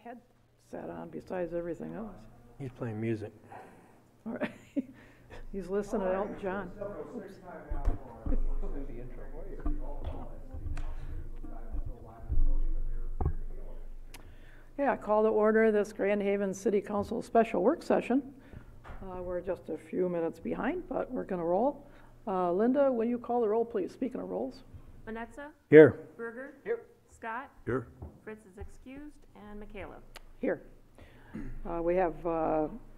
headset on besides everything else. He's playing music. All right. He's listening to Elton John. Yeah, I call to order this Grand Haven City Council special work session. We're just a few minutes behind, but we're going to roll. Linda, will you call the roll, please? Speaking of rolls. Manetza? Here. Berger? Here. Scott? Here. Fritz is excused, and Michaela. Here. We have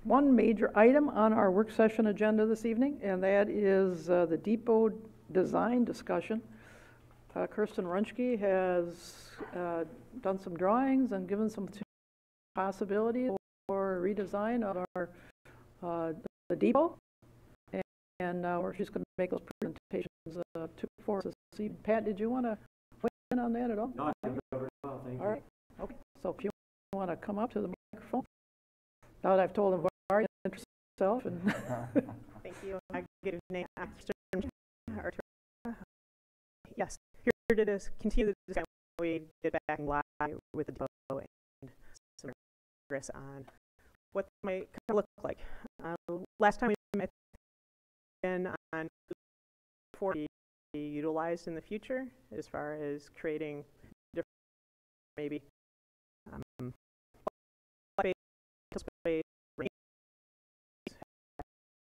one major item on our work session agenda this evening, and that is the depot design discussion. Kirsten Runschke has done some drawings and given some possibilities for redesign of our the depot, and she's going to make those presentations for us this evening. Pat, did you want to weigh in on that at all? No, I think you covered it well, thank you. All right. Okay. So if you want to come up to the microphone, now that I've told him Varya to introduce himself and Thank you. Good evening. Yes, here to continue the discussion we did back in July with the depot and some progress on what this might kind of look like. Last time we met on for be utilized in the future as far as creating different maybe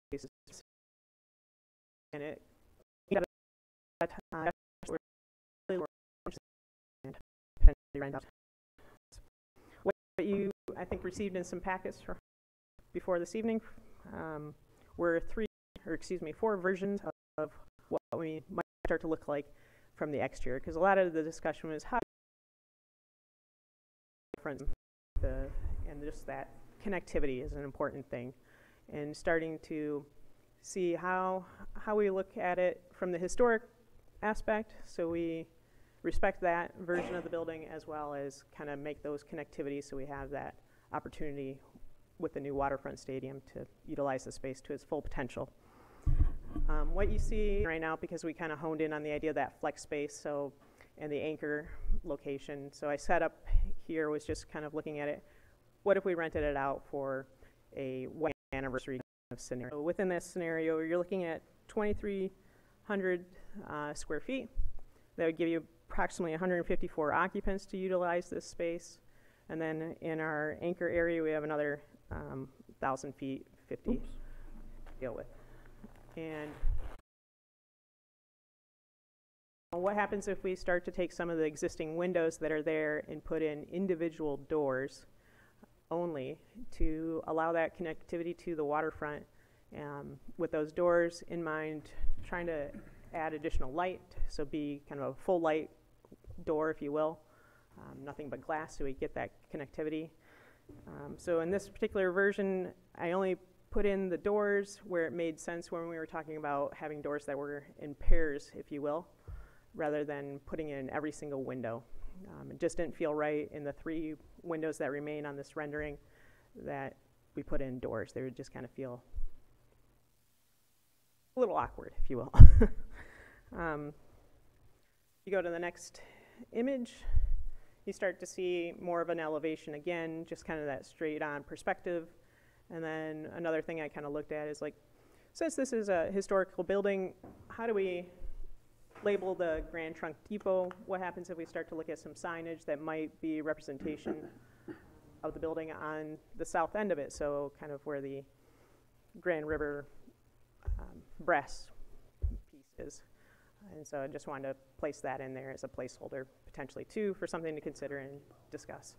space and it got that time what you I think received in some packets before this evening were four versions of what we might start to look like from the exterior, because a lot of the discussion was how different and just that connectivity is an important thing, and starting to see how we look at it from the historic aspect, so we respect that version of the building as well as kind of make those connectivities so we have that opportunity with the new waterfront stadium to utilize the space to its full potential. What you see right now, because we kind of honed in on the idea of that flex space, so and the anchor location, so I set up here was just kind of looking at it, what if we rented it out for a one anniversary of scenario. So within this scenario, you're looking at 2,300 square feet. That would give you approximately 154 occupants to utilize this space. And then in our anchor area, we have another 1,000 feet, 50 to deal with. And what happens if we start to take some of the existing windows that are there and put in individual doors only to allow that connectivity to the waterfront, with those doors in mind, trying to add additional light, so be kind of a full light door, if you will, nothing but glass, so we get that connectivity. So in this particular version, I only put in the doors where it made sense when we were talking about having doors that were in pairs, if you will, rather than putting in every single window. It just didn't feel right in the 3 windows that remain on this rendering that we put in doors. They would just kind of feel a little awkward, if you will. You go to the next image, you start to see more of an elevation again, just kind of that straight on perspective. And then another thing I kind of looked at is, like, since this is a historical building, how do we label the Grand Trunk Depot? What happens if we start to look at some signage that might be representation of the building on the south end of it, so kind of where the Grand River brass piece is. And so I just wanted to place that in there as a placeholder potentially too for something to consider and discuss.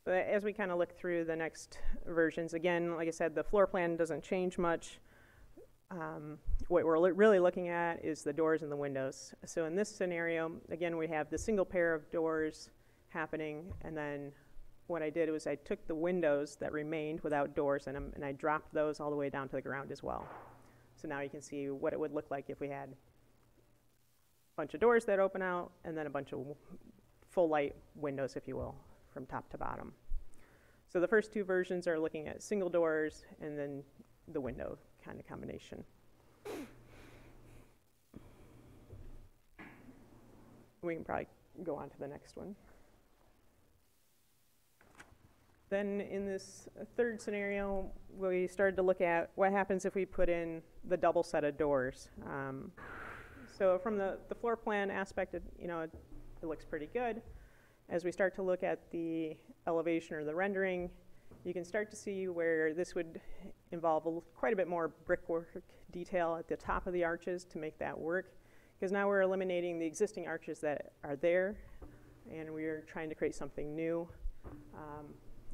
But as we kind of look through the next versions, again, like I said, the floor plan doesn't change much. What we're really looking at is the doors and the windows. So in this scenario, again, we have the single pair of doors happening, and then what I did was I took the windows that remained without doors in them, and I dropped those all the way down to the ground as well. So now you can see what it would look like if we had a bunch of doors that open out and then a bunch of full light windows, if you will, from top to bottom. So the first 2 versions are looking at single doors and then the window kind of combination. We can probably go on to the next one. Then in this third scenario, we started to look at what happens if we put in the double set of doors. So from the floor plan aspect, it looks pretty good. As we start to look at the elevation or the rendering, you can start to see where this would involve quite a bit more brickwork detail at the top of the arches to make that work. Because now we're eliminating the existing arches that are there, and we're trying to create something new.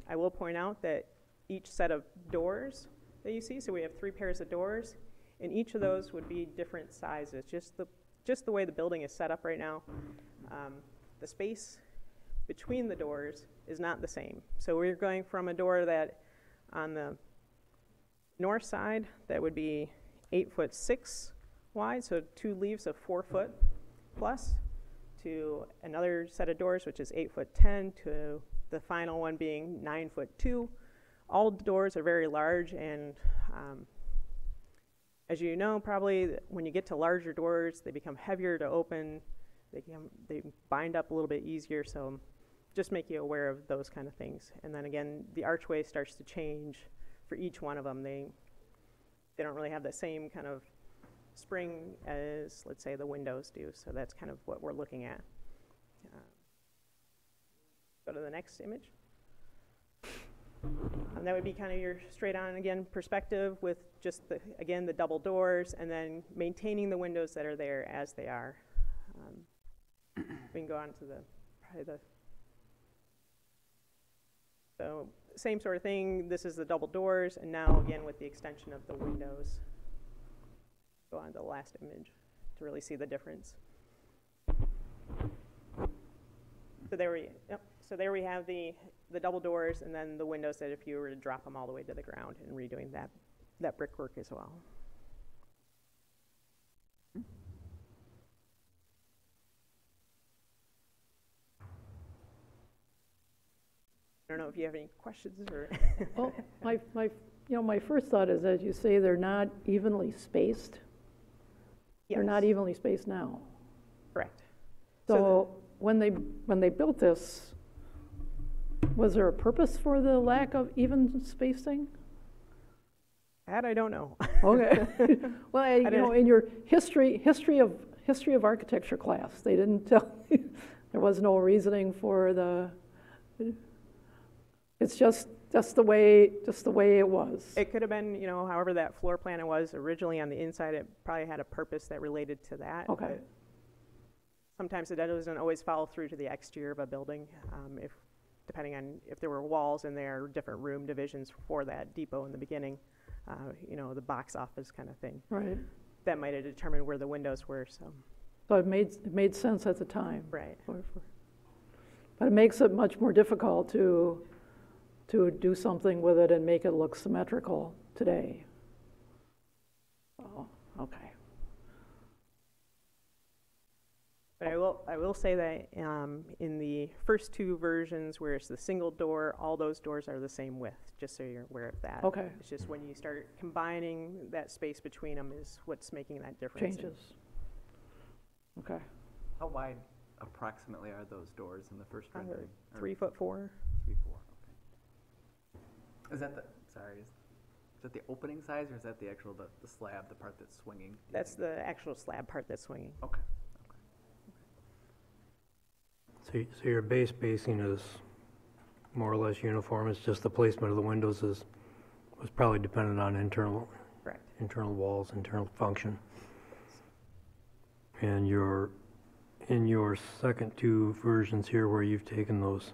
I will point out that each set of doors that you see, so we have 3 pairs of doors, and each of those would be different sizes, just the way the building is set up right now. The space between the doors is not the same. So we're going from a door that on the north side that would be 8'6" wide, so 2 leaves of 4 foot plus, to another set of doors which is 8'10", to the final one being 9'2". All doors are very large, and as you know, probably when you get to larger doors, they become heavier to open. They bind up a little bit easier, so just make you aware of those kind of things. And then again, the archway starts to change for each one of them. They don't really have the same kind of spring as, let's say, the windows do. So that's kind of what we're looking at. Go to the next image. And that would be kind of your straight on, again, perspective with just, again, the double doors, and then maintaining the windows that are there as they are. We can go on to so same sort of thing. This is the double doors, and now again with the extension of the windows. Go on to the last image to really see the difference. So there we have the double doors, and then the windows that if you were to drop them all the way to the ground, and redoing that brickwork as well. I don't know if you have any questions or. Well, my first thought is, as you say, they're not evenly spaced. Yes. They're not evenly spaced now. Correct. So when they built this, was there a purpose for the lack of even spacing? That I don't know. Okay. Well, in your history of architecture class, they didn't tell you, there was no reasoning for the. It's just the way it was. It could have been, however that floor plan was originally on the inside, it probably had a purpose that related to that. Okay. But sometimes it doesn't always follow through to the exterior of a building, depending on if there were walls in there, or different room divisions for that depot in the beginning, the box office kind of thing. Right. That might have determined where the windows were. So it made sense at the time. Right. But it makes it much more difficult to do something with it and make it look symmetrical today. Oh, okay. But I will say that in the first 2 versions where it's the single door, all those doors are the same width, just so you're aware of that. Okay. It's just when you start combining that space between them is what's making that difference. Changes. Okay. How wide approximately are those doors in the first rendering? 3'4". 3'4", okay. Is that the opening size, or is that the actual, the slab, the part that's swinging? That's the actual slab part that's swinging. Okay. So your base spacing is more or less uniform. It's just the placement of the windows was probably dependent on internal walls, internal function. And in your second 2 versions here, where you've taken those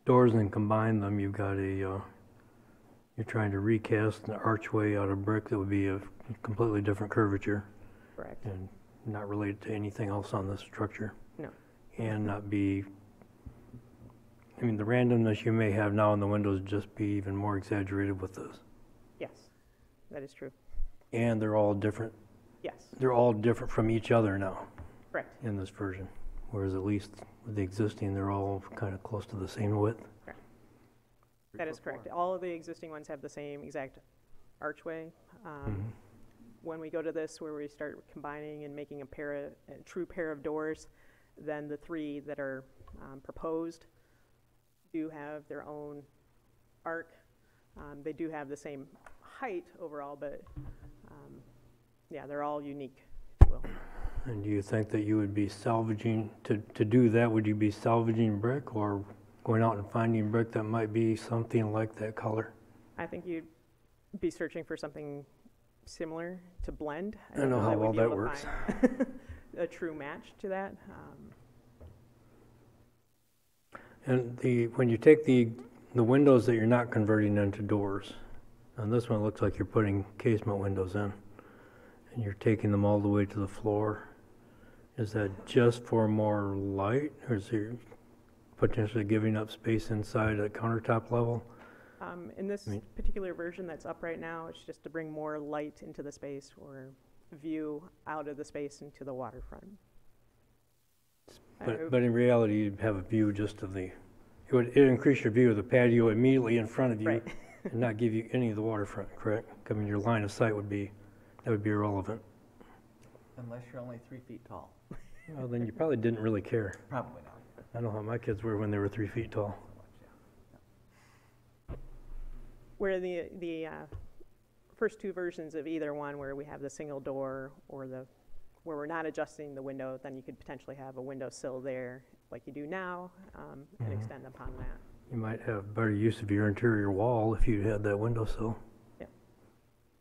doors and combined them, you've got you're trying to recast an archway out of brick that would be a completely different curvature. Correct. And not related to anything else on the structure. No. And not be, the randomness you may have now in the windows just be even more exaggerated with this. Yes, that is true. And they're all different. Yes. They're all different from each other now. Correct. In this version. Whereas at least with the existing, they're all kind of close to the same width. Correct. That is correct. All of the existing ones have the same exact archway. When we go to this, where we start combining and making a true pair of doors, then the 3 that are proposed do have their own arc. They do have the same height overall, but yeah, they're all unique, if you will. And do you think that you would be salvaging, to do that, would you be salvaging brick or going out and finding brick that might be something like that color? I think you'd be searching for something similar to blend. I don't know how we'd well be that able to works. find a true match to that. And when you take the windows that you're not converting into doors, and this one looks like you're putting casement windows in, and you're taking them all the way to the floor, is that just for more light, or is it potentially giving up space inside at countertop level? In this particular version that's up right now, it's just to bring more light into the space or view out of the space into the waterfront. But in reality, you'd have a view just of it would increase your view of the patio immediately in front of you Right. and not give you any of the waterfront, correct? I mean, your line of sight would be irrelevant. Unless you're only 3 feet tall. Well, then you probably didn't really care. Probably not. I know how my kids were when they were 3 feet tall. Where the first two versions of either one, where we have the single door or where we're not adjusting the window, then you could potentially have a windowsill there like you do now and extend upon that. You might have better use of your interior wall if you had that windowsill. Yeah.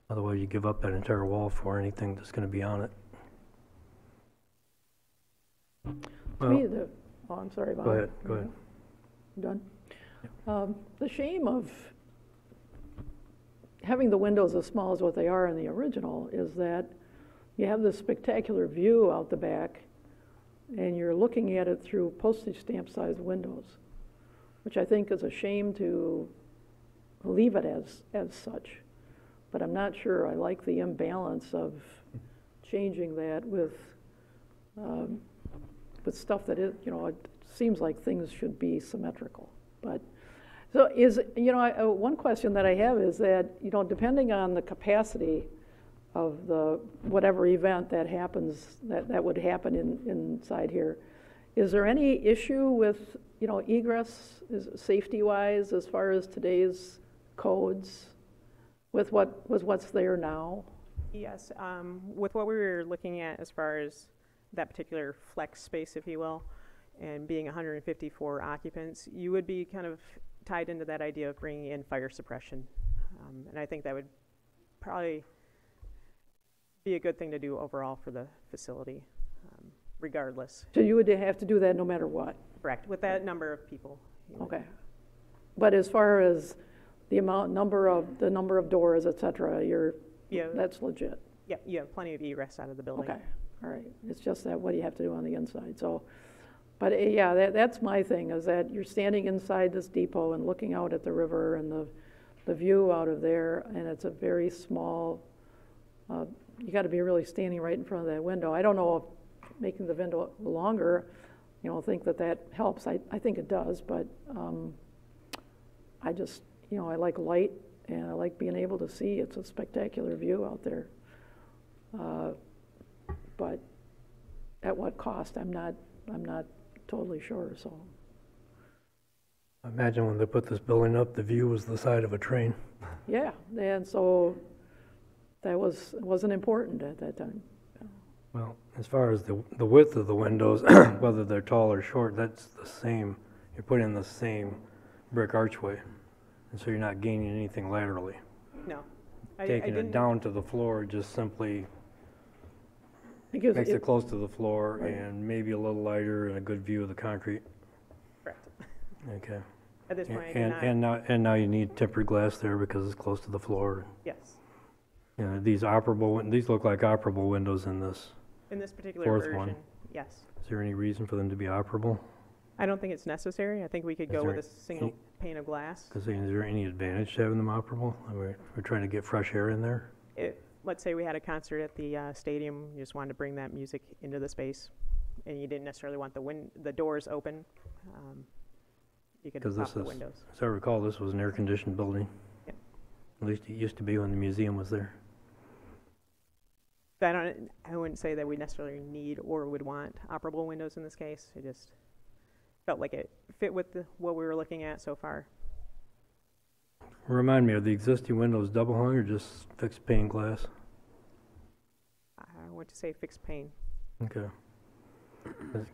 Otherwise, you give up that entire wall for anything that's going to be on it. To me, I'm sorry, Bob. Go ahead, go ahead. Done? The shame of having the windows as small as what they are in the original is that you have this spectacular view out the back, and you're looking at it through postage stamp sized windows, which I think is a shame to leave it as such. But I'm not sure I like the imbalance of changing that with stuff that is, it seems like things should be symmetrical. But so one question that I have is that, depending on the capacity of the whatever event that happens, that would happen inside here, is there any issue with, egress, safety-wise, as far as today's codes, with what's there now? Yes, with what we were looking at as far as that particular flex space, if you will, and being 154 occupants, you would be kind of tied into that idea of bringing in fire suppression. And I think that would probably be a good thing to do overall for the facility, regardless. So you would have to do that no matter what? Correct, with that number of people. Okay. But as far as the number of doors, et cetera, that's legit? Yeah, you have plenty of egress out of the building. Okay, all right. It's just that what do you have to do on the inside? So, but yeah, that's my thing, is that you're standing inside this depot and looking out at the river and the view out of there, and it's a very small, you got to be really standing right in front of that window. I don't know if making the window longer, think that helps. I think it does, but I just, I like light, and I like being able to see. It's a spectacular view out there. But at what cost, I'm not totally sure, so. I imagine when they put this building up, the view was the side of a train. Yeah, and so that wasn't important at that time. Well, as far as the width of the windows, whether they're tall or short, that's the same. You're putting in the same brick archway, and so you're not gaining anything laterally. No. Taking it down to the floor just simply makes it close to the floor, Right. and maybe a little lighter and a good view of the concrete. Correct. Okay. At this point, I do not. And now you need tempered glass there because it's close to the floor. Yes. These look like operable windows in this. In this particular Fourth version, one. yes. Is there any reason for them to be operable? I don't think it's necessary. I think we could Is go there with a single pane of glass. Is there any advantage to having them operable? We're trying to get fresh air in there. Let's say we had a concert at the stadium, you just wanted to bring that music into the space, and you didn't necessarily want the doors open. You could pop the windows. As I recall, this was an air-conditioned building. Yep. At least it used to be when the museum was there. I wouldn't say that we necessarily need or would want operable windows in this case. It just felt like it fit with what we were looking at so far. Remind me, are the existing windows double hung or just fixed pane glass? I want to say fixed pane. Okay.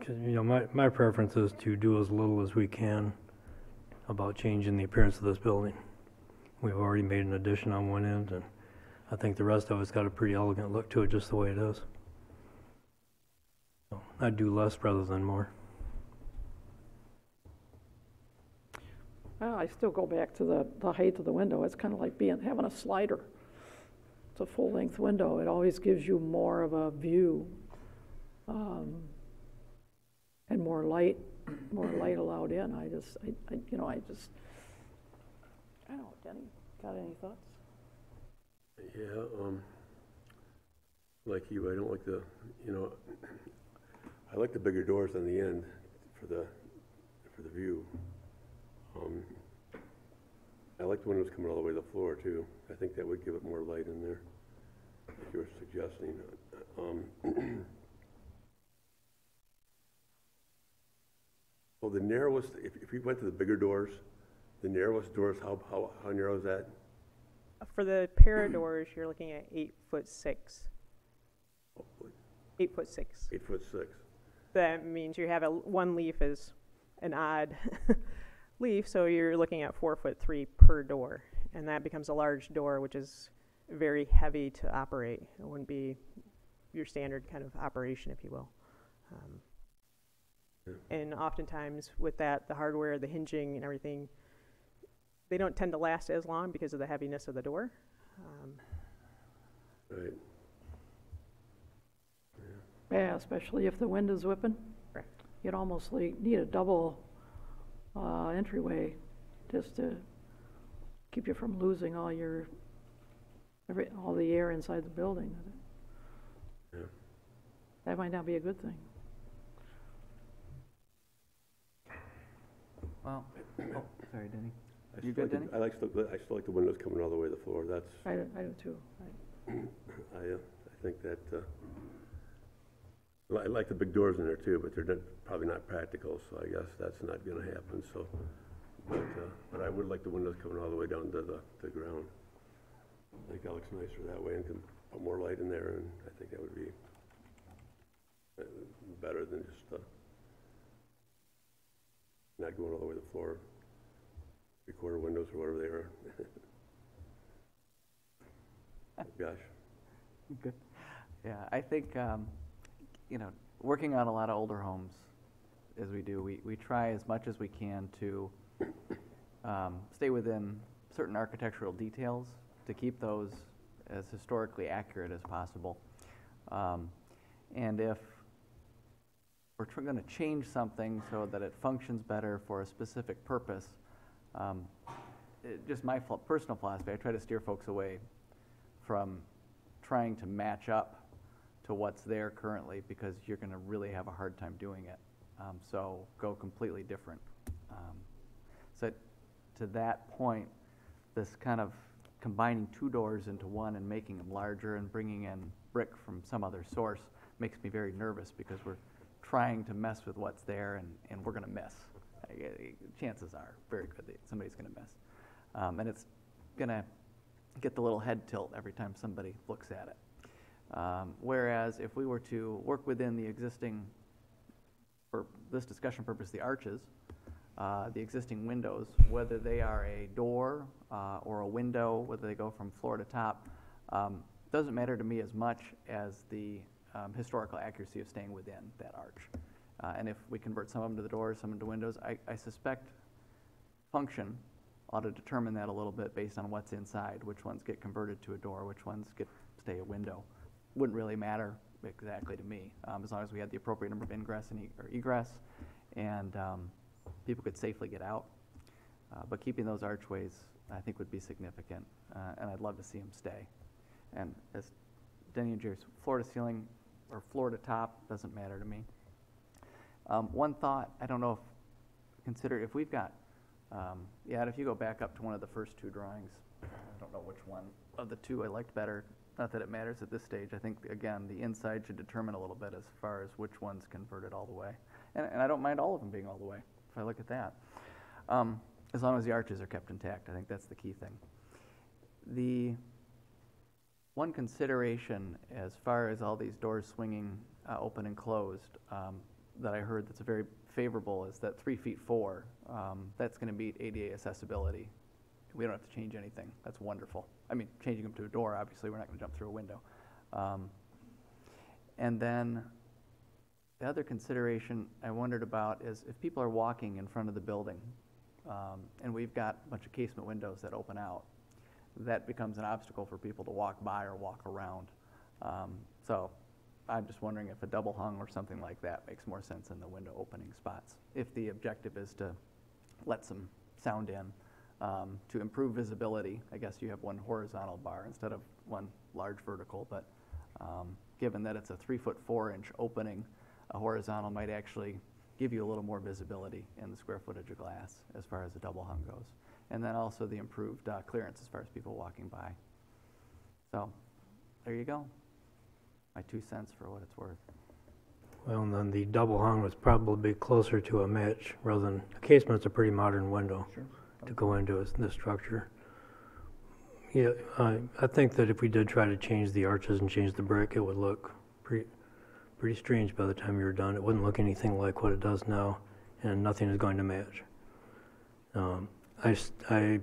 'Cause, you know, my preference is to do as little as we can about changing the appearance of this building. We've already made an addition on one end, and I think the rest of it's got a pretty elegant look to it just the way it is. So I'd do less rather than more. I still go back to the height of the window. It's kind of like having a slider. It's a full-length window. It always gives you more of a view, and more light allowed in. I don't know, Denny, got any thoughts? Yeah, like you, I don't like I like the bigger doors on the end for the view. I like the windows coming all the way to the floor too. I think that would give it more light in there, like you were suggesting. Well, the narrowest, if you went to the bigger doors, the narrowest doors, how narrow is that? For the para doors, you're looking at 8'6". 8'6". 8'6". That means you have one leaf is an odd leaf, so you're looking at 4'3" per door, and that becomes a large door, which is very heavy to operate. It wouldn't be your standard kind of operation, if you will. And oftentimes with that, the hardware, the hinging and everything, they don't tend to last as long because of the heaviness of the door. Right. Yeah, especially if the wind is whipping. Correct. You'd almost need a double entryway just to keep you from losing all the air inside the building. Yeah. That might not be a good thing. Well, oh, sorry, Denny. I You still good, like I still like the windows coming all the way to the floor. That's, I do too. I think that, I like the big doors in there too, but they're probably not practical, so I guess that's not gonna happen, so. But I would like the windows coming all the way down to the ground. I think that looks nicer that way and can put more light in there, and I think that would be better than just, not going all the way to the floor. 3/4 windows or whatever they are. Gosh. Good. Yeah, I think, working on a lot of older homes, as we do, we try as much as we can to stay within certain architectural details to keep those as historically accurate as possible. And if we're going to change something so that it functions better for a specific purpose, just my personal philosophy, I try to steer folks away from trying to match up to what's there currently, because you're going to really have a hard time doing it. So go completely different. So to that point, this kind of combining two doors into one and making them larger and bringing in brick from some other source makes me very nervous, because we're trying to mess with what's there, and we're going to miss. Chances are very good that somebody's going to miss. And it's going to get the little head tilt every time somebody looks at it. Whereas if we were to work within the existing, for this discussion purpose, the arches, the existing windows, whether they are a door or a window, whether they go from floor to top, doesn't matter to me as much as the historical accuracy of staying within that arch. And if we convert some of them to the doors, some into windows, I suspect function ought to determine that a little bit based on what's inside, which ones get converted to a door, which ones stay a window. Wouldn't really matter exactly to me, as long as we had the appropriate number of ingress or egress, and people could safely get out. But keeping those archways, I think, would be significant, and I'd love to see them stay. And as Denny and Jerry's, floor to ceiling or floor to top doesn't matter to me. One thought, I don't know if, consider if we've got, if you go back up to one of the first two drawings, I don't know which one of the two I liked better. Not that it matters at this stage. I think, again, the inside should determine a little bit as far as which one's converted all the way. And I don't mind all of them being all the way, if I look at that. as long as the arches are kept intact. I think that's the key thing. The one consideration as far as all these doors swinging open and closed that I heard that's very favorable is that 3 feet 4, that's going to meet ADA accessibility. We don't have to change anything. That's wonderful. I mean, changing them to a door, obviously, we're not going to jump through a window. And then the other consideration I wondered about is if people are walking in front of the building, and we've got a bunch of casement windows that open out, that becomes an obstacle for people to walk by or walk around. So I'm just wondering if a double hung or something like that makes more sense in the window opening spots. If the objective is to let some sound in, to improve visibility, I guess you have one horizontal bar instead of one large vertical, but given that it's a 3 foot 4 inch opening, a horizontal might actually give you a little more visibility in the square footage of glass as far as the double hung goes. And then also the improved clearance as far as people walking by. So there you go. My 2 cents for what it's worth. Well, and then the double hung was probably closer to a match rather than, a casement's a pretty modern window to go into the structure. Yeah, I think that if we did try to change the arches and change the brick, it would look pretty strange by the time you were done. It wouldn't look anything like what it does now, and nothing is going to match. I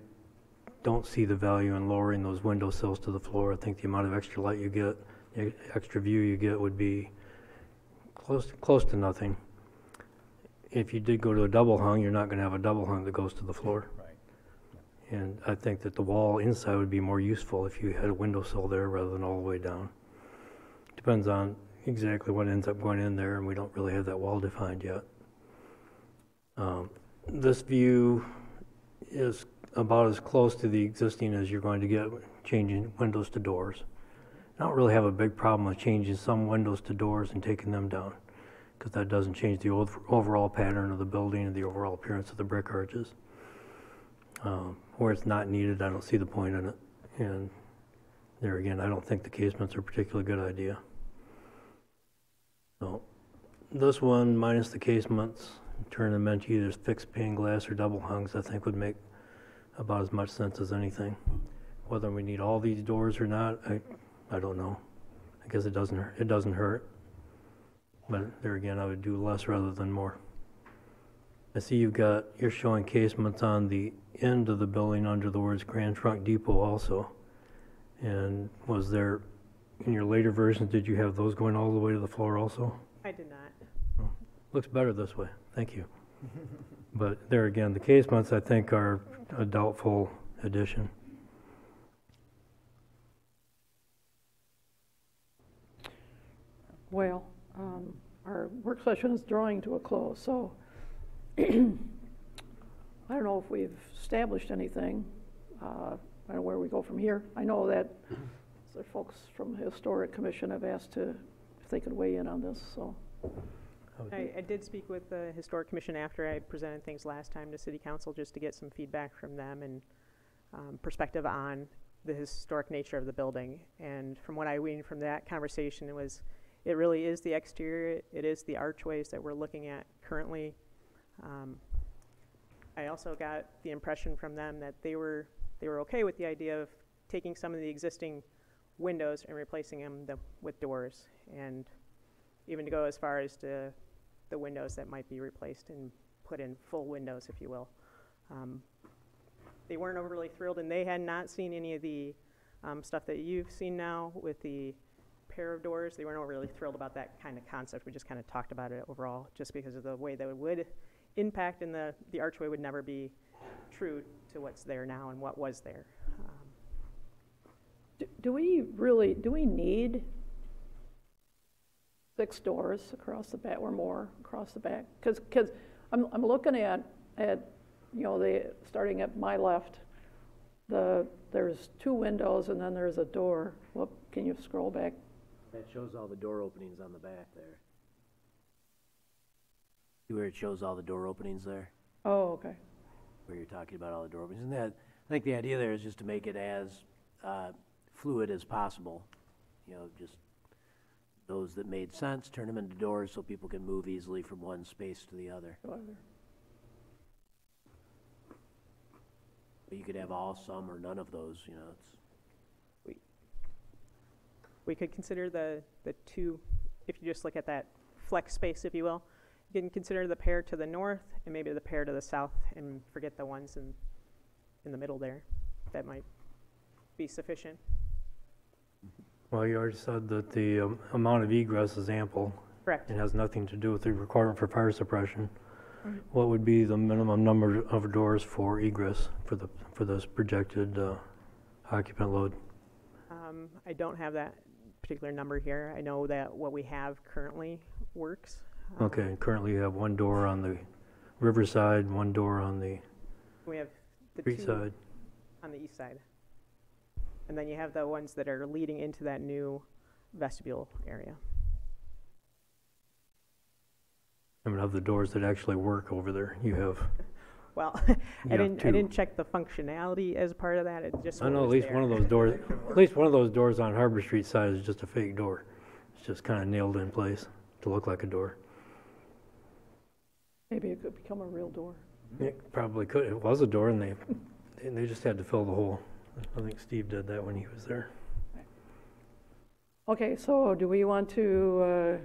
don't see the value in lowering those window sills to the floor. I think the amount of extra light you get, the extra view you get would be close to nothing. If you did go to a double hung, you're not going to have a double hung that goes to the floor. Right. And I think that the wall inside would be more useful if you had a windowsill there rather than all the way down. Depends on exactly what ends up going in there, and we don't really have that wall defined yet. This view is about as close to the existing as you're going to get changing windows to doors. I don't really have a big problem with changing some windows to doors and taking them down, because that doesn't change the overall pattern of the building and the overall appearance of the brick arches. Where it's not needed, I don't see the point in it. And there again, I don't think the casements are a particularly good idea. So this one, minus the casements, turn them into either fixed pane glass or double hungs, I think would make about as much sense as anything. Whether we need all these doors or not, I don't know. I guess it doesn't hurt. But there again, I would do less rather than more. I see you're showing casements on the end of the building under the words Grand Trunk Depot also. And was there, in your later versions, did you have those going all the way to the floor also? I did not. Oh, looks better this way, thank you. But there again, the casements I think are a doubtful addition. Well, our work session is drawing to a close, so I don't know if we've established anything. I don't know where we go from here. I know that the folks from the Historic Commission have asked if they could weigh in on this, so. I did speak with the Historic Commission after I presented things last time to City Council, just to get some feedback from them and perspective on the historic nature of the building. And from what I gleaned from that conversation, it really is the exterior, it is the archways that we're looking at currently. I also got the impression from them that they were okay with the idea of taking some of the existing windows and replacing them with doors, and even to go as far as to the windows that might be replaced and put in full windows, if you will. They weren't overly thrilled, and they had not seen any of the stuff that you've seen now with the pair of doors. They weren't overly thrilled about that kind of concept. We just kind of talked about it overall, just because of the way that it would impact, and the archway would never be true to what's there now and what was there. Do we need 6 doors across the back or more across the back? Because I'm looking at starting at my left, there's 2 windows and then there's a door. Whoop, can you scroll back? That shows all the door openings on the back there. See where it shows all the door openings there? Oh, okay. Where you're talking about all the door openings. And that, I think the idea there is just to make it as fluid as possible. Just those that made sense, turn them into doors so people can move easily from one space to the other. But you could have all, some, or none of those, you know, it's, We could consider the two, if you just look at that flex space, if you will, you can consider the pair to the north and maybe the pair to the south and forget the ones in the middle there. That might be sufficient. Well, you already said that the amount of egress is ample. Correct. It has nothing to do with the requirement for fire suppression. Mhm. What would be the minimum number of doors for egress for this projected occupant load? I don't have that particular number here. I know that what we have currently works. Okay, currently you have one door on the riverside, one door on the We have the street two side. on the east side. And then you have the ones that are leading into that new vestibule area. I mean, of the doors that actually work over there, you have. Well, You I have didn't two. check the functionality as part of that. It just I know at was least there. one of those doors, at least one of those doors on Harbor Street side is just a fake door. It's just kind of nailed in place to look like a door. Maybe it could become a real door. It probably could. It was a door, and they just had to fill the hole. I think Steve did that when he was there. Okay, so do we want to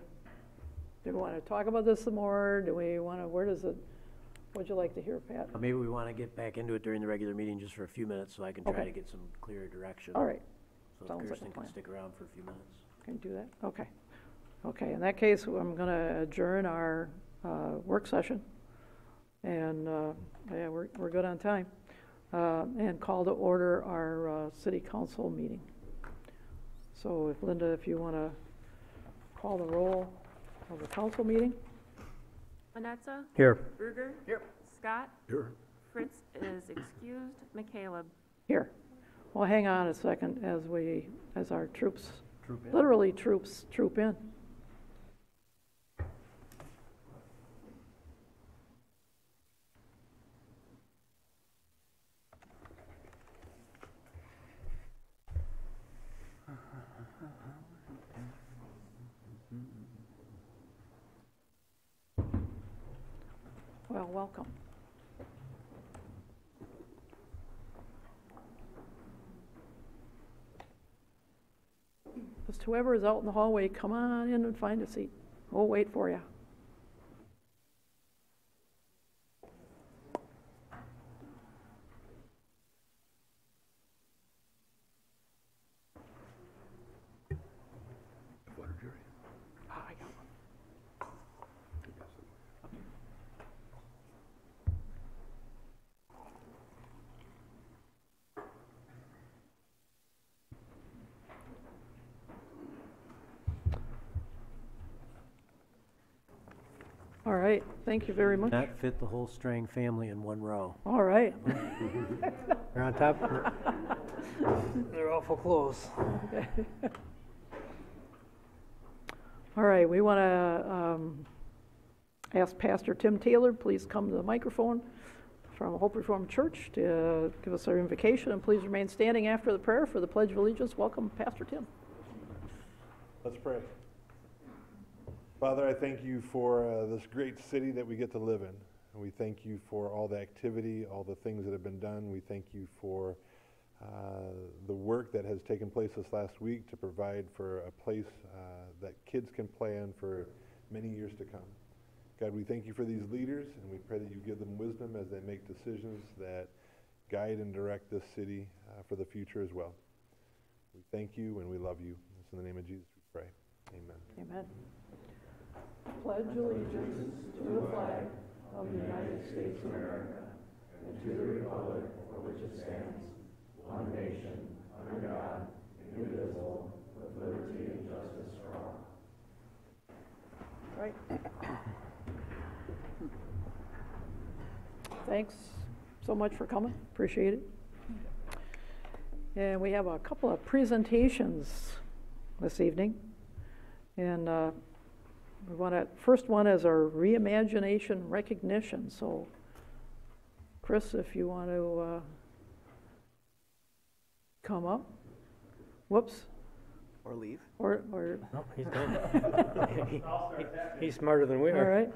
talk about this some more? Do we want to, what'd you like to hear, Pat? maybe we want to get back into it during the regular meeting just for a few minutes so I can try Okay. to get some clearer direction. All right, So sounds like a Kirsten plan. can stick around for a few minutes. can you do that? Okay. Okay, in that case, I'm going to adjourn our work session. And, yeah, we're good on time. And call to order our city council meeting. So if Linda, if you want to call the roll of the council meeting? Manetza, Here. Bruger. Here. Scott, Sure. Fritz is excused, McCaleb. Here. Well, hang on a second as our troops, literally troops, troop in. Well, welcome. Just whoever is out in the hallway, come on in and find a seat. We'll wait for you. Water jury. I got one. All right, thank you very much. Not fit the whole Strang family in one row. All right. They're on top. They're awful close. All right, we want to ask Pastor Tim Taylor, please come to the microphone from Hope Reformed Church to give us our invocation, and please remain standing after the prayer for the Pledge of Allegiance. Welcome, Pastor Tim. Let's pray. Father, I thank you for this great city that we get to live in. And we thank you for all the activity, all the things that have been done. We thank you for the work that has taken place this last week to provide for a place that kids can play in for many years to come. God, we thank you for these leaders, and we pray that you give them wisdom as they make decisions that guide and direct this city for the future as well. We thank you and we love you. It's in the name of Jesus we pray. Amen. Amen. Pledge allegiance to the flag of the United States of America and to the republic for which it stands, one nation, under God, indivisible, with liberty and justice for all. Right. Thanks so much for coming. Appreciate it. And we have a couple of presentations this evening. And we want to, first one is our reimagination recognition. So, Chris, if you want to come up. Whoops. Or leave. Or No, he's done. He's smarter than we all are. right.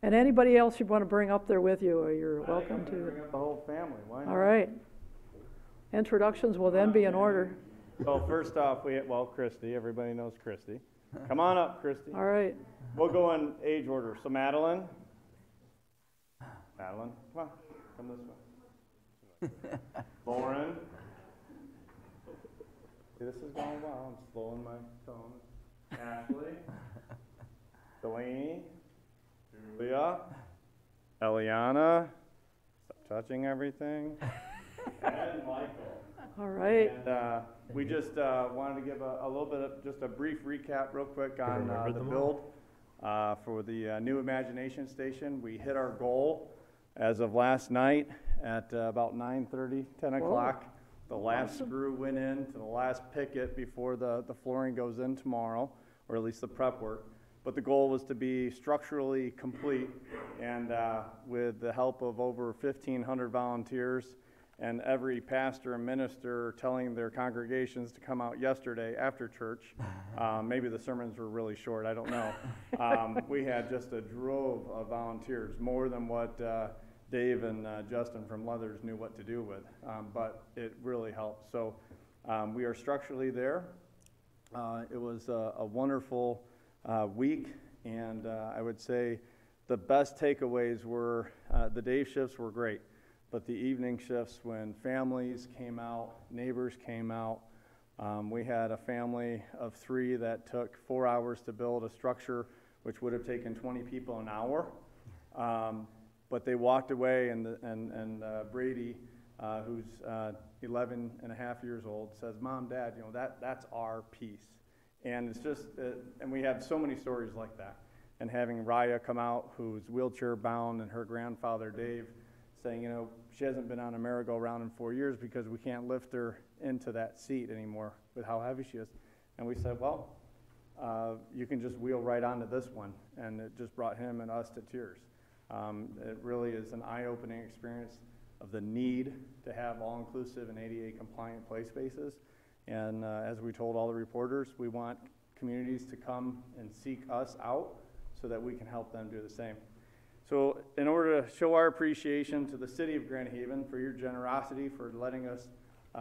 And anybody else you want to bring up there with you, you're welcome to. Bring up the whole family, why not? All right. Introductions will then be in order. So first off, Christy, everybody knows Christy. Come on up, Christy. All right. We'll go in age order. So Madeline, come on, come this way. Lauren. See, this is going well. I'm slowing my tone. Ashley. Delaney. Julia. Eliana. Stop touching everything. And Michael. All right. And we just wanted to give a little bit of just a brief recap real quick on the build for the new Imagination Station. We hit our goal as of last night at about 9:30, 10 o'clock. The last screw went in to the last picket before the flooring goes in tomorrow, or at least the prep work. But the goal was to be structurally complete, and with the help of over 1,500 volunteers and every pastor and minister telling their congregations to come out yesterday after church. Maybe the sermons were really short, I don't know. We had just a drove of volunteers, more than what Dave and Justin from Leathers knew what to do with, but it really helped. So we are structurally there. It was a wonderful week, and I would say the best takeaways were the day shifts were great, but the evening shifts when families came out, neighbors came out. We had a family of 3 that took 4 hours to build a structure which would have taken 20 people an hour. But they walked away, and Brady, who's 11 and a half years old, says, "Mom, Dad, that's our piece." And it's just, and we have so many stories like that. And having Raya come out, who's wheelchair bound, and her grandfather, Dave, saying, she hasn't been on a merry-go-round in 4 years because we can't lift her into that seat anymore with how heavy she is. And we said, well, you can just wheel right onto this one. And it just brought him and us to tears. It really is an eye-opening experience of the need to have all-inclusive and ADA-compliant play spaces. And as we told all the reporters, we want communities to come and seek us out so that we can help them do the same. So in order to show our appreciation to the city of Grand Haven for your generosity, for letting us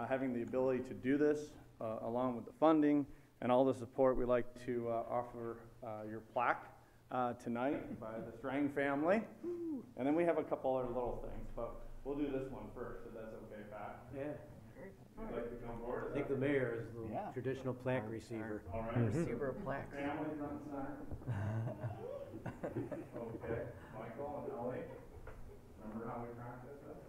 having the ability to do this, along with the funding and all the support, we'd like to offer your plaque tonight by the Strang family. And then we have a couple other little things, but we'll do this one first, if that's okay, Pat. Yeah. Would you like to come forward? I think the mayor is the traditional plaque receiver. All right. Receiver of plaques. Family front and center. Okay. Michael and Ellie, remember how we practice this?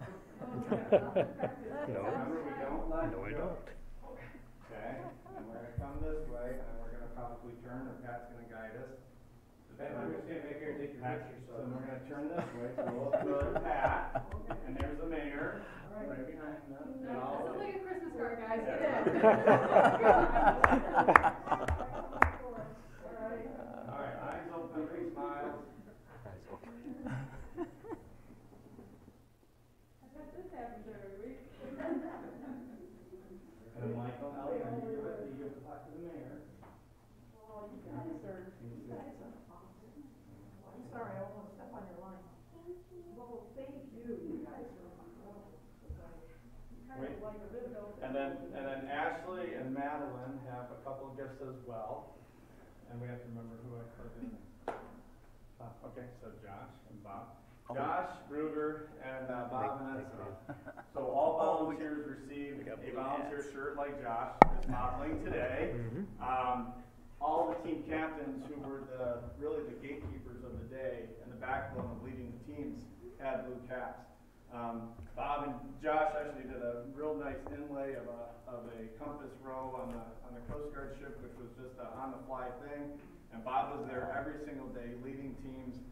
No. Remember we don't? No, I don't. Okay, and we're gonna come this way, and then we're gonna probably turn, or Pat's gonna guide us. I'm just gonna make her take your picture, So then we're gonna turn this way, so we'll look to Pat, and there's the mayor, right behind them. And all This is like a Christmas card, guys. Yeah. Get in. All right, eyes open, big smiles. This happens every week. And Michael, Ellie, and you give the plaque to the mayor. Oh, you guys are awesome. I'm sorry, I won't step on your line. Well, thank you. You guys are incredible. Kind of like a bit of And then Ashley and Madeline have a couple of gifts as well. And we have to remember who I put in. Okay, so Josh and Bob. Josh Ruger and Bob Manessa. So all volunteers received a volunteer shirt like Josh is modeling today. All the team captains who were really the gatekeepers of the day and the backbone of leading the teams had blue caps. Bob and Josh actually did a real nice inlay of a compass row on the Coast Guard ship, which was just an on-the-fly thing. And Bob was there every single day leading teams.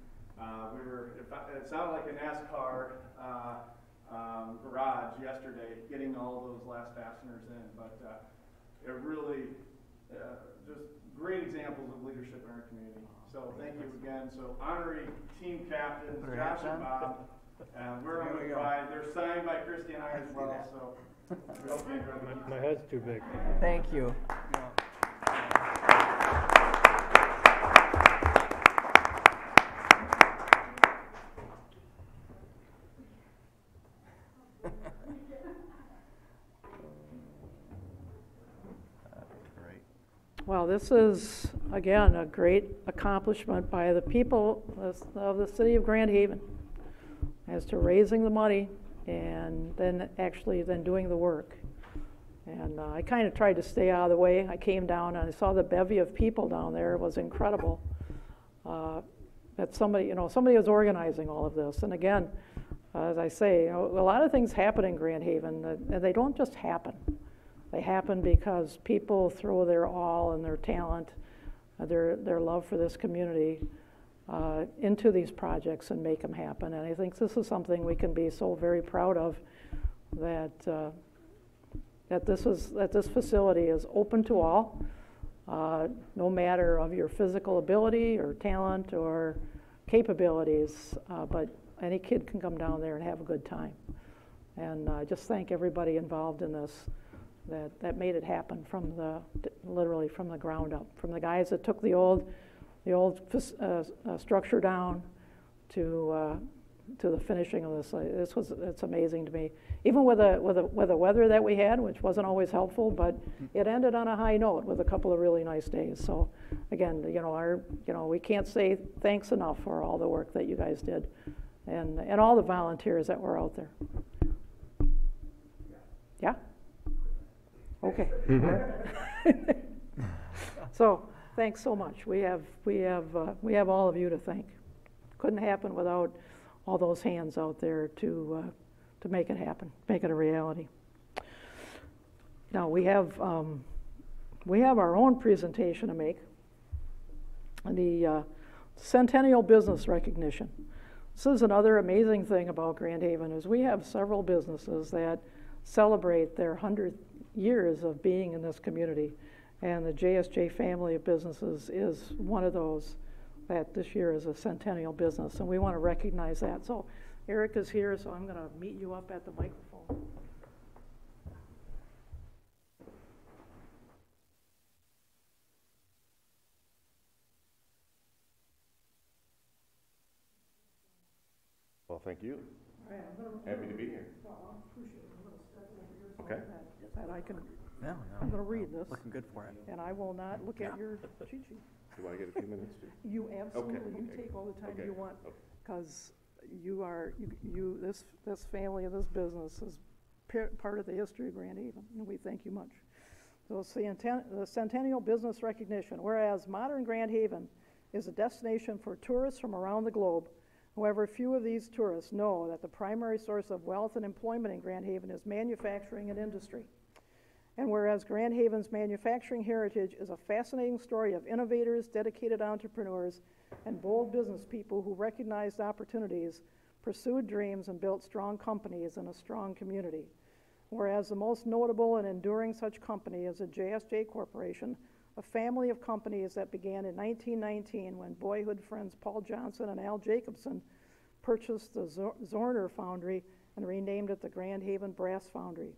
It sounded like a NASCAR garage yesterday, getting all those last fasteners in. But it really just great examples of leadership in our community. So thank you again. So honorary team captains, Josh and Bob. We're on the ride. They're signed by Christy and I as well. So we hope you enjoy them. My head's too big. Thank you. this is, again, a great accomplishment by the people of the city of Grand Haven as to raising the money and then actually then doing the work. And I kind of tried to stay out of the way. I came down and I saw the bevy of people down there. It was incredible that somebody was organizing all of this. And again, as I say, a lot of things happen in Grand Haven, and they don't just happen. They happen because people throw their all and their talent, their love for this community into these projects and make them happen. And I think this is something we can be so very proud of, that this facility is open to all, no matter of your physical ability or talent or capabilities, but any kid can come down there and have a good time. And I just thank everybody involved in this that made it happen literally from the ground up, from the guys that took the old structure down to the finishing of this. It's amazing to me. Even with the weather that we had, which wasn't always helpful, but it ended on a high note with a couple of really nice days. So again, we can't say thanks enough for all the work that you guys did, and all the volunteers that were out there. Yeah? Okay. So thanks so much. We have all of you to thank. Couldn't happen without all those hands out there to make it happen, make it a reality. Now we have our own presentation to make. The Centennial Business Recognition. This is another amazing thing about Grand Haven, is we have several businesses that celebrate their 100th years of being in this community, and the JSJ family of businesses is one of those that this year is a centennial business, and we want to recognize that. So Eric is here, so I'm going to meet you up at the microphone. Well, thank you. All right, Happy to be here. Well, I appreciate it. I'm going to step over here so Okay. that I can. No, I'm going to read this, looking good for it. and I will not look at your cheat sheet. Do you want to get a few minutes? You absolutely, you okay. take all the time Okay. you want, Okay. because this family of this business is part of the history of Grand Haven, and we thank you much. So it's the Centennial Business Recognition. Whereas modern Grand Haven is a destination for tourists from around the globe, however, few of these tourists know that the primary source of wealth and employment in Grand Haven is manufacturing and industry. And whereas Grand Haven's manufacturing heritage is a fascinating story of innovators, dedicated entrepreneurs, and bold business people who recognized opportunities, pursued dreams, and built strong companies in a strong community. Whereas the most notable and enduring such company is the JSJ Corporation, a family of companies that began in 1919 when boyhood friends Paul Johnson and Al Jacobson purchased the Zorner Foundry and renamed it the Grand Haven Brass Foundry.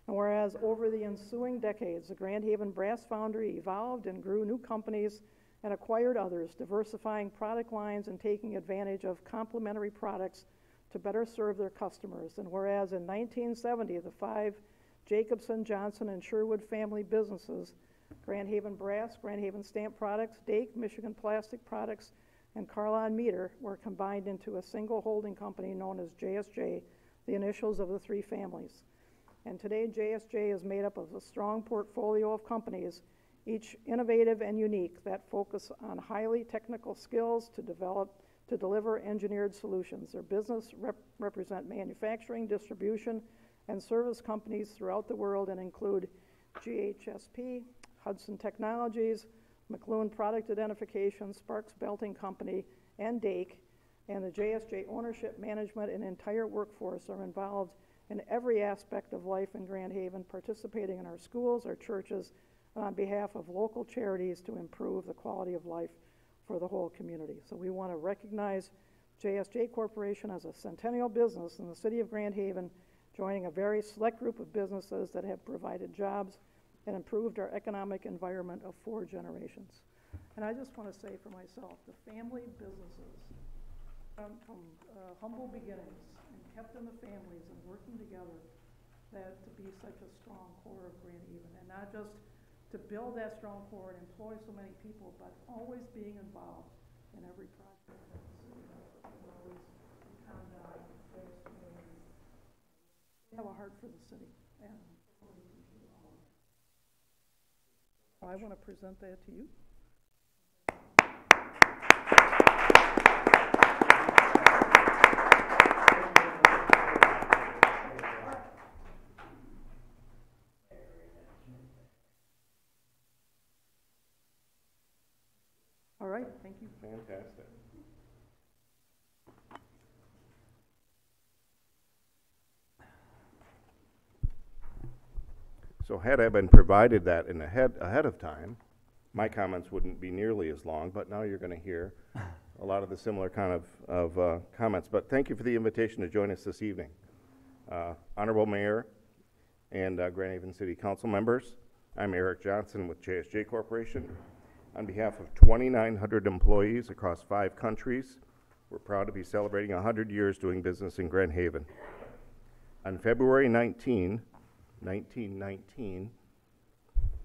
And whereas over the ensuing decades, the Grand Haven Brass Foundry evolved and grew new companies and acquired others, diversifying product lines and taking advantage of complementary products to better serve their customers. And whereas in 1970, the 5 Jacobson, Johnson, and Sherwood family businesses, Grand Haven Brass, Grand Haven Stamp Products, Dake, Michigan Plastic Products, and Carlon Meter, were combined into a single holding company known as JSJ, the initials of the 3 families. And today, JSJ is made up of a strong portfolio of companies, each innovative and unique, that focus on highly technical skills to deliver engineered solutions. Their business represent manufacturing, distribution, and service companies throughout the world, and include GHSP, Hudson Technologies, McLuhan Product Identification, Sparks Belting Company, and Dake. And the JSJ ownership, management, and entire workforce are involved in every aspect of life in Grand Haven, participating in our schools, our churches, and on behalf of local charities to improve the quality of life for the whole community. So we want to recognize JSJ Corporation as a centennial business in the city of Grand Haven, joining a very select group of businesses that have provided jobs and improved our economic environment of 4 generations. And I just want to say for myself, the family businesses from humble beginnings and kept in the families and working together, that to be such a strong core of Grand Haven, and not just to build that strong core and employ so many people, but always being involved in every project. Always have a heart for the city, and I want to present that to you. All right, thank you. Fantastic. So had I been provided that ahead of time, my comments wouldn't be nearly as long, but now you're going to hear a lot of the similar kind of comments. But thank you for the invitation to join us this evening. Honorable Mayor and Grand Haven City Council members, I'm Eric Johnson with JSJ Corporation. On behalf of 2,900 employees across 5 countries, we're proud to be celebrating 100 years doing business in Grand Haven. On February 1919,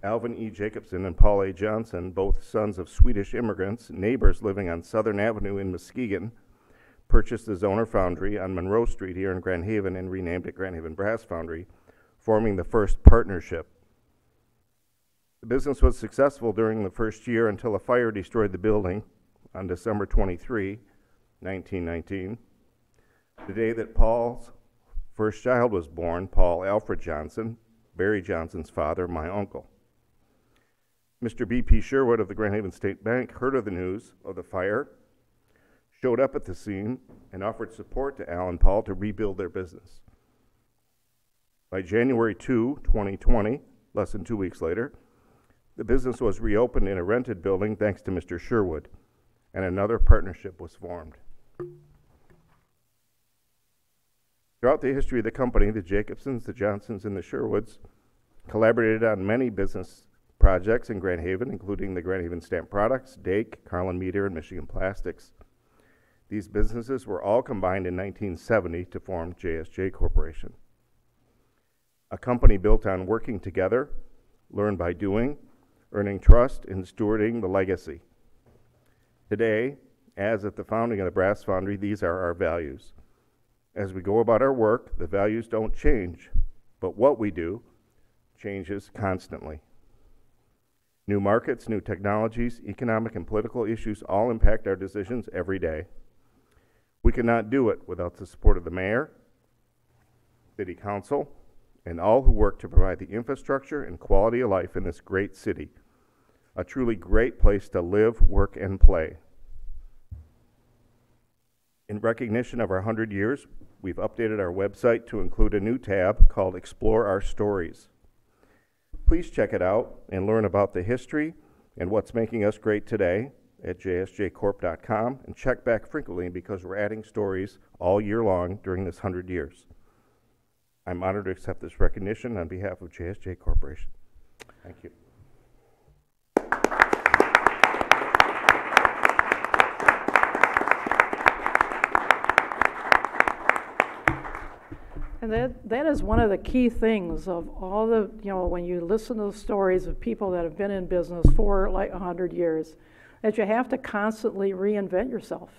Alvin E. Jacobson and Paul A. Johnson, both sons of Swedish immigrants, neighbors living on Southern Avenue in Muskegon, purchased the Zoner Foundry on Monroe Street here in Grand Haven and renamed it Grand Haven Brass Foundry, forming the first partnership. The business was successful during the first year until a fire destroyed the building on December 23, 1919, the day that Paul's first child was born, Paul Alfred Johnson, Barry Johnson's father, my uncle. Mr. B.P. Sherwood of the Grand Haven State Bank heard of the news of the fire, showed up at the scene, and offered support to Al and Paul to rebuild their business. By January 2, 2020, less than 2 weeks later, the business was reopened in a rented building thanks to Mr. Sherwood, and another partnership was formed. Throughout the history of the company, the Jacobsons, the Johnsons, and the Sherwoods collaborated on many business projects in Grand Haven, including the Grand Haven Stamp Products, Dake, Carlin Meter, and Michigan Plastics. These businesses were all combined in 1970 to form JSJ Corporation, a company built on working together, learn by doing, earning trust, and stewarding the legacy. Today, as at the founding of the Brass Foundry, these are our values. As we go about our work, the values don't change, but what we do changes constantly. New markets, new technologies, economic and political issues all impact our decisions every day. We cannot do it without the support of the mayor, city council, and all who work to provide the infrastructure and quality of life in this great city, a truly great place to live, work, and play. In recognition of our 100 years, we've updated our website to include a new tab called Explore Our Stories. Please check it out and learn about the history and what's making us great today at jsjcorp.com, and check back frequently because we're adding stories all year long during this 100 years. I'm honored to accept this recognition on behalf of JSJ Corporation. Thank you. And that is one of the key things of all the, when you listen to the stories of people that have been in business for like 100 years, that you have to constantly reinvent yourself.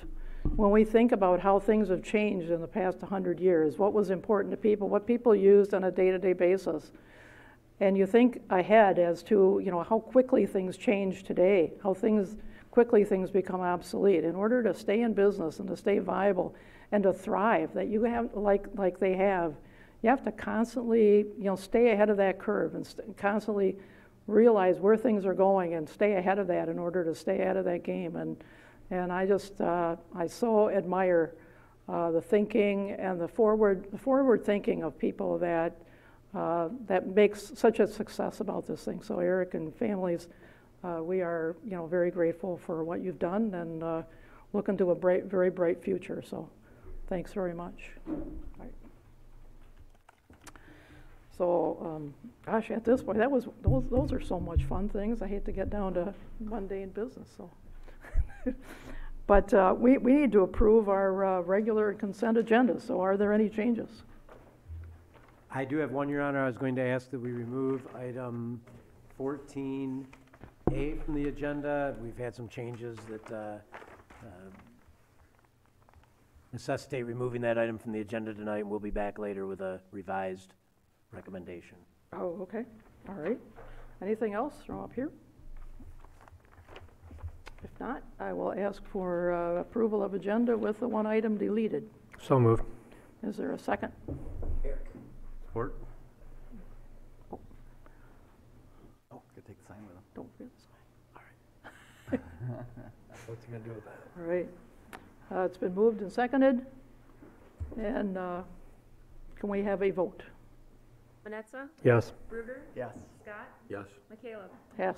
When we think about how things have changed in the past 100 years, what was important to people, what people used on a day-to-day basis, and you think ahead as to, how quickly things change today, how quickly things become obsolete. In order to stay in business and to stay viable and to thrive, that you have, like they have, you have to constantly, stay ahead of that curve and constantly realize where things are going and stay ahead of that in order to stay out of that game. And I just, I so admire the thinking and the forward thinking of people that makes such a success about this thing. So Eric and families, we are, very grateful for what you've done and looking to a very bright future. So thanks very much. Right. So, gosh, at this point, those are so much fun things. I hate to get down to mundane business. So, but we need to approve our regular consent agenda. So, are there any changes? I do have one, Your Honor. I was going to ask that we remove item 14A from the agenda. We've had some changes that necessitate removing that item from the agenda tonight, and we'll be back later with a revised recommendation. Oh, okay, all right. Anything else from up here? If not, I will ask for approval of agenda with the one item deleted. So moved. Is there a second? Support? Oh, gotta take the sign with them. Don't forget the sign. What's he gonna do with that? All right. It's been moved and seconded. And can we have a vote? Manetza? Yes. Bruder? Yes. Scott? Yes. McCaleb? Yes.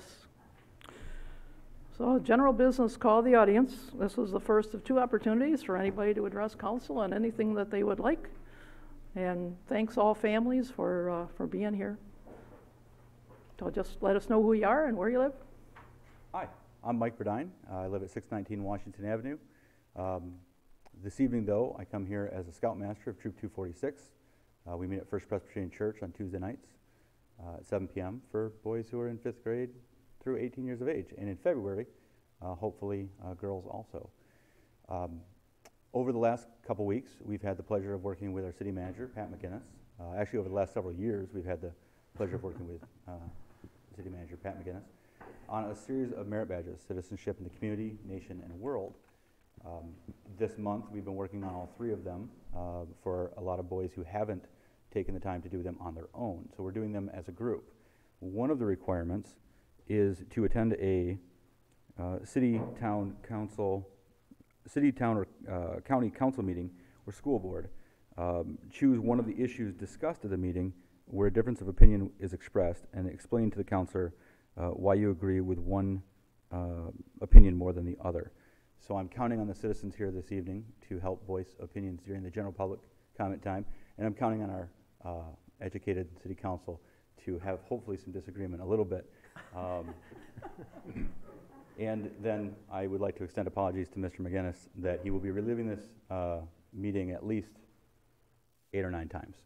So, general business, call the audience. This is the first of two opportunities for anybody to address council on anything that they would like. And thanks all families for being here. So just let us know who you are and where you live. Hi, I'm Mike Burdine. I live at 619 Washington Avenue. This evening, though, I come here as a Scoutmaster of Troop 246. We meet at First Presbyterian Church on Tuesday nights at 7 p.m. for boys who are in 5th grade through 18 years of age. And in February, hopefully, girls also. Over the last couple weeks, we've had the pleasure of working with our city manager, Pat McGinnis. Actually, over the last several years, we've had the pleasure of working with city manager, Pat McGinnis, on a series of merit badges, citizenship in the community, nation, and world. This month, we've been working on all 3 of them for a lot of boys who haven't taken the time to do them on their own. So we're doing them as a group. One of the requirements is to attend a city, town, or county council meeting or school board. Choose one of the issues discussed at the meeting where a difference of opinion is expressed, and explain to the counselor why you agree with one opinion more than the other. So I'm counting on the citizens here this evening to help voice opinions during the general public comment time, and I'm counting on our educated city council to have hopefully some disagreement a little bit. And then I would like to extend apologies to Mr. McGinnis that he will be reliving this meeting at least 8 or 9 times.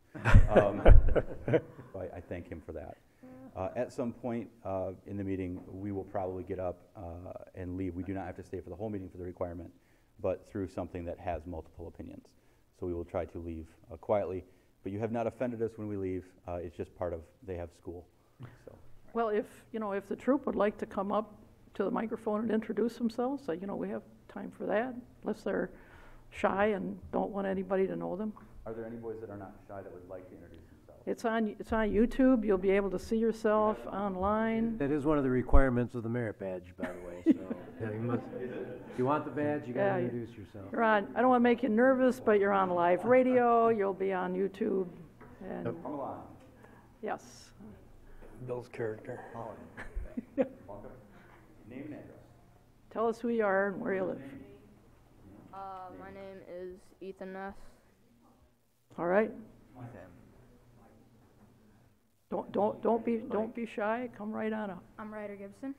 So I thank him for that. At some point in the meeting, we will probably get up and leave. We do not have to stay for the whole meeting for the requirement, but through something that has multiple opinions. So we will try to leave quietly. But you have not offended us when we leave. It's just part of, they have school. So. Well, if the troop would like to come up to the microphone and introduce themselves, we have time for that, unless they're shy and don't want anybody to know them. Are there any boys that are not shy that would like to introduce themselves? It's on YouTube. You'll be able to see yourself online. That is one of the requirements of the merit badge, by the way, so. Yeah, you must. If you want the badge, you gotta introduce yourself. You're on, I don't want to make you nervous, but you're on live radio. You'll be on YouTube. And Come along. yes. Bill's character. Welcome. Name and address. Tell us who you are and where you live. My name is Ethan Ness. All right. Don't be shy. Come right on up. I'm Ryder Gibson.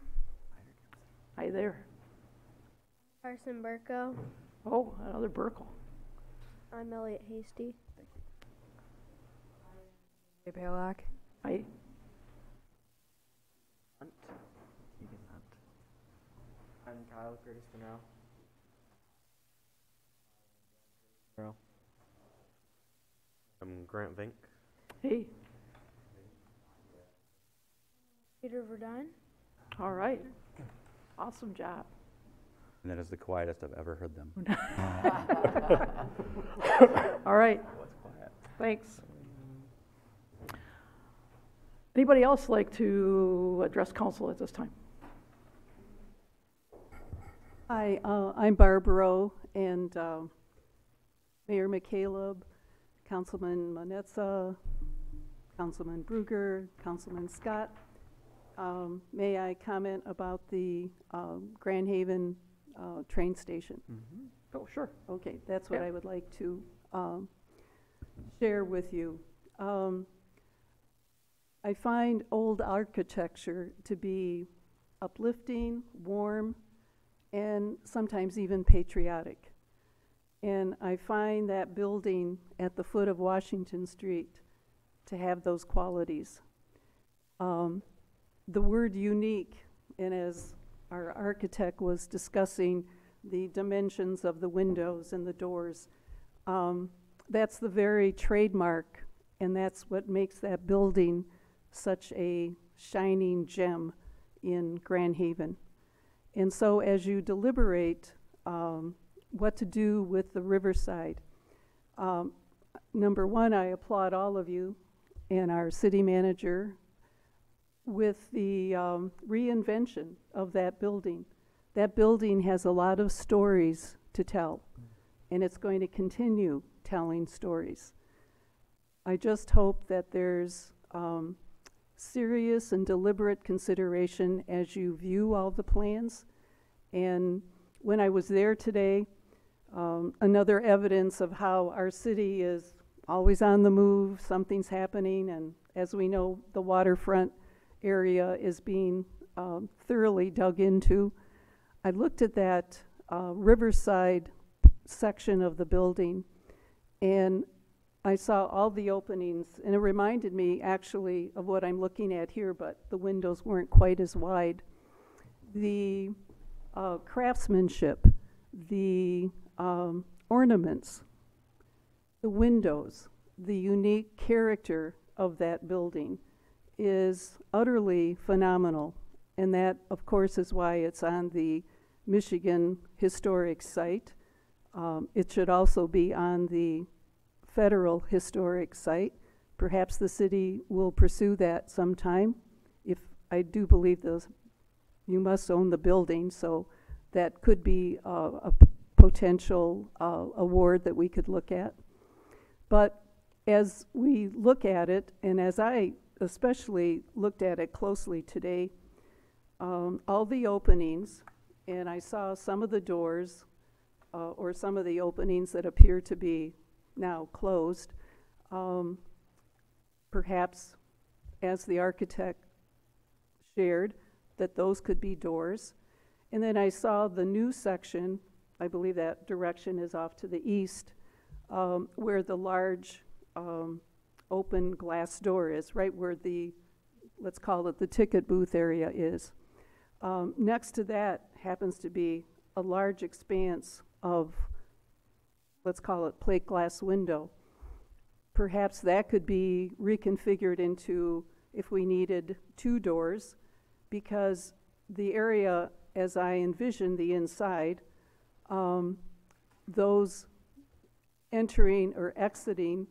Hi there. Carson Burko. Oh, another Burkle. I'm Elliot Hasty. Hey, Balak. Hi. I'm Kyle Curtis Monroe. I'm Grant Vink. Hey. Peter Verdine. All right. Awesome job. And that is the quietest I've ever heard them. All right. Thanks. Anybody else like to address council at this time? Hi, I'm Barbara, and Mayor McCaleb, Councilman Manetza, Councilman Bruger, Councilman Scott. May I comment about the Grand Haven train station? Mm-hmm. Oh, sure. Okay, that's what Yeah. I would like to share with you. I find old architecture to be uplifting, warm, and sometimes even patriotic. And I find that building at the foot of Washington Street to have those qualities. the word unique, and as our architect was discussing the dimensions of the windows and the doors, that's the very trademark, and that's what makes that building such a shining gem in Grand Haven. And so as you deliberate what to do with the Riverside, number one, I applaud all of you and our city manager with the reinvention of that building. That building has a lot of stories to tell, and it's going to continue telling stories. I just hope that there's serious and deliberate consideration as you view all the plans. And when I was there today, another evidence of how our city is always on the move, something's happening, and as we know, the waterfront area is being thoroughly dug into. I looked at that Riverside section of the building, and I saw all the openings, and it reminded me actually of what I'm looking at here, but the windows weren't quite as wide. The craftsmanship, the ornaments, the windows, the unique character of that building is utterly phenomenal. And that, of course, is why it's on the Michigan Historic Site. It should also be on the Federal Historic Site. Perhaps the city will pursue that sometime. If I do believe you must own the building, so that could be a potential award that we could look at. But as we look at it, and as I especially looked at it closely today, all the openings, and I saw some of the doors or some of the openings that appear to be now closed, perhaps as the architect shared, that those could be doors. And then I saw the new section, I believe that direction is off to the east, where the large open glass door is, right where the, let's call it the ticket booth area is. Next to that happens to be a large expanse of, let's call it plate glass window. Perhaps that could be reconfigured into, if we needed, 2 doors, because the area, as I envision the inside, those entering or exiting,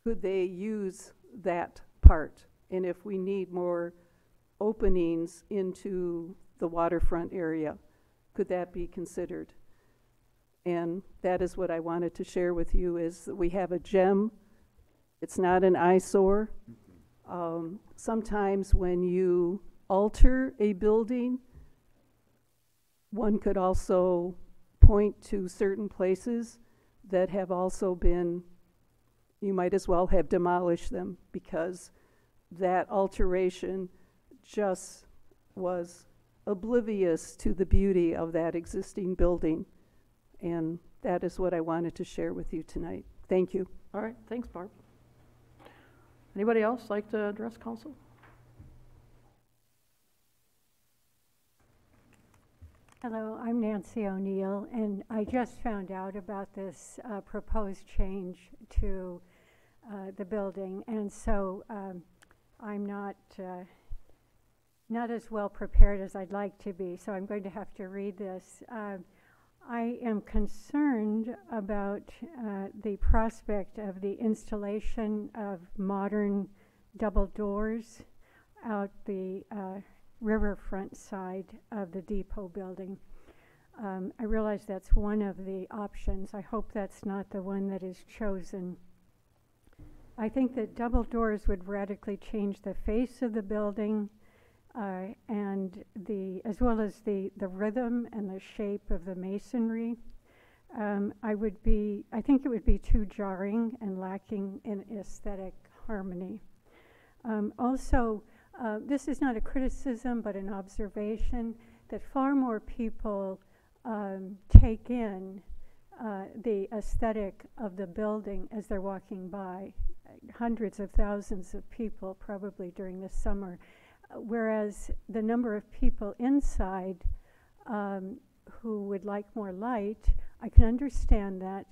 could they use that part? And if we need more openings into the waterfront area, could that be considered? And that is what I wanted to share with you, is that we have a gem. It's not an eyesore. Sometimes when you alter a building, one could also point to certain places that have also been, you might as well have demolished them, because that alteration just was oblivious to the beauty of that existing building. And that is what I wanted to share with you tonight. Thank you. All right, thanks, Barb. Anybody else like to address council? Hello, I'm Nancy O'Neill, and I just found out about this proposed change to the building, and so I'm not as well prepared as I'd like to be, so I'm going to have to read this. I am concerned about the prospect of the installation of modern double doors out the riverfront side of the depot building. I realize that's one of the options. I hope that's not the one that is chosen. I think that double doors would radically change the face of the building, and as well as the rhythm and the shape of the masonry. I think it would be too jarring and lacking in aesthetic harmony. Also, this is not a criticism, but an observation that far more people take in the aesthetic of the building as they're walking by. Hundreds of thousands of people, probably during the summer. whereas the number of people inside who would like more light, I can understand that,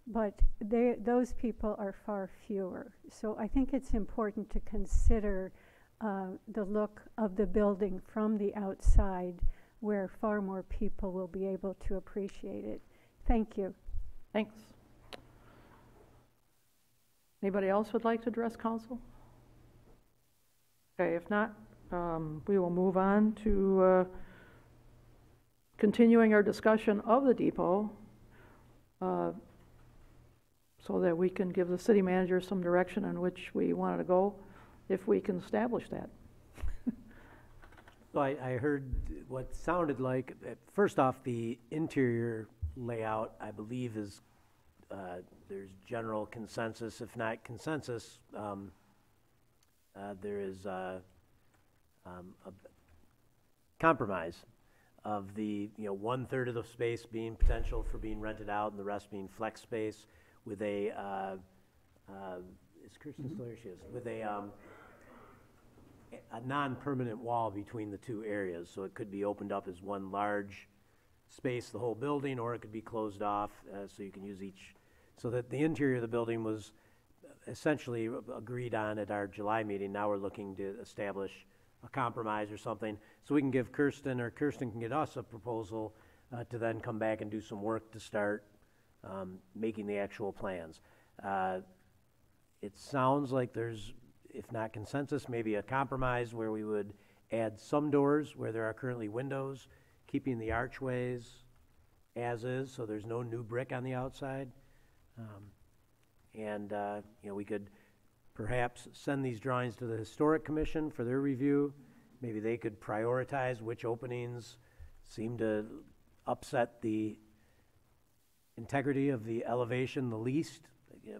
but those people are far fewer. So I think it's important to consider the look of the building from the outside, where far more people will be able to appreciate it. Thank you. Thanks. Anybody else would like to address council? Okay, if not, we will move on to continuing our discussion of the depot so that we can give the city manager some direction in which we wanted to go, if we can establish that. So I heard what sounded like, first off, the interior layout, I believe, is, there's general consensus, if not consensus. There is a compromise of the, 1/3 of the space being potential for being rented out and the rest being flex space with a, is Kirsten still here? She is. With a non-permanent wall between the two areas. So it could be opened up as one large space, the whole building, or it could be closed off so you can use each. So that the interior of the building was essentially agreed on at our July meeting. Now we're looking to establish a compromise or something so we can give Kirsten, or Kirsten can get us a proposal to then come back and do some work to start making the actual plans. It sounds like there's, if not consensus, maybe a compromise where we would add some doors where there are currently windows, keeping the archways as is, so there's no new brick on the outside. We could perhaps send these drawings to the Historic Commission for their review. Maybe they could prioritize which openings seem to upset the integrity of the elevation the least.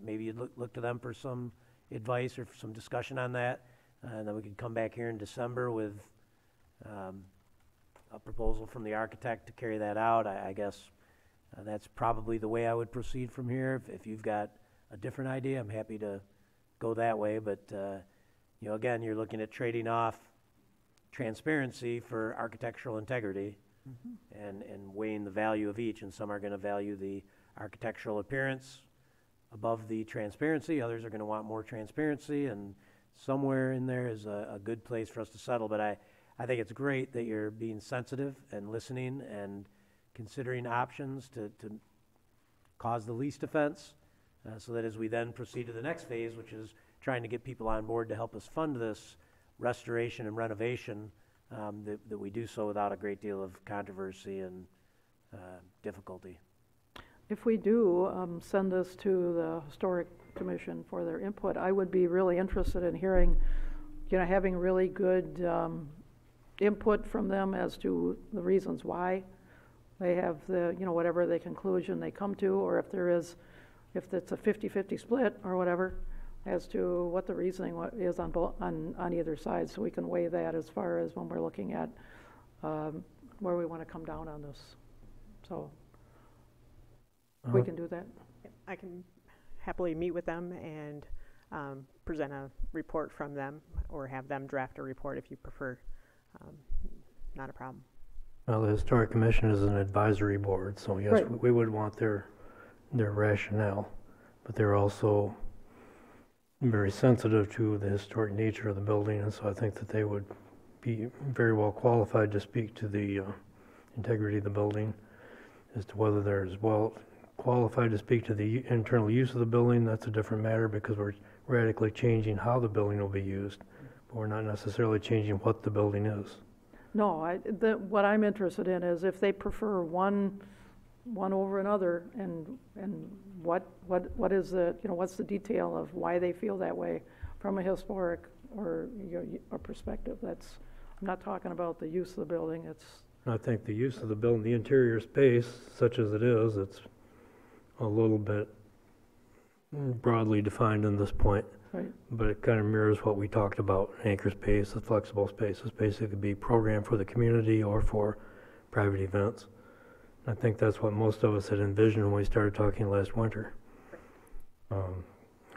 Maybe you'd look to them for some advice or for some discussion on that. And then we could come back here in December with a proposal from the architect to carry that out. I guess that's probably the way I would proceed from here. If you've got a different idea, I'm happy to go that way. But, again, you're looking at trading off transparency for architectural integrity and weighing the value of each. And some are going to value the architectural appearance above the transparency. Others are going to want more transparency. And somewhere in there is a good place for us to settle. But I think it's great that you're being sensitive and listening and considering options to cause the least offense, so that as we then proceed to the next phase, which is trying to get people on board to help us fund this restoration and renovation, that we do so without a great deal of controversy and difficulty. If we do send this to the Historic Commission for their input, I would be really interested in hearing, having really good input from them as to the reasons why they have the, whatever the conclusion they come to, or if it's a 50-50 split or whatever, as to what the reasoning is on either side, so we can weigh that as far as when we're looking at where we want to come down on this. So we can do that. I can happily meet with them and present a report from them, or have them draft a report if you prefer. Not a problem. Well, the Historic Commission is an advisory board, so yes, Right. we would want their rationale, but they're also very sensitive to the historic nature of the building, and so I think that they would be very well qualified to speak to the integrity of the building. As to whether they're as well qualified to speak to the internal use of the building, that's a different matter, because we're radically changing how the building will be used, but we're not necessarily changing what the building is. No, what I'm interested in is if they prefer one over another, and what is the, what's the detail of why they feel that way from a historic or a perspective. I'm not talking about the use of the building. I think the use of the building, the interior space, such as it is, it's a little bit broadly defined in this point. Right. But it kind of mirrors what we talked about, anchor space, the flexible spaces, basically be programmed for the community or for private events. I think that's what most of us had envisioned when we started talking last winter.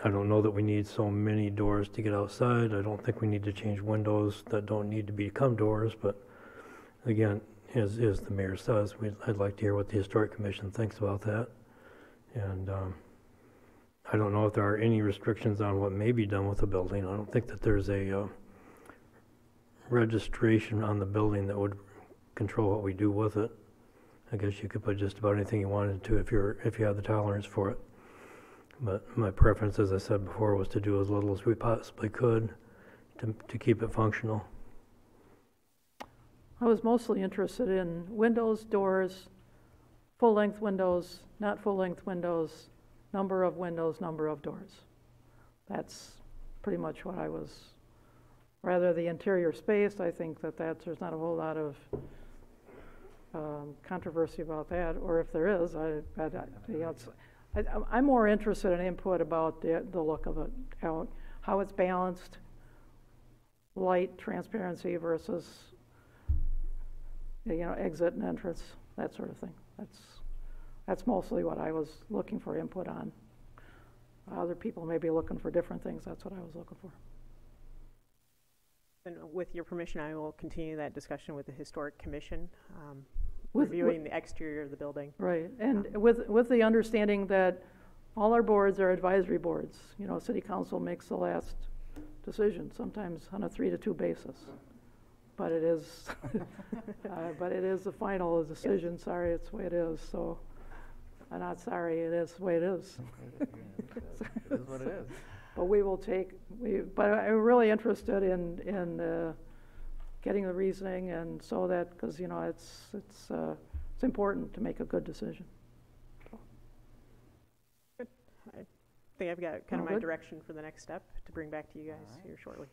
I don't know that we need so many doors to get outside. I don't think we need to change windows that don't need to become doors, but again, as the mayor says, I'd like to hear what the Historic Commission thinks about that. And I don't know if there are any restrictions on what may be done with the building. I don't think that there's a registration on the building that would control what we do with it. I guess you could put just about anything you wanted to if you had the tolerance for it. But my preference, as I said before, was to do as little as we possibly could to keep it functional. I was mostly interested in windows, doors, full-length windows, not full-length windows, number of windows, number of doors. That's pretty much what I was. Rather the interior space, I think there's not a whole lot of controversy about that, or if there is, I'm more interested in input about the look of it, how it's balanced, light, transparency versus exit and entrance, that sort of thing. That's mostly what I was looking for input on. Other people may be looking for different things. That's what I was looking for. And with your permission, I will continue that discussion with the Historic Commission, reviewing the exterior of the building. Right, and with the understanding that all our boards are advisory boards. City Council makes the last decision, sometimes on a 3-2 basis. But it is, the final decision. Sorry, it's the way it is. So, I'm not sorry. It is the way it is. It is what it is. But we will but I'm really interested in getting the reasoning, and so that because it's important to make a good decision. Good. I think I've got kind of my direction for the next step to bring back to you guys here shortly.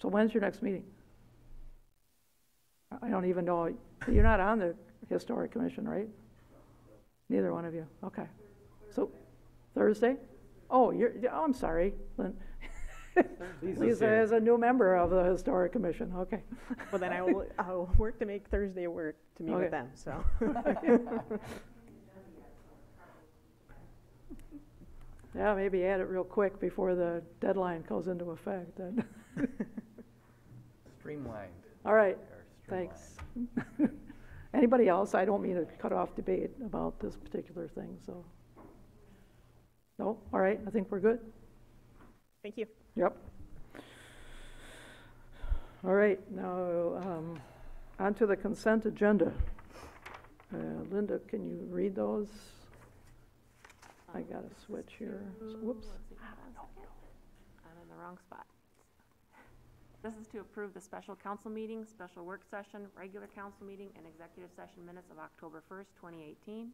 So when's your next meeting? I don't even know. You're not on the Historic Commission, right? Neither one of you. Okay. So Thursday? Oh, I'm sorry. Lisa is a new member of the Historic Commission. Okay. Well, then I'll work to make Thursday work to meet with them. So. Yeah, maybe add it real quick before the deadline goes into effect. Streamlined. All right. Thanks. Anybody else? I don't mean to cut off debate about this particular thing. So. No? All right. I think we're good. Thank you. Yep. All right, now on to the consent agenda. Linda, can you read those? I got to switch here. Whoops. I'm in the wrong spot. This is to approve the special council meeting, special work session, regular council meeting, and executive session minutes of October 1st, 2018.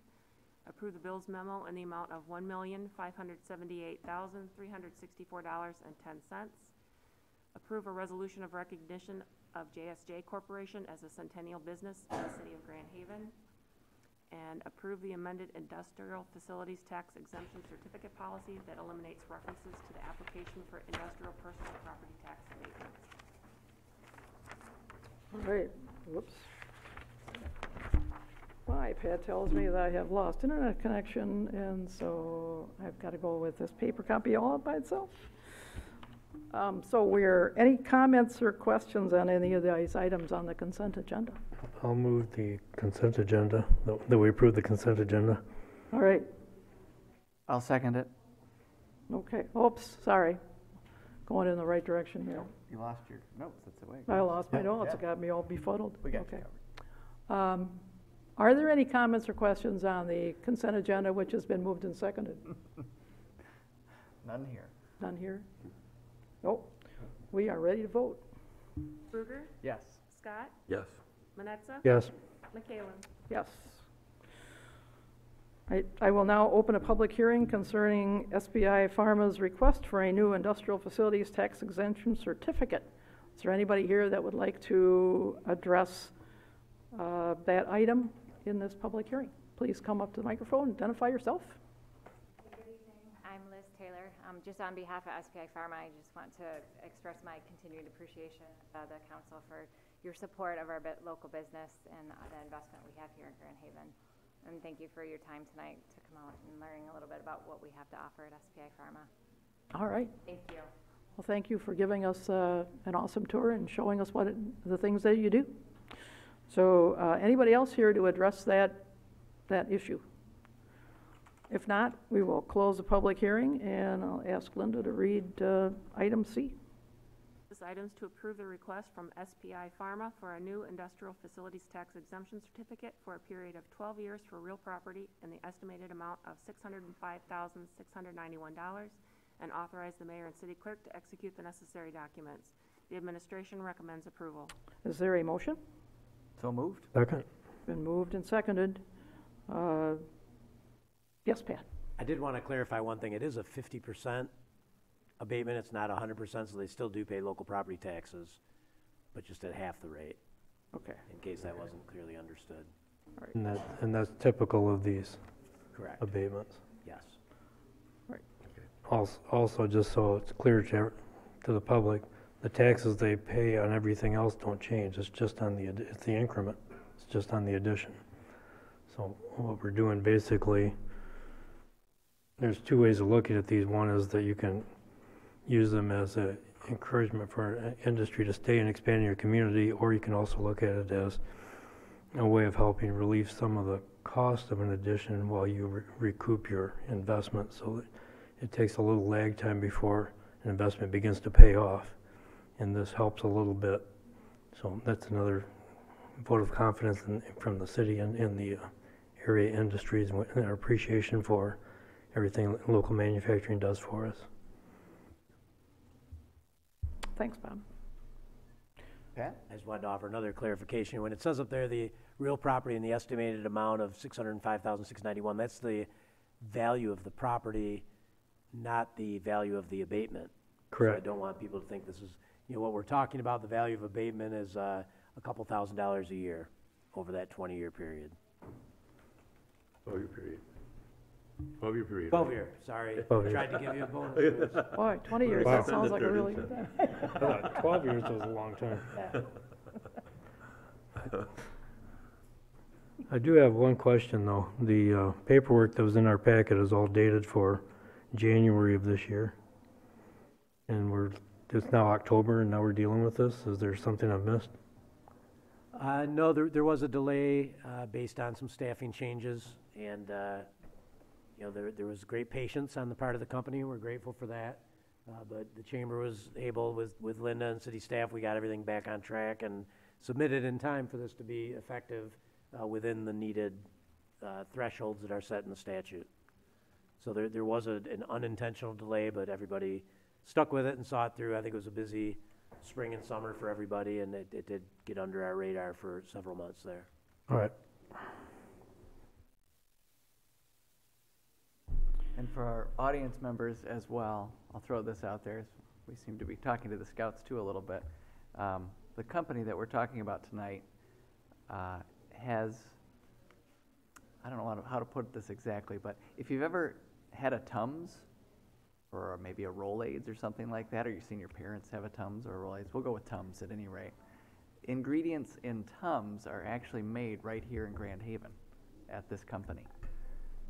Approve the bills memo in the amount of $1,578,364.10. Approve a resolution of recognition of JSJ Corporation as a centennial business in the city of Grand Haven. And approve the amended industrial facilities tax exemption certificate policy that eliminates references to the application for industrial personal property tax abatements. All right, whoops. My iPad tells me that I have lost internet connection, and so I've got to go with this paper copy all by itself. So any comments or questions on any of these items on the consent agenda? I'll move the consent agenda, that we approve the consent agenda. All right. I'll second it. Okay. Oops, sorry. Going in the right direction here. You lost your notes, that's the way. I lost my notes. It got me all befuddled. We got okay. Are there any comments or questions on the consent agenda, which has been moved and seconded? None here. None here? Nope. We are ready to vote. Bruger? Yes. Scott? Yes. Manetza? Yes. McKalen? Yes. I will now open a public hearing concerning SBI Pharma's request for a new industrial facilities tax exemption certificate. Is there anybody here that would like to address that item in this public hearing? Please come up to the microphone, identify yourself. Good evening. I'm Liz Taylor. Just on behalf of SBI Pharma, I just want to express my continued appreciation of the council for your support of our local business and the investment we have here in Grand Haven. And thank you for your time tonight to come out and learning a little bit about what we have to offer at SBI Pharma. All right. Thank you. Well, thank you for giving us an awesome tour and showing us the things that you do. So anybody else here to address that issue? If not, we will close the public hearing, and I'll ask Linda to read item C. This item is to approve the request from SPI Pharma for a new industrial facilities tax exemption certificate for a period of 12 years for real property in the estimated amount of $605,691, and authorize the mayor and city clerk to execute the necessary documents. The administration recommends approval. Is there a motion? So moved. Second. Been moved and seconded. Yes, Pat? I did want to clarify one thing. It is a 50% abatement. It's not 100%, so they still do pay local property taxes, but just at half the rate. Okay. In case that wasn't clearly understood. All right. And that's typical of these Correct. abatements. Yes. Right. Also, just so it's clear to the public, the taxes they pay on everything else don't change. It's just on it's the increment. It's just on the addition. So what we're doing basically, there's two ways of looking at these. One is that you can use them as an encouragement for an industry to stay and expand in your community, or you can also look at it as a way of helping relieve some of the cost of an addition while you recoup your investment. So that it takes a little lag time before an investment begins to pay off, and this helps a little bit. So that's another vote of confidence from the city and in the area industries, and our appreciation for everything local manufacturing does for us. Thanks, Bob. Pat? I just wanted to offer another clarification. When it says up there the real property and the estimated amount of $605,691, that's the value of the property, not the value of the abatement. Correct. So I don't want people to think this is, what we're talking about, the value of abatement is a couple $1,000s a year over that 20-year period. 12-year period. 12-year period. 12 year, sorry. 12 years. Tried to give you a bonus. Boy, 20 years, Wow. that sounds like a really good time. I thought 12 years was a long time. I do have one question, though. The paperwork that was in our packet is all dated for January of this year. And it's now October, and now we're dealing with this. Is there something I've missed? No, there was a delay based on some staffing changes, and there was great patience on the part of the company. We're grateful for that. But the chamber was able, with Linda and city staff, we got everything back on track and submitted in time for this to be effective within the needed thresholds that are set in the statute. So there was an unintentional delay, but everybody stuck with it and saw it through. I think it was a busy spring and summer for everybody, and it did get under our radar for several months there. All right. And for our audience members as well, I'll throw this out there. We seem to be talking to the scouts too a little bit. The company that we're talking about tonight has, I don't know how to put this exactly, but if you've ever had a Tums or maybe a Rolaids or something like that, or you've seen your parents have a Tums or a Rolaids, we'll go with Tums at any rate. Ingredients in Tums are actually made right here in Grand Haven at this company.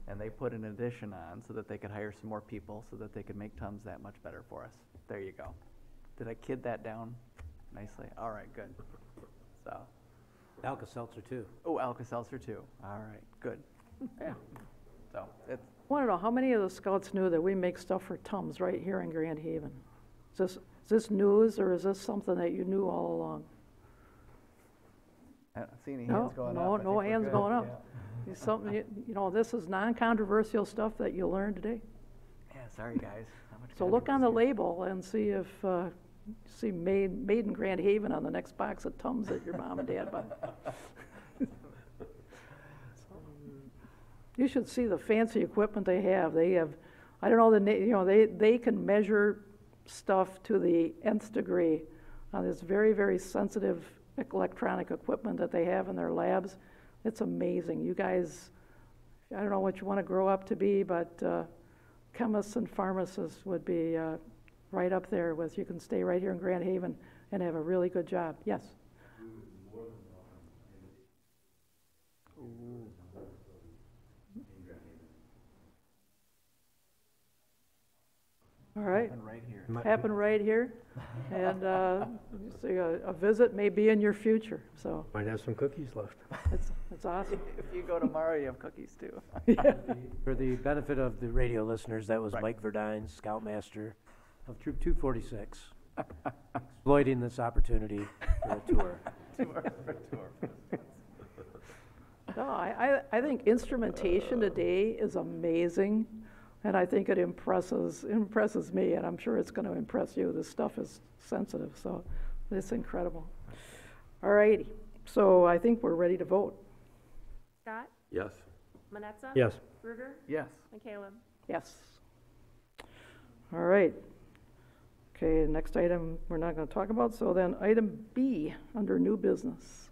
And they put an addition on so that they could hire some more people so that they could make Tums that much better for us. There you go. Did I kid that down nicely? All right, good. So. Alka-Seltzer too. Oh, Alka-Seltzer too. All right, good. Yeah. So it's. I want to know how many of the scouts knew that we make stuff for Tums right here in Grand Haven? Is this news, or is this something that you knew all along? I don't see any hands going up. No hands going up. It's something, this is non-controversial stuff that you learned today. Yeah, sorry guys. So look on the label and see if see made in Grand Haven on the next box of Tums that your mom and dad bought. You should see the fancy equipment they have. They have, I don't know they can measure stuff to the nth degree on this very, very sensitive electronic equipment that they have in their labs. It's amazing. You guys, I don't know what you want to grow up to be, but chemists and pharmacists would be right up there with, you can stay right here in Grand Haven and have a really good job. Yes? All right. Happened right here. Happened right here. And so a visit may be in your future, so Might have some cookies left. it's awesome. If you go tomorrow, you have cookies too. For the benefit of the radio listeners, that was Right. Mike Verdine, Scoutmaster of Troop 246, exploiting this opportunity for a tour. No, I think instrumentation today is amazing, and I think it impresses me, and I'm sure it's going to impress you. This stuff is sensitive, so it's incredible. All righty, so I think we're ready to vote. Scott? Yes. Manetza? Yes. Ruger? Yes. And Caleb? Yes. All right. Okay, next item we're not going to talk about, so then item B, under new business.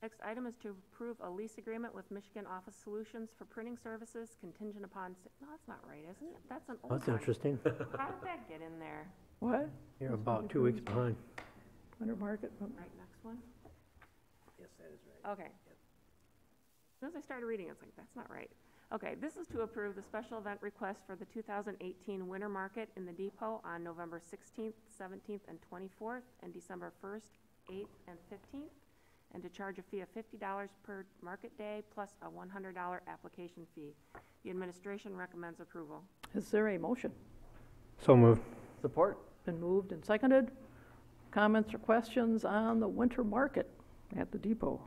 Next item is to approve a lease agreement with Michigan Office Solutions for printing services contingent upon, no, that's not right, isn't it? That's an old That's one. interesting. How did that get in there? What? You're about 2 weeks behind. Winter Market? Right, next one? Yes, that is right. Okay. As soon as I started reading, it's like, that's not right. Okay, this is to approve the special event request for the 2018 Winter Market in the Depot on November 16th, 17th, and 24th, and December 1st, 8th, and 15th, and to charge a fee of $50 per market day plus a $100 application fee. The administration recommends approval. Is there a motion? So moved. Support? Been moved and seconded. Comments or questions on the Winter Market at the Depot?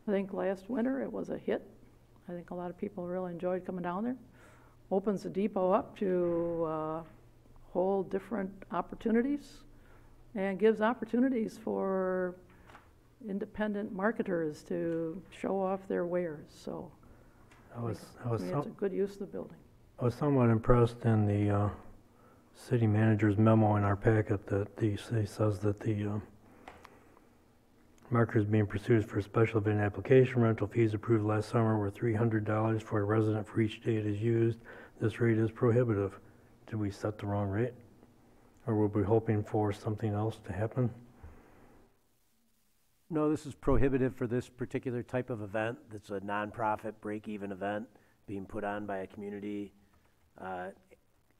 I think last winter it was a hit. I think a lot of people really enjoyed coming down there. Opens the Depot up to whole different opportunities and gives opportunities for independent marketers to show off their wares. So I was it's a good use of the building. I was somewhat impressed in the city manager's memo in our packet that the city says that the markers being pursued for a special event application. Rental fees approved last summer were $300 for a resident for each day it is used. This rate is prohibitive. Did we set the wrong rate? Or were we hoping for something else to happen? No, this is prohibitive for this particular type of event. That's a nonprofit break-even event being put on by a community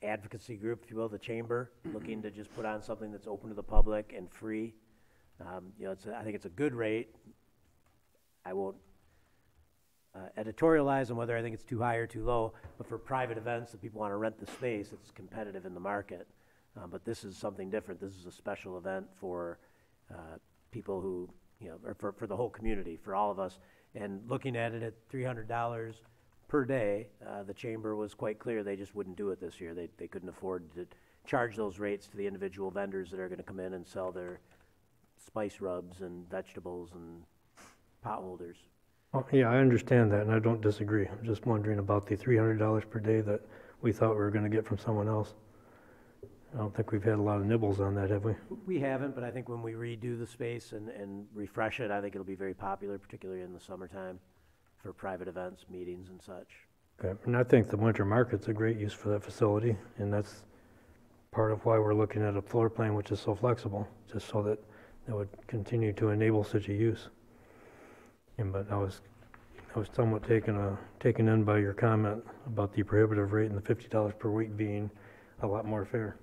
advocacy group, if you will, the chamber, looking to just put on something that's open to the public and free. I think it's a good rate. I won't editorialize on whether I think it's too high or too low, but for private events that people want to rent the space, it's competitive in the market. But this is something different. This is a special event for people who, or for the whole community, for all of us. And looking at it at $300 per day, the chamber was quite clear they just wouldn't do it this year. They couldn't afford to charge those rates to the individual vendors that are going to come in and sell their spice rubs and vegetables and pot holders. Oh, yeah, I understand that, and I don't disagree. I'm just wondering about the $300 per day that we thought we were going to get from someone else. I don't think we've had a lot of nibbles on that, have we? We haven't, but I think when we redo the space and refresh it, I think it'll be very popular, particularly in the summertime for private events, meetings and such. Okay, and I think the winter market's a great use for that facility, and that's part of why we're looking at a floor plan which is so flexible, just so that it would continue to enable such a use. But I was somewhat taken in by your comment about the prohibitive rate and the $50 per week being a lot more fair,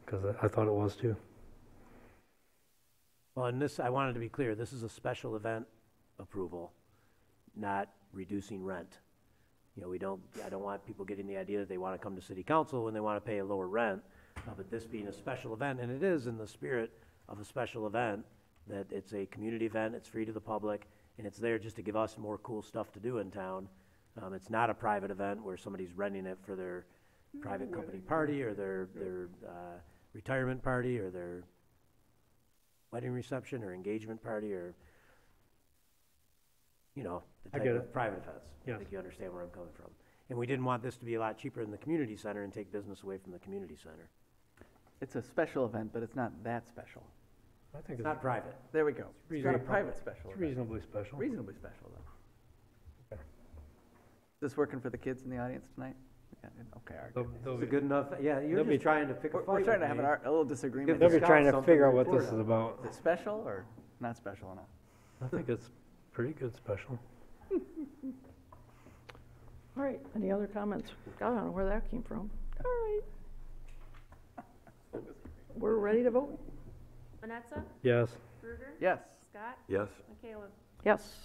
because I thought it was too. Well, and this, I wanted to be clear, this is a special event approval, not reducing rent. I don't want people getting the idea that they want to come to city council when they want to pay a lower rent, but this being a special event, and it is in the spirit of a special event, that it's a community event, it's free to the public, and it's there just to give us more cool stuff to do in town. It's not a private event where somebody's renting it for their private company party or their retirement party or their wedding reception or engagement party or, the type of private events. Yes. I think you understand where I'm coming from. And we didn't want this to be a lot cheaper in the community center and take business away from the community center. It's a special event, but it's not that special. I think It's not private. There we go. It's not a private special It's event. reasonably special. Reasonably special, though. Is this working for the kids in the audience tonight? Yeah, okay, all right. Is it good enough? Yeah, you're They'll be just trying to pick a fight. We're trying to have with me. a little disagreement. They'll be Scouts trying to something figure out to what this report is on. about. Is it special or not special enough? I think it's pretty good special. All right, any other comments? God, I don't know where that came from. All right. We're ready to vote? Manetza? Yes. Bruder? Yes. Scott? Yes. McCallum? Yes.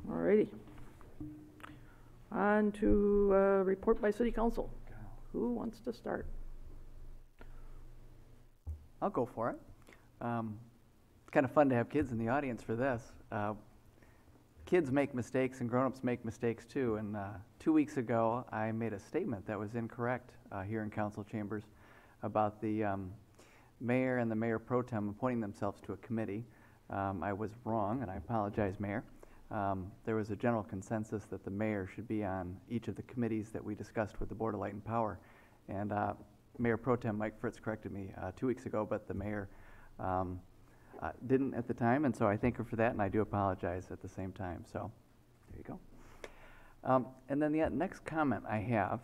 All righty. On to report by city council. Who wants to start? I'll go for it. It's kind of fun to have kids in the audience for this. Kids make mistakes and grown-ups make mistakes too. And 2 weeks ago, I made a statement that was incorrect here in council chambers about the mayor and the mayor pro tem appointing themselves to a committee. I was wrong, and I apologize, Mayor. There was a general consensus that the mayor should be on each of the committees that we discussed with the Board of Light and Power. And Mayor Pro Tem Mike Fritz corrected me 2 weeks ago, but the mayor didn't at the time, and so I thank her for that, and I do apologize at the same time. So there you go. And then the next comment I have,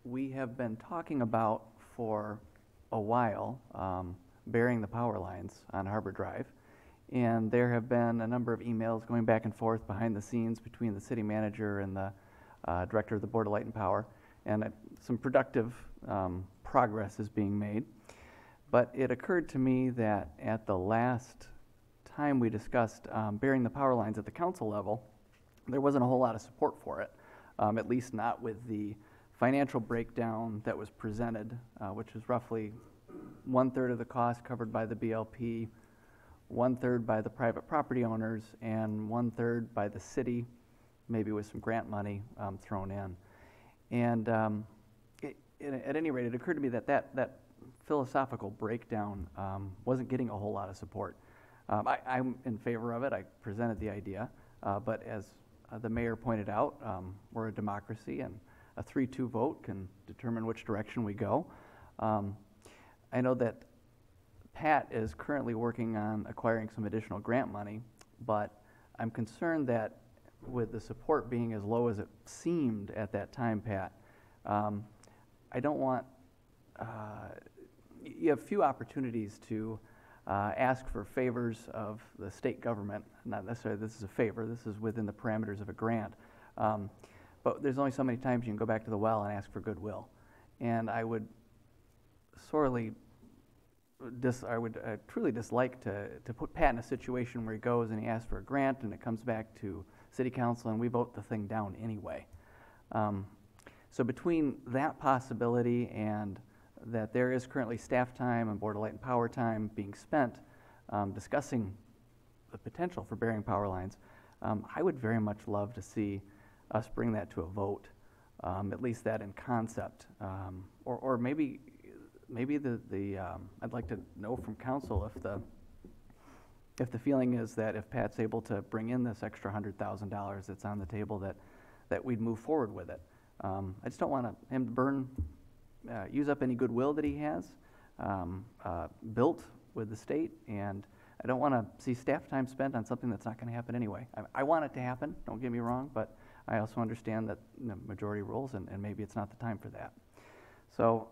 we have been talking about for a while burying the power lines on Harbor Drive. And there have been a number of emails going back and forth behind the scenes between the city manager and the director of the Board of Light and Power. And some productive progress is being made. But it occurred to me that at the last time we discussed burying the power lines at the council level, there wasn't a whole lot of support for it, at least not with the financial breakdown that was presented, which is roughly 1/3 of the cost covered by the BLP, 1/3 by the private property owners, and 1/3 by the city, maybe with some grant money thrown in. And at any rate, it occurred to me that that philosophical breakdown wasn't getting a whole lot of support. I'm in favor of it. I presented the idea, but as the mayor pointed out, we're a democracy, and a 3-2 vote can determine which direction we go. I know that Pat is currently working on acquiring some additional grant money, but I'm concerned that with the support being as low as it seemed at that time, Pat, I don't want, you have few opportunities to ask for favors of the state government. Not necessarily this is a favor, this is within the parameters of a grant. But there's only so many times you can go back to the well and ask for goodwill. And I would sorely I would truly dislike to put Pat in a situation where he goes and he asks for a grant and it comes back to city council and we vote the thing down anyway. So between that possibility and that there is currently staff time and Board of Light and Power time being spent discussing the potential for burying power lines, I would very much love to see us bring that to a vote, at least that in concept, or maybe I'd like to know from council if the feeling is that if Pat's able to bring in this extra $100,000 that's on the table, that we'd move forward with it. I just don't want him to use up any goodwill that he has built with the state, and I don't want to see staff time spent on something that's not going to happen anyway. I want it to happen, don't get me wrong, but I also understand that majority rules, and maybe it's not the time for that. So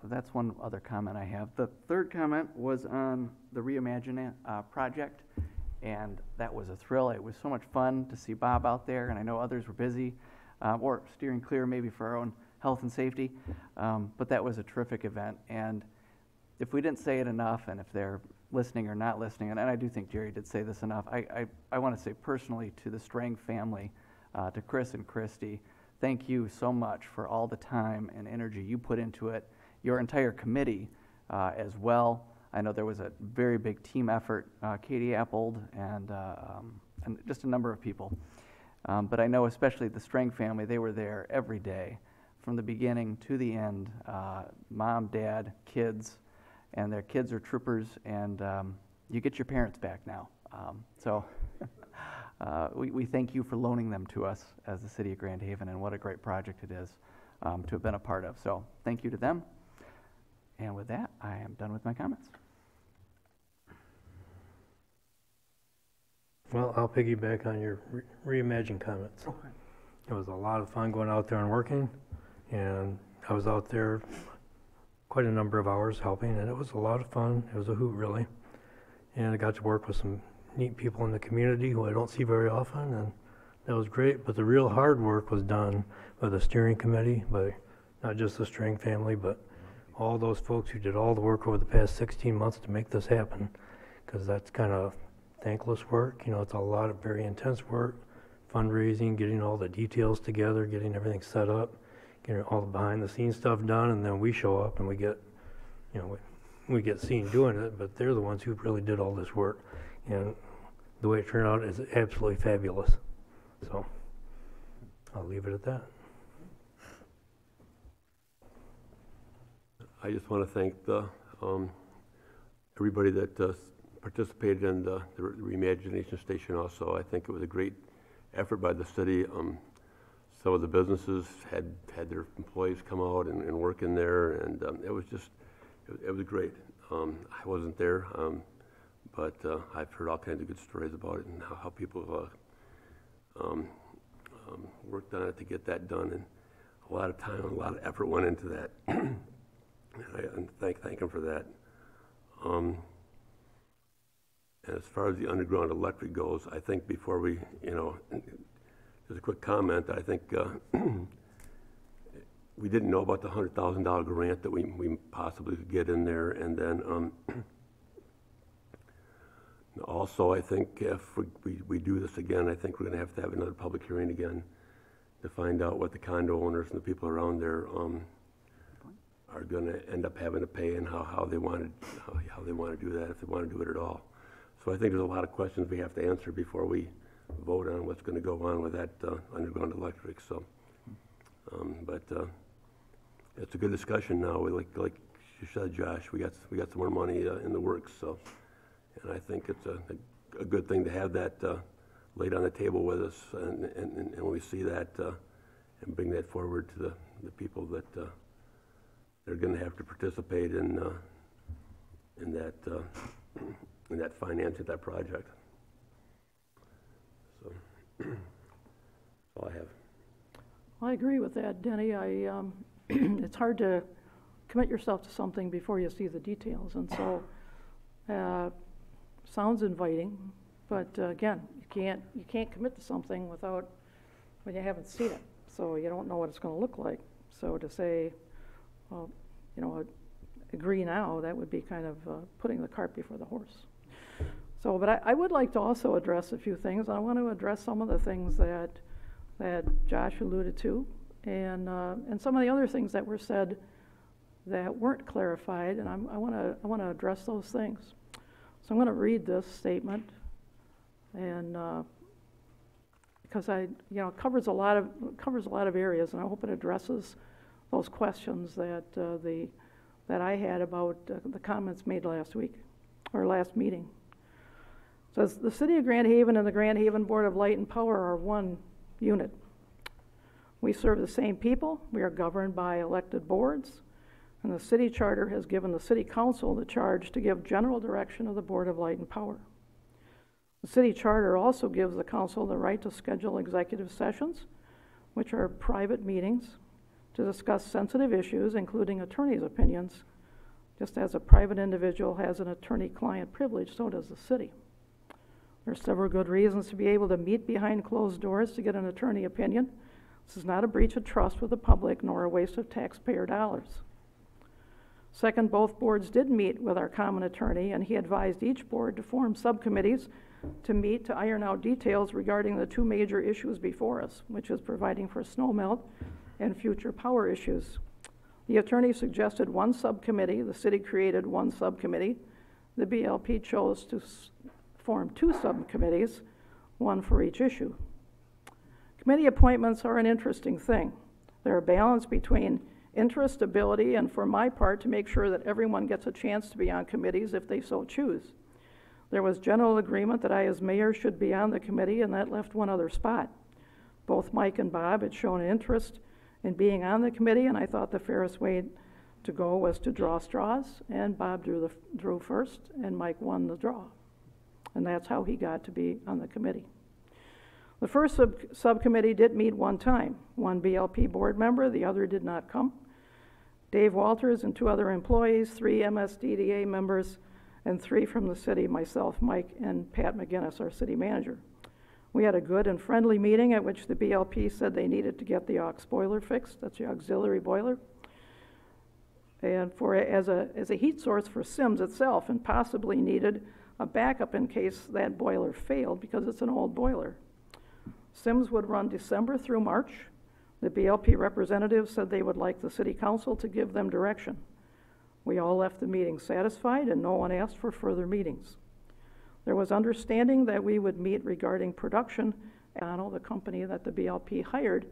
that's one other comment I have. The third comment was on the Reimagine project, and that was a thrill. It was so much fun to see Bob out there, and I know others were busy, or steering clear maybe for our own health and safety, but that was a terrific event. And if we didn't say it enough, and if they're listening or not listening, and I do think Jerry did say this enough, I want to say personally to the Strang family, to Chris and Christy, thank you so much for all the time and energy you put into it. Your entire committee as well. I know there was a very big team effort, Katie Appold and just a number of people. But I know especially the Strang family, they were there every day from the beginning to the end, mom, dad, kids, and their kids are troopers, and you get your parents back now. So we thank you for loaning them to us as the city of Grand Haven, and what a great project it is to have been a part of. So thank you to them. And with that, I am done with my comments. Well, I'll piggyback on your Reimagine comments. It was a lot of fun going out there and working, and I was out there quite a number of hours helping, and it was a lot of fun. It was a hoot, really. And I got to work with some neat people in the community who I don't see very often, and That was great, but the real hard work was done by the steering committee, by not just the Strang family, but all those folks who did all the work over the past 16 months to make this happen, because that's kind of thankless work. You know, it's a lot of very intense work, fundraising, getting all the details together, getting everything set up, getting all the behind the scenes stuff done, and then we show up and we get, you know, we get seen doing it, but they're the ones who really did all this work. And the way it turned out is absolutely fabulous. So I'll leave it at that. I just want to thank the, everybody that participated in the Reimagination Station also. I think it was a great effort by the city. Some of the businesses had their employees come out and work in there, and it was just, it was great. I wasn't there, but I've heard all kinds of good stories about it and how people worked on it to get that done, and a lot of time and a lot of effort went into that. And thank them for that. And as far as the underground electric goes, I think before we, you know, just a quick comment, I think we didn't know about the $100,000 grant that we possibly could get in there, and then also I think if we do this again, I think we're going to have another public hearing again to find out what the condo owners and the people around there are going to end up having to pay, and how they want to do that, if they want to do it at all. So I think there's a lot of questions we have to answer before we vote on what's going to go on with that underground electric. So, but it's a good discussion now. We like you said, Josh, we got some more money in the works. So, and I think it's a good thing to have that laid on the table with us, and when we see that and bring that forward to the people that they're going to have to participate in that finance of that project. So that's all I have. I agree with that, Denny. It's hard to commit yourself to something before you see the details, and so sounds inviting, but again, you can't commit to something when you haven't seen it, so you don't know what it's going to look like. So to say, well, you know, agree now, that would be kind of putting the cart before the horse. So, but I would like to also address a few things. I want to address some of the things that Josh alluded to, and some of the other things that were said that weren't clarified, and I want to address those things. So I'm going to read this statement, and because it covers a lot of areas, and I hope it addresses those questions that I had about the comments made last week or last meeting. It says the City of Grand Haven and the Grand Haven Board of Light and Power are one unit. We serve the same people. We are governed by elected boards, and the city charter has given the City Council the charge to give general direction of the Board of Light and Power. The city charter also gives the council the right to schedule executive sessions, which are private meetings, to discuss sensitive issues, including attorneys' opinions. Just as a private individual has an attorney-client privilege, so does the city. There are several good reasons to be able to meet behind closed doors to get an attorney opinion. This is not a breach of trust with the public, nor a waste of taxpayer dollars. Second, both boards did meet with our common attorney, and he advised each board to form subcommittees to meet to iron out details regarding the two major issues before us, which is providing for snow melt and future power issues. The attorney suggested one subcommittee. The city created one subcommittee. The BLP chose to form two subcommittees, one for each issue. Committee appointments are an interesting thing. They're a balance between interest, ability, and for my part, to make sure that everyone gets a chance to be on committees if they so choose. There was general agreement that I, as mayor, should be on the committee, and that left one other spot. Both Mike and Bob had shown interest in being on the committee, and I thought the fairest way to go was to draw straws, and Bob drew first, and Mike won the draw. And that's how he got to be on the committee. The first subcommittee did meet one time. One BLP board member, the other did not come. Dave Walters and two other employees, 3 MSDDA members, and 3 from the city, myself, Mike, and Pat McGinnis, our city manager. We had a good and friendly meeting at which the BLP said they needed to get the aux boiler fixed. That's the auxiliary boiler. And as a heat source for Sims itself, and possibly needed a backup in case that boiler failed because it's an old boiler. Sims would run December through March. The BLP representatives said they would like the city council to give them direction. We all left the meeting satisfied and no one asked for further meetings. There was understanding that we would meet regarding production at the company that the BLP hired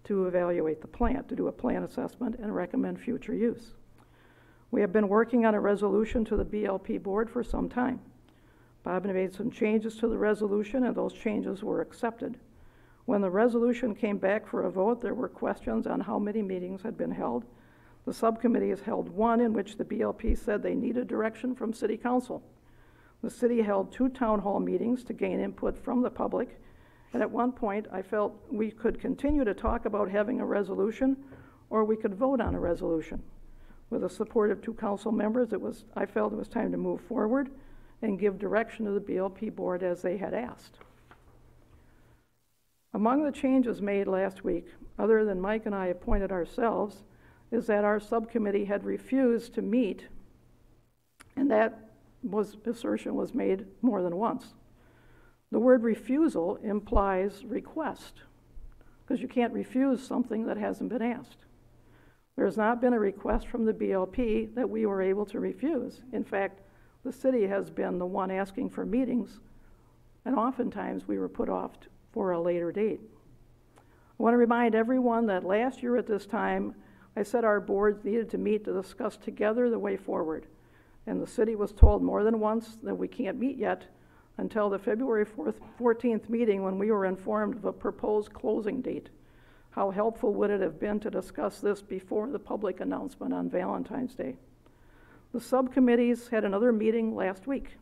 to evaluate the plant, to do a plan assessment and recommend future use. We have been working on a resolution to the BLP board for some time. Bob made some changes to the resolution and those changes were accepted. When the resolution came back for a vote, there were questions on how many meetings had been held. The subcommittee has held one in which the BLP said they needed direction from City Council. The city held 2 town hall meetings to gain input from the public, and at one point I felt we could continue to talk about having a resolution or we could vote on a resolution. With the support of 2 council members, I felt it was time to move forward and give direction to the BLP board as they had asked. Among the changes made last week, other than Mike and I appointed ourselves, is that our subcommittee had refused to meet, and that assertion was made more than once. The word refusal implies request, because you can't refuse something that hasn't been asked. There has not been a request from the BLP that we were able to refuse. In fact, the city has been the one asking for meetings, and oftentimes we were put off for a later date. I want to remind everyone that last year at this time, I said our boards needed to meet to discuss together the way forward. And the city was told more than once that we can't meet yet until the February 14th meeting when we were informed of a proposed closing date. How helpful would it have been to discuss this before the public announcement on Valentine's Day? The subcommittees had another meeting last week.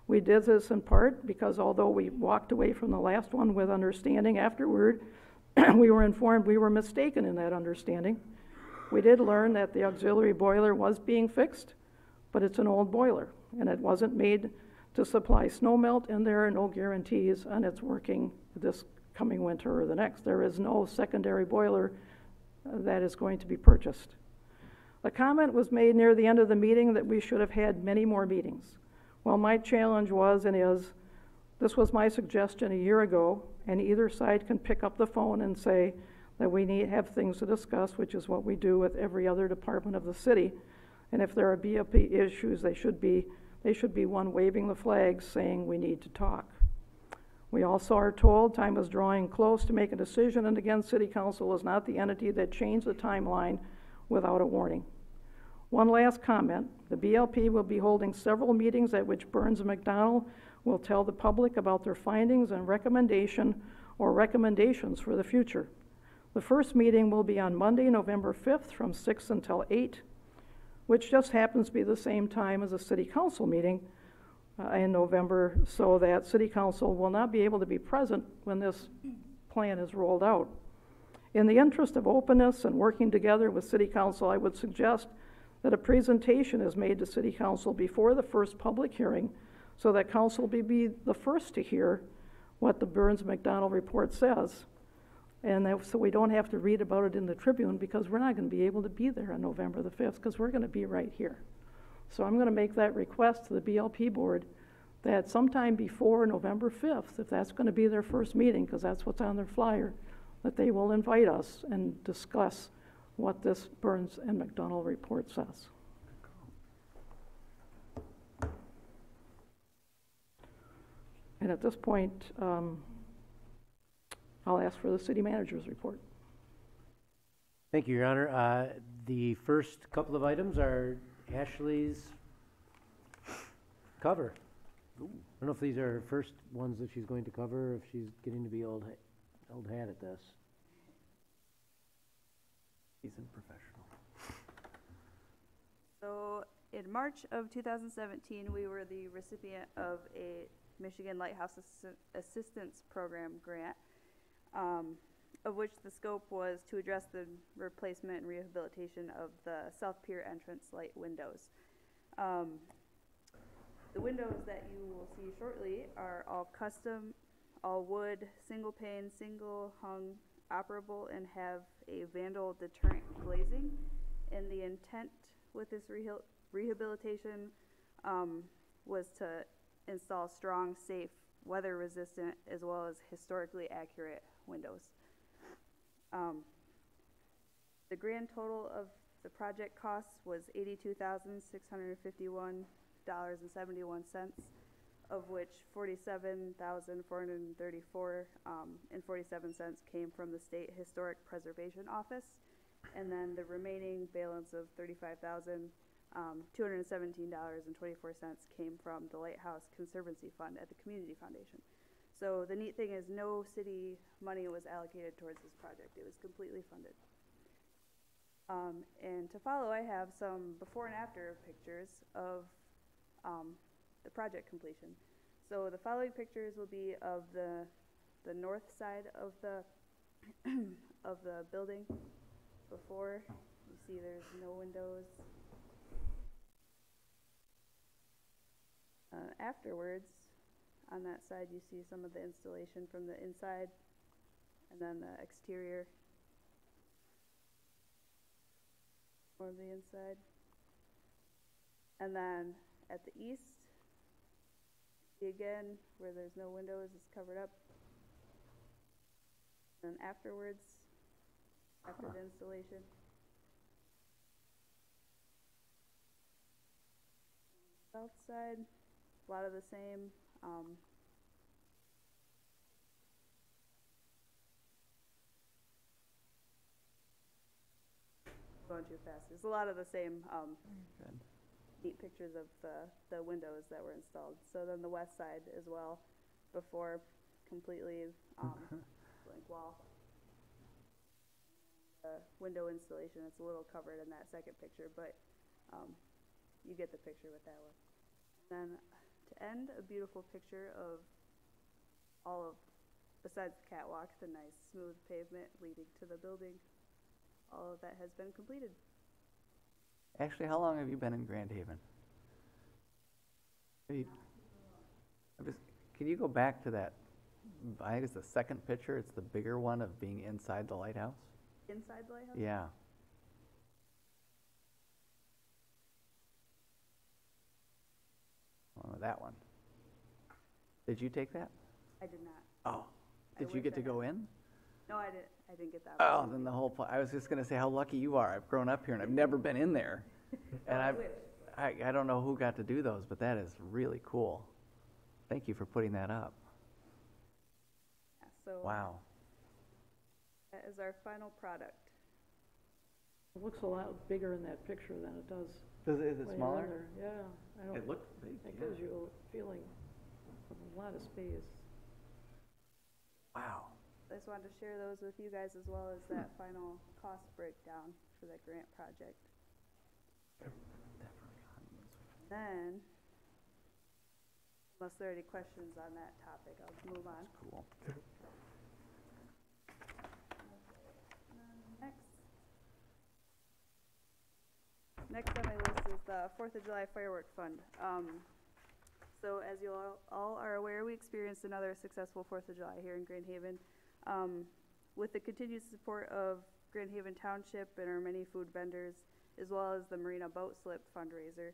We did this in part because although we walked away from the last one with understanding afterward, we were informed we were mistaken in that understanding. We did learn that the auxiliary boiler was being fixed, but it's an old boiler, and it wasn't made to supply snow melt, and there are no guarantees on its working this coming winter or the next. There is no secondary boiler that is going to be purchased. A comment was made near the end of the meeting that we should have had many more meetings. Well, my challenge was and is, this was my suggestion a year ago, and either side can pick up the phone and say that we need to have things to discuss, which is what we do with every other department of the city. And if there are BLP issues, they should be one waving the flag saying we need to talk. We also are told time is drawing close to make a decision, and again, City Council is not the entity that changed the timeline without a warning. One last comment. The BLP will be holding several meetings at which Burns and McDonnell will tell the public about their findings and recommendation or recommendations for the future. The first meeting will be on Monday, November 5th from 6 until 8, which just happens to be the same time as a City Council meeting in November, so that City Council will not be able to be present when this plan is rolled out. In the interest of openness and working together with City Council, I would suggest that a presentation is made to City Council before the first public hearing so that Council will be the first to hear what the Burns-McDonnell report says. And so we don't have to read about it in the Tribune, because we're not going to be able to be there on November the 5th because we're going to be right here. So I'm going to make that request to the BLP board that sometime before November 5th, if that's going to be their first meeting, because that's what's on their flyer, that they will invite us and discuss what this Burns and McDonnell report says. And at this point, I'll ask for the city manager's report. Thank you, Your Honor. The first couple of items are Ashley's cover. I don't know if these are first ones that she's going to cover, or if she's getting to be old hat at this. Seasoned professional. So in March of 2017, we were the recipient of a Michigan Lighthouse Assistance Program grant, of which the scope was to address the replacement and rehabilitation of the South Pier entrance light windows. The windows that you will see shortly are all all wood, single pane, single hung, operable, and have a vandal deterrent glazing. And the intent with this rehabilitation was to install strong, safe, weather resistant, as well as historically accurate windows. The grand total of the project costs was $82,651.71, of which $47,434 and 47 cents came from the State Historic Preservation Office, and then the remaining balance of $35,217.24 came from the Lighthouse Conservancy Fund at the Community Foundation. So the neat thing is no city money was allocated towards this project. It was completely funded. And to follow, I have some before and after pictures of the project completion. So the following pictures will be of the north side of the of the building. Before, you see there's no windows. Afterwards, on that side, you see some of the installation from the inside, and then the exterior or the inside. And then at the east, see again where there's no windows, it's covered up. And afterwards, after the installation. South side, a lot of the same. Going too fast. There's a lot of the same neat pictures of the windows that were installed. So then the west side as well, before completely blank wall. The window installation, it's a little covered in that second picture, but you get the picture with that one. And then to end, a beautiful picture of all of, besides the catwalk, the nice smooth pavement leading to the building. All of that has been completed. Actually, how long have you been in Grand Haven? Can you go back to that, I think it's the second picture, it's the bigger one of being inside the lighthouse? Inside the lighthouse? Yeah. Oh, that one. Did you take that? I did not. Oh, did you get to go in? No, I didn't get that Oh, one. then the whole, I was just gonna say how lucky you are. I've grown up here and I've never been in there. And I don't know who got to do those, but that is really cool. Thank you for putting that up. Yeah, so Wow. that is our final product. It looks a lot bigger in that picture than it does. Is it when you're smaller? in there. Yeah. I don't, It looked big, It yeah. gives you a feeling of a lot of space. Wow. I just wanted to share those with you guys as well as that final cost breakdown for that grant project. Then, unless there are any questions on that topic, I'll move on. Cool. Next on my list is the 4th of July Firework Fund. So as you all are aware, we experienced another successful 4th of July here in Grand Haven. With the continued support of Grand Haven Township and our many food vendors, as well as the Marina Boat Slip fundraiser,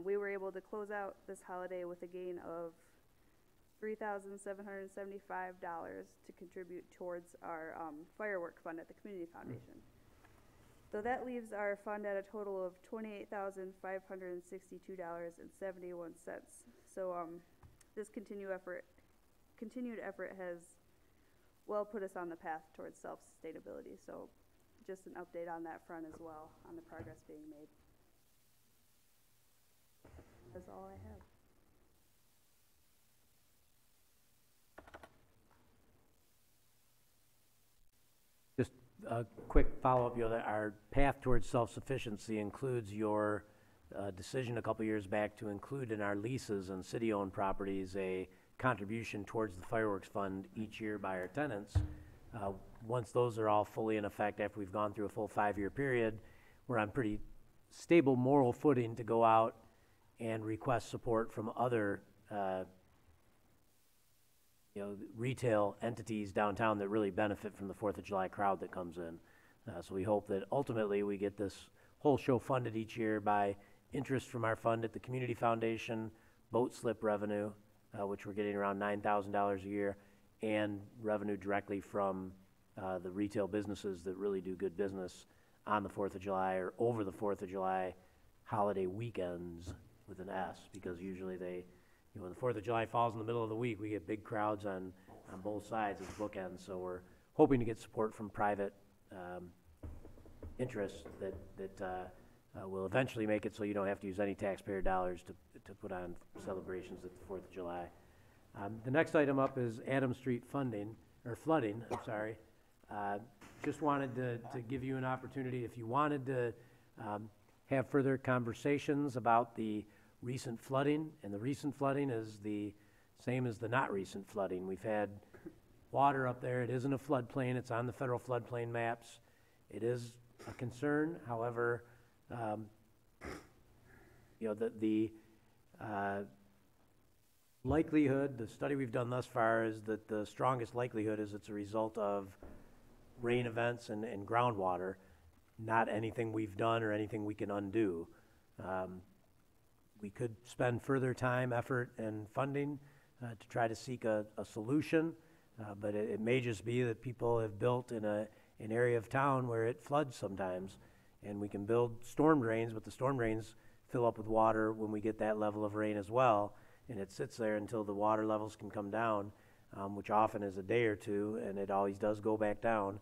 we were able to close out this holiday with a gain of $3,775 to contribute towards our firework fund at the Community Foundation. So that leaves our fund at a total of $28,562.71. So this continued effort has well put us on the path towards self-sustainability. So just an update on that front as well, on the progress being made. That's all I have. Just a quick follow-up, that our path towards self-sufficiency includes your decision a couple years back to include in our leases on city-owned properties a contribution towards the fireworks fund each year by our tenants. Once those are all fully in effect, after we've gone through a full 5-year period, we're on pretty stable moral footing to go out and request support from other retail entities downtown that really benefit from the 4th of July crowd that comes in. So we hope that ultimately we get this whole show funded each year by interest from our fund at the Community Foundation, boat slip revenue, which we're getting around $9,000 a year, and revenue directly from the retail businesses that really do good business on the 4th of July or over the 4th of July holiday weekends with an S, because usually they, when the 4th of July falls in the middle of the week, we get big crowds on both sides as bookends. So we're hoping to get support from private interests that will eventually make it so you don't have to use any taxpayer dollars to put on celebrations at the 4th of July. The next item up is Adam Street flooding. Just wanted to give you an opportunity, if you wanted to have further conversations about the recent flooding, and the recent flooding is the same as the not recent flooding. We've had water up there. It isn't a floodplain. It's on the federal floodplain maps. It is a concern. However, the likelihood, the study we've done thus far is that the strongest likelihood is it's a result of rain events and groundwater, not anything we've done or anything we can undo. We could spend further time, effort, and funding to try to seek a solution, but it may just be that people have built in an area of town where it floods sometimes, and we can build storm drains, but the storm drains fill up with water when we get that level of rain as well, and it sits there until the water levels can come down, which often is a day or two, and it always does go back down.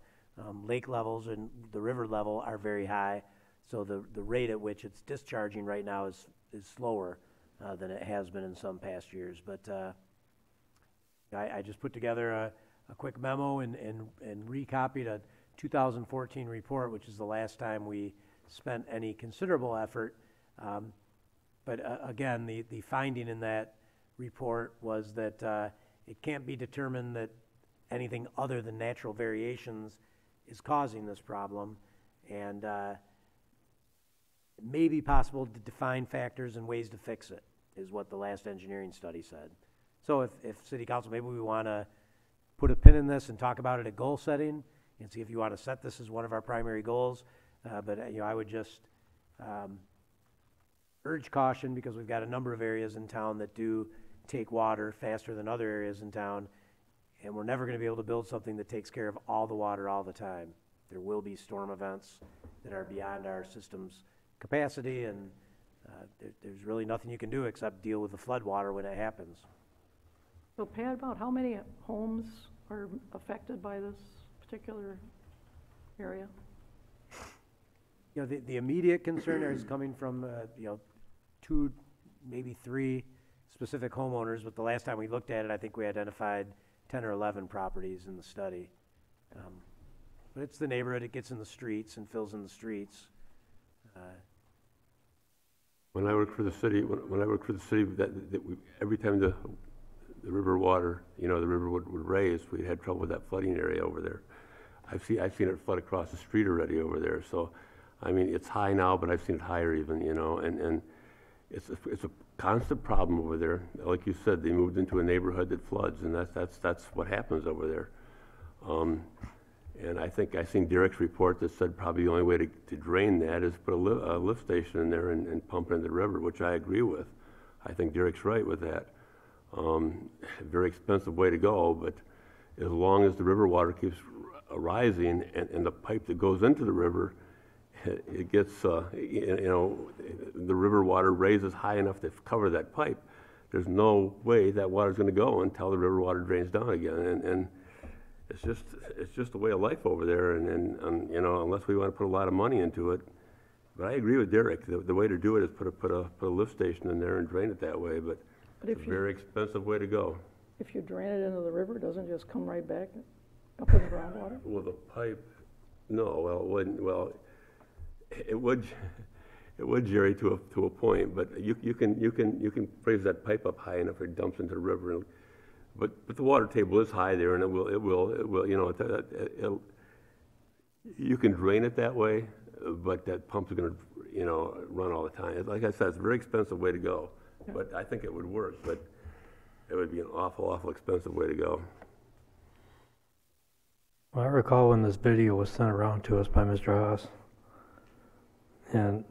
Lake levels and the river level are very high, so the rate at which it's discharging right now is slower than it has been in some past years. But I just put together a quick memo and recopied a 2014 report, which is the last time we spent any considerable effort. But again, the finding in that report was that it can't be determined that anything other than natural variations is causing this problem, and it may be possible to define factors and ways to fix it, is what the last engineering study said. So if City Council, maybe we want to put a pin in this and talk about it at goal setting and see if you want to set this as one of our primary goals. But I would just urge caution, because we've got a number of areas in town that do take water faster than other areas in town, and we're never going to be able to build something that takes care of all the water all the time. There will be storm events that are beyond our system's capacity, and there's really nothing you can do except deal with the flood water when it happens. So Pat, about how many homes are affected by this particular area? The immediate concern is coming from 2, maybe 3 specific homeowners, but the last time we looked at it, I think we identified 10 or 11 properties in the study. But it's the neighborhood. It gets in the streets and fills in the streets. When I worked for the city, every time the river water, the river would raise, we had trouble with that flooding area over there. I've seen it flood across the street already over there. So, I mean, it's high now, but I've seen it higher even, and it's a constant problem over there. Like you said, they moved into a neighborhood that floods, and that's what happens over there. And I think I seen Derek's report that said probably the only way to drain that is put a lift station in there and pump it into the river, which I agree with. I think Derek's right with that. Very expensive way to go, but as long as the river water keeps rising and the pipe that goes into the river, it gets, the river water raises high enough to cover that pipe. There's no way that water's going to go until the river water drains down again, and it's just a way of life over there, and unless we want to put a lot of money into it. But I agree with Derek. The way to do it is put a lift station in there and drain it that way. But it's a very expensive way to go. If you drain it into the river, it doesn't just come right back up in the groundwater? Well, the pipe, no. Well, it wouldn't. Well, it would, Jerry, to a point. But you can raise that pipe up high enough it dumps into the river. But the water table is high there, and it will. You can drain it that way, but that pump's going to, run all the time. Like I said, it's a very expensive way to go. Yeah. But I think it would work. But it would be an awful, awful expensive way to go. Well, I recall when this video was sent around to us by Mr. Haas, and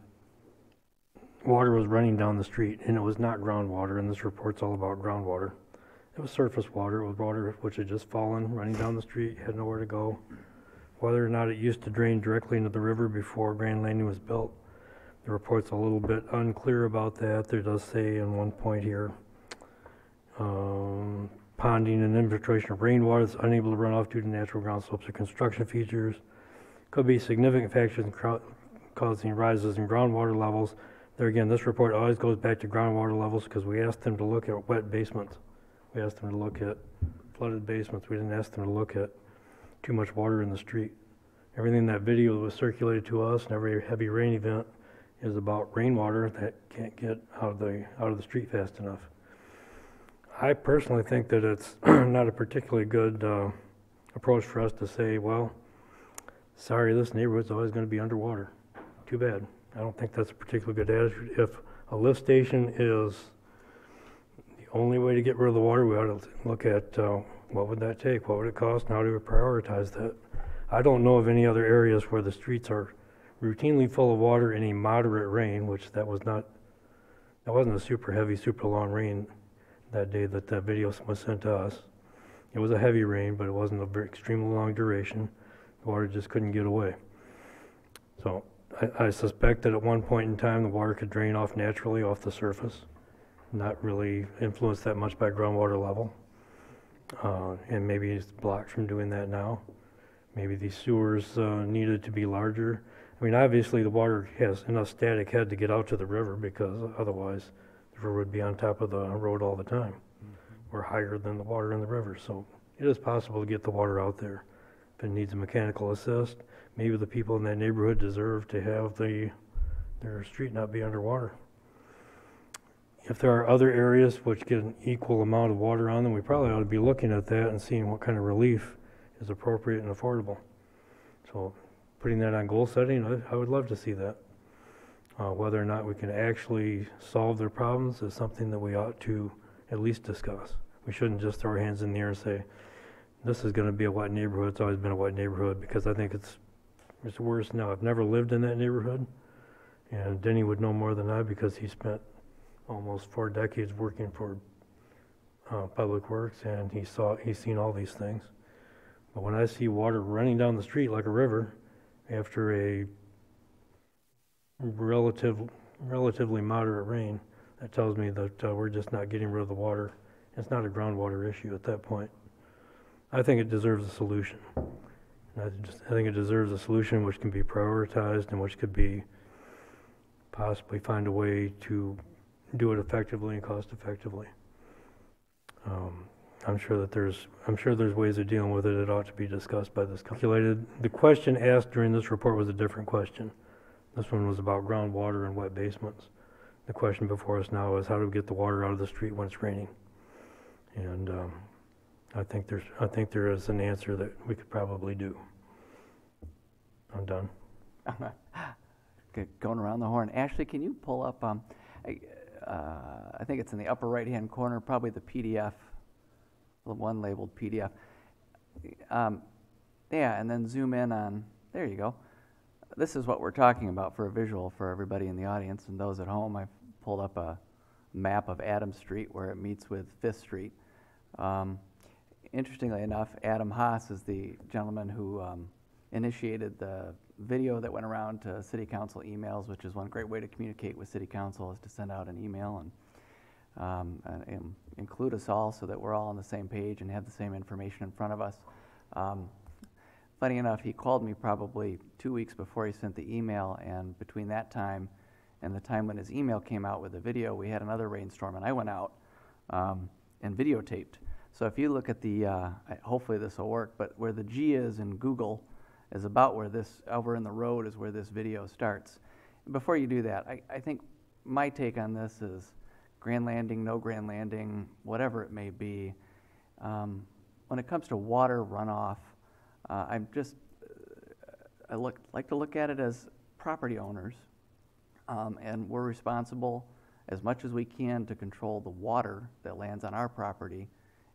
water was running down the street, and it was not groundwater, and this report's all about groundwater. It was surface water. It was water which had just fallen, running down the street, had nowhere to go. Whether or not it used to drain directly into the river before Grand Landing was built, the report's a little bit unclear about that. There does say in one point here, ponding and infiltration of rainwater is unable to run off due to natural ground slopes or construction features. Could be significant factors causing rises in groundwater levels. There again, this report always goes back to groundwater levels because we asked them to look at wet basements. We asked them to look at flooded basements. We didn't ask them to look at too much water in the street. Everything in that video that was circulated to us and every heavy rain event is about rainwater that can't get out of the street fast enough. I personally think that it's not a particularly good approach for us to say, well, sorry, this neighborhood's always going to be underwater. Too bad. I don't think that's a particularly good attitude. If a lift station is the only way to get rid of the water, we ought to look at what would that take, what would it cost, and how do we prioritize that. I don't know of any other areas where the streets are routinely full of water in a moderate rain, which that wasn't a super heavy, super long rain that day that that video was sent to us. It was a heavy rain, but it wasn't a very extremely long duration. The water just couldn't get away. So I suspect that at one point in time the water could drain off naturally off the surface, not really influenced that much by groundwater level. And maybe it's blocked from doing that now. Maybe these sewers needed to be larger. I mean, obviously the water has enough static head to get out to the river because otherwise the river would be on top of the road all the time, or higher than the water in the river. So it is possible to get the water out there. If it needs a mechanical assist, maybe the people in that neighborhood deserve to have their street not be underwater. If there are other areas which get an equal amount of water on them, we probably ought to be looking at that and seeing what kind of relief is appropriate and affordable. So putting that on goal setting, I would love to see that. Whether or not we can actually solve their problems is something that we ought to at least discuss. We shouldn't just throw our hands in the air and say, this is going to be a wet neighborhood. It's always been a wet neighborhood, because I think it's worse now. I've never lived in that neighborhood, and Denny would know more than I because he spent almost 4 decades working for Public Works, and he's seen all these things. But when I see water running down the street like a river after a relatively moderate rain, that tells me that we're just not getting rid of the water. It's not a groundwater issue at that point. I think it deserves a solution. I think it deserves a solution which can be prioritized and which could be possibly find a way to do it effectively and cost effectively. I'm sure there's ways of dealing with it. It ought to be discussed by this calculated. The question asked during this report was a different question. This one was about groundwater and wet basements. The question before us now is how do we get the water out of the street when it's raining? And I think there is an answer that we could probably do. I'm done. Okay, going around the horn. Ashley, can you pull up, I think it's in the upper right-hand corner, probably the PDF, the one labeled PDF. Yeah, and then zoom in on, there you go. This is what we're talking about for a visual for everybody in the audience and those at home. I've pulled up a map of Adams Street where it meets with 5th Street. Interestingly enough, Adam Haas is the gentleman who initiated the video that went around to city council emails, which is one great way to communicate with city council is to send out an email and include us all so that we're all on the same page and have the same information in front of us. Funny enough, he called me probably 2 weeks before he sent the email, and between that time and the time when his email came out with the video, we had another rainstorm, and I went out and videotaped. So if you look at the, hopefully this will work, but where the G is in Google is about where this, over in the road is where this video starts. Before you do that, I think my take on this is Grand Landing, no Grand Landing, whatever it may be. When it comes to water runoff, I like to look at it as property owners, and we're responsible as much as we can to control the water that lands on our property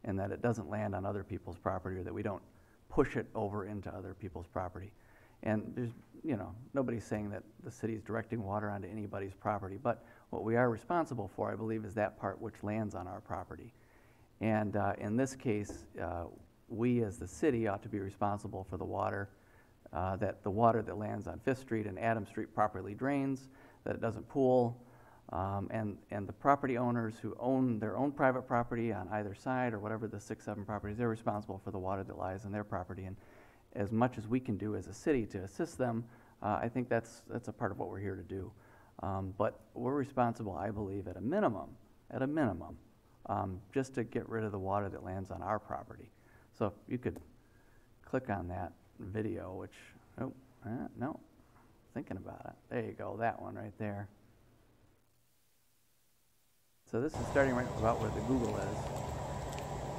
and that it doesn't land on other people's property, or that we don't push it over into other people's property. And there's, nobody's saying that the city's directing water onto anybody's property, but what we are responsible for, I believe, is that part which lands on our property. And in this case, we as the city ought to be responsible for the water, that the water that lands on Fifth Street and Adams Street properly drains, that it doesn't pool, and the property owners who own their own private property on either side, or whatever the 6, 7 properties, they're responsible for the water that lies on their property. And as much as we can do as a city to assist them, I think that's a part of what we're here to do. But we're responsible, I believe, at a minimum, just to get rid of the water that lands on our property. So if you could click on that video, which, no, thinking about it. There you go, that one right there. So this is starting right about where the Google is.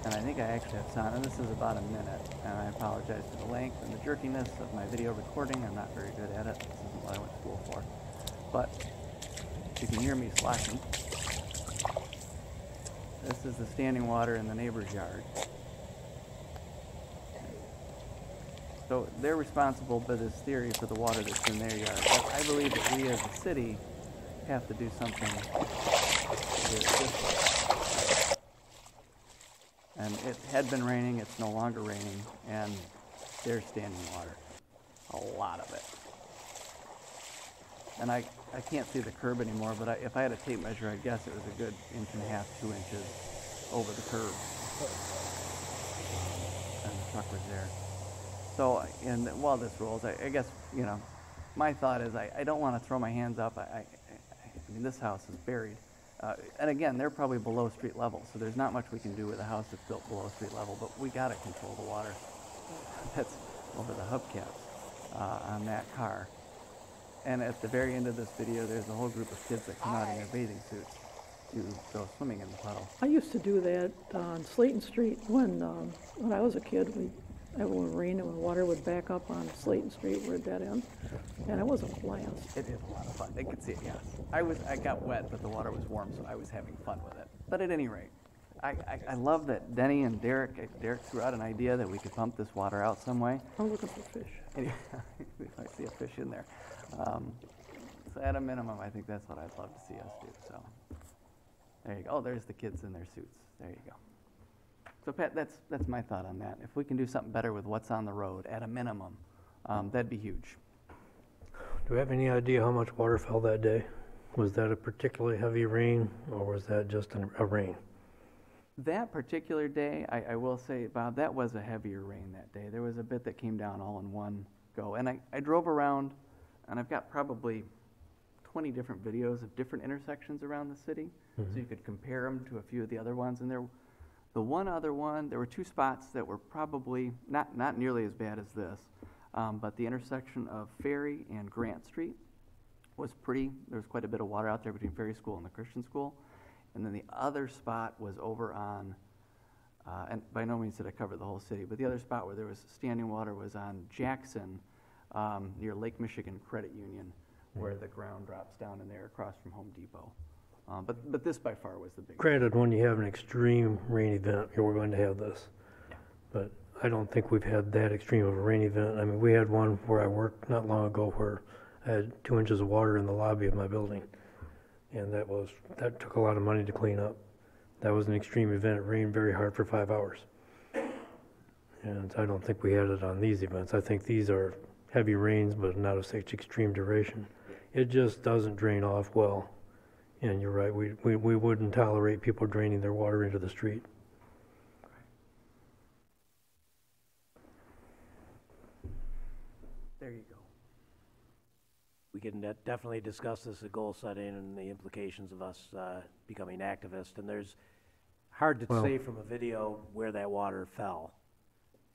And I think I actually have sound, and this is about a minute. And I apologize for the length and the jerkiness of my video recording. I'm not very good at it. This isn't what I went to school for. But you can hear me sloshing. This is the standing water in the neighbor's yard. So they're responsible by this theory for the water that's in their yard. But I believe that we as a city have to do something with this. And it had been raining, it's no longer raining, and there's standing water. A lot of it. And I can't see the curb anymore, but if I had a tape measure, I'd guess it was a good 1.5, 2 inches over the curb. And the truck was there. So, and while this rolls, I guess, my thought is I don't want to throw my hands up. I mean, this house is buried. And again, they're probably below street level, so there's not much we can do with a house that's built below street level, but we got to control the water that's over the hubcaps on that car. And at the very end of this video, there's a whole group of kids that come out in their bathing suits to go swimming in the puddle. I used to do that on Slayton Street when I was a kid. It would rain and the water would back up on Slayton Street where it dead ends, and it was a blast. It is a lot of fun. I could see it, yes. I got wet, but the water was warm, so I was having fun with it. But at any rate, I love that Denny and Derek threw out an idea that we could pump this water out some way. I'm looking for fish. If I see a fish in there. So at a minimum, I think that's what I'd love to see us do. So there you go. Oh, there's the kids in their suits. There you go. So Pat, that's my thought on that. If we can do something better with what's on the road, at a minimum, that'd be huge. Do we have any idea how much water fell that day? Was that a particularly heavy rain, or was that just a rain? That particular day, I will say, Bob, that was a heavier rain that day. There was a bit that came down all in one go. And I drove around, and I've got probably 20 different videos of different intersections around the city, so you could compare them to a few of the other ones. And the one other one, there were 2 spots that were probably not nearly as bad as this, but the intersection of Ferry and Grant Street was there was quite a bit of water out there between Ferry School and the Christian School. And then the other spot was over on, and by no means did I cover the whole city, but the other spot where there was standing water was on Jackson, near Lake Michigan Credit Union, where the ground drops down in there across from Home Depot. But this by far was the biggest. Granted, when you have an extreme rain event, we're going to have this. Yeah. But I don't think we've had that extreme of a rain event. I mean, we had one where I worked not long ago where I had 2 inches of water in the lobby of my building. And that took a lot of money to clean up. That was an extreme event. It rained very hard for 5 hours. And I don't think we had it on these events. I think these are heavy rains, but not of such extreme duration. It just doesn't drain off well. And you're right, we wouldn't tolerate people draining their water into the street. There you go. We can definitely discuss this at goal setting and the implications of us becoming activists. And there's hard to say from a video where that water fell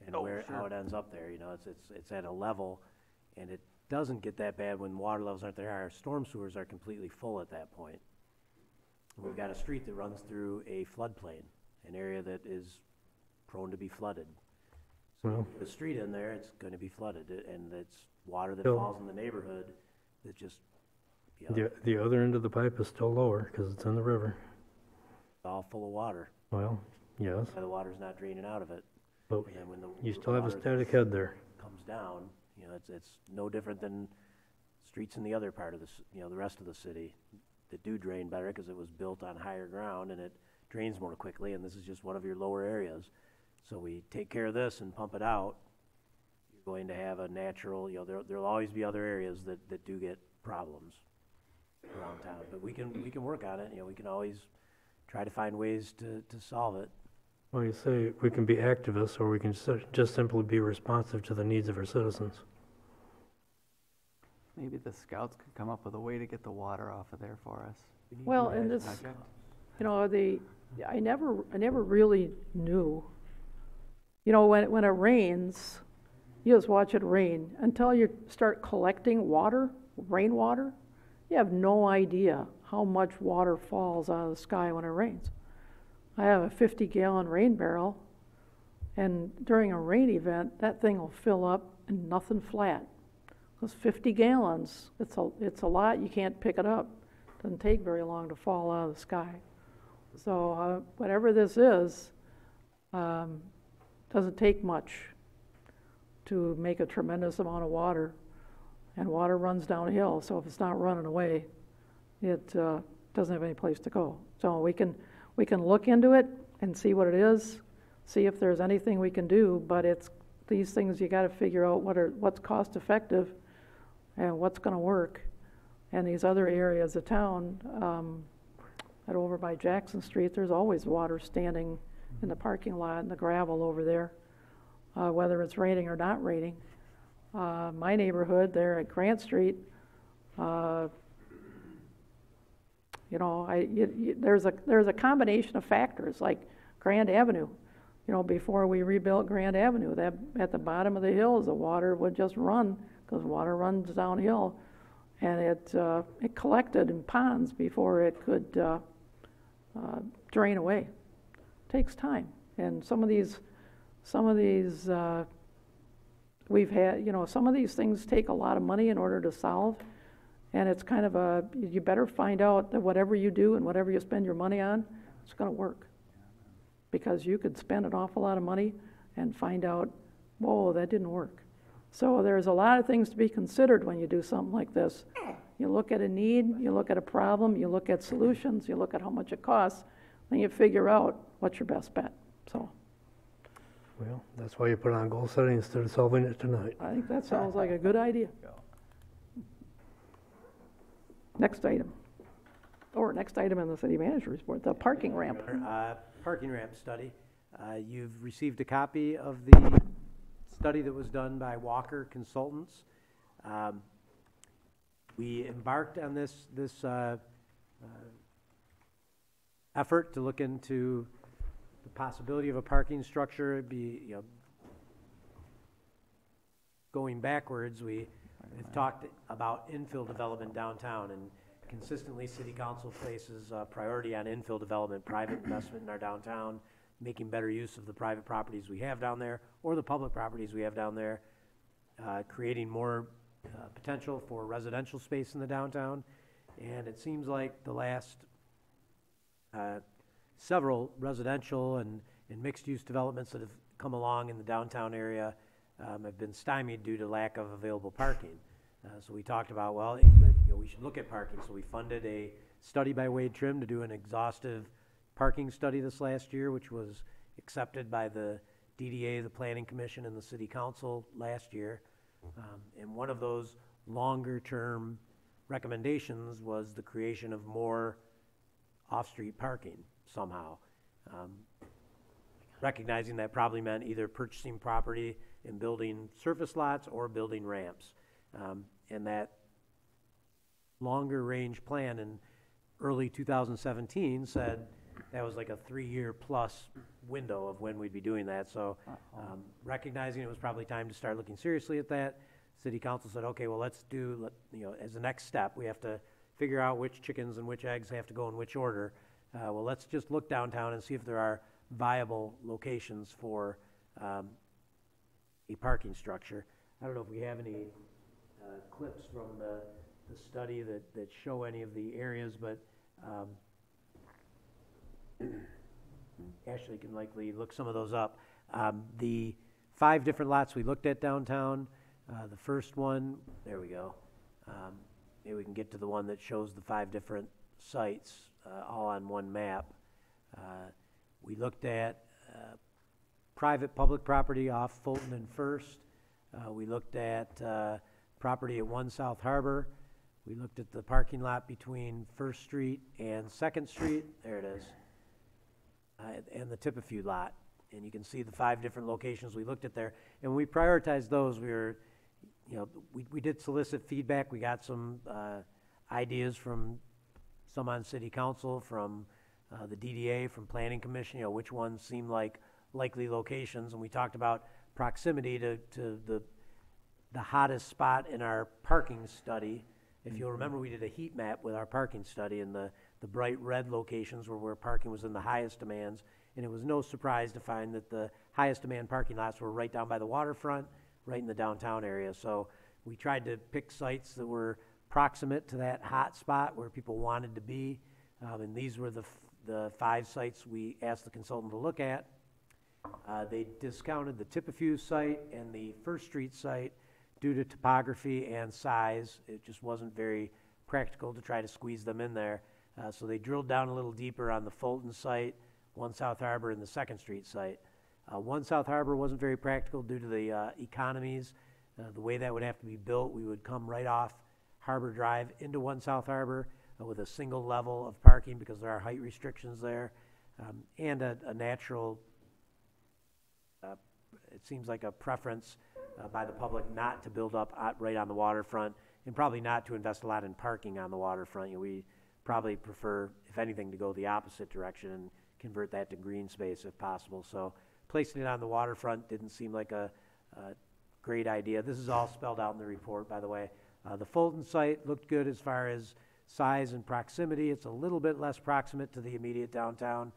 and how it ends up there. It's at a level, and it doesn't get that bad when water levels aren't there. Our storm sewers are completely full at that point. We've got a street that runs through a floodplain, an area that is prone to be flooded. So the street in there, it's going to be flooded, and it's water that falls in the neighborhood that just you know, The other end of the pipe is still lower because it's in the river. it's all full of water. Well, yes, The water's not draining out of it. but And then when the you still have a water static head there. comes down, you know, it's no different than streets in the other part of this, you know, the rest of the city that do drain better because it was built on higher ground and it drains more quickly, and this is just one of your lower areas. So we take care of this and pump it out, you're going to have a natural, you know, there'll always be other areas that do get problems around town. But we can work on it, you know, we can always try to find ways to solve it. Well, you say we can be activists or we can just simply be responsive to the needs of our citizens. Maybe the scouts could come up with a way to get the water off of there for us. Well, and this, you know, I never really knew, you know, when it rains, you just watch it rain until you start collecting water, rainwater. You have no idea how much water falls out of the sky when it rains. I have a 50-gallon rain barrel, and during a rain event, that thing will fill up and nothing flat. Because 50 gallons, it's a lot, you can't pick it up. Doesn't take very long to fall out of the sky. So whatever this is, doesn't take much to make a tremendous amount of water. And water runs downhill, so if it's not running away, it doesn't have any place to go. So we can look into it and see what it is, see if there's anything we can do, but it's these things you got to figure out what's cost effective and what's going to work. And these other areas of town, over by Jackson Street, there's always water standing in the parking lot and the gravel over there, whether it's raining or not raining. My neighborhood there at Grant Street, you know, there's a combination of factors like Grand Avenue. You know, before we rebuilt Grand Avenue, that at the bottom of the hills, the water would just run because water runs downhill, and it collected in ponds before it could drain away. It takes time, and some of these we've had, you know, some of these things take a lot of money in order to solve, and it's kind of you better find out that whatever you do and whatever you spend your money on, it's going to work. Because you could spend an awful lot of money and find out, whoa, that didn't work. So there's a lot of things to be considered when you do something like this. You look at a need, you look at a problem, you look at solutions, you look at how much it costs, then you figure out what's your best bet. So. Well, that's why you put on goal setting instead of solving it tonight. I think that sounds like a good idea. Next item. Next item in the city manager's report, the parking ramp. Parking ramp study. You've received a copy of the study that was done by Walker Consultants. We embarked on this effort to look into the possibility of a parking structure. It'd be, you know, going backwards, we have talked about infill development downtown, and consistently city council places priority on infill development, private investment in our downtown, making better use of the private properties we have down there or the public properties we have down there, creating more potential for residential space in the downtown. And it seems like the last several residential and mixed-use developments that have come along in the downtown area have been stymied due to lack of available parking. So we talked about, well, you know, we should look at parking. So we funded a study by Wade Trim to do an exhaustive parking study this last year, which was accepted by the DDA, the Planning Commission, and the City Council last year. And one of those longer-term recommendations was the creation of more off-street parking somehow. Recognizing that probably meant either purchasing property and building surface lots or building ramps. And that longer range plan in early 2017 said that was like a 3-year plus window of when we'd be doing that. So recognizing it was probably time to start looking seriously at that, City Council said, okay, well, let's do, you know, as the next step, we have to figure out which chickens and which eggs have to go in which order. Well, let's just look downtown and see if there are viable locations for a parking structure. I don't know if we have any clips from the study that show any of the areas, but Ashley can likely look some of those up. The 5 different lots we looked at downtown, the first one, there we go. Maybe we can get to the one that shows the 5 different sites all on one map. We looked at private public property off Fulton and First. We looked at property at 1 South Harbor. We looked at the parking lot between First Street and Second Street. There it is. And the Tippefew lot. And you can see the 5 different locations we looked at there. And when we prioritized those, we were, we did solicit feedback. We got some ideas from some on city council, from the DDA, from planning commission, which ones seemed like likely locations. And we talked about proximity to the hottest spot in our parking study. If you'll remember, we did a heat map with our parking study, and the bright red locations were where parking was in the highest demands. And it was no surprise to find that the highest demand parking lots were right down by the waterfront, right in the downtown area. So we tried to pick sites that were proximate to that hot spot where people wanted to be. And these were the 5 sites we asked the consultant to look at. They discounted the Tippefew site and the First Street site due to topography and size. It just wasn't very practical to try to squeeze them in there. So they drilled down a little deeper on the Fulton site, 1 South Harbor, and the Second Street site. 1 South Harbor wasn't very practical due to the economies. The way that would have to be built, we would come right off Harbor Drive into 1 South Harbor with a single level of parking because there are height restrictions there, and a natural, it seems like a preference by the public not to build up right on the waterfront, and probably not to invest a lot in parking on the waterfront. We probably prefer, if anything, to go the opposite direction and convert that to green space if possible. So placing it on the waterfront didn't seem like a great idea. This is all spelled out in the report, by the way. The Fulton site looked good as far as size and proximity. It's a little bit less proximate to the immediate downtown,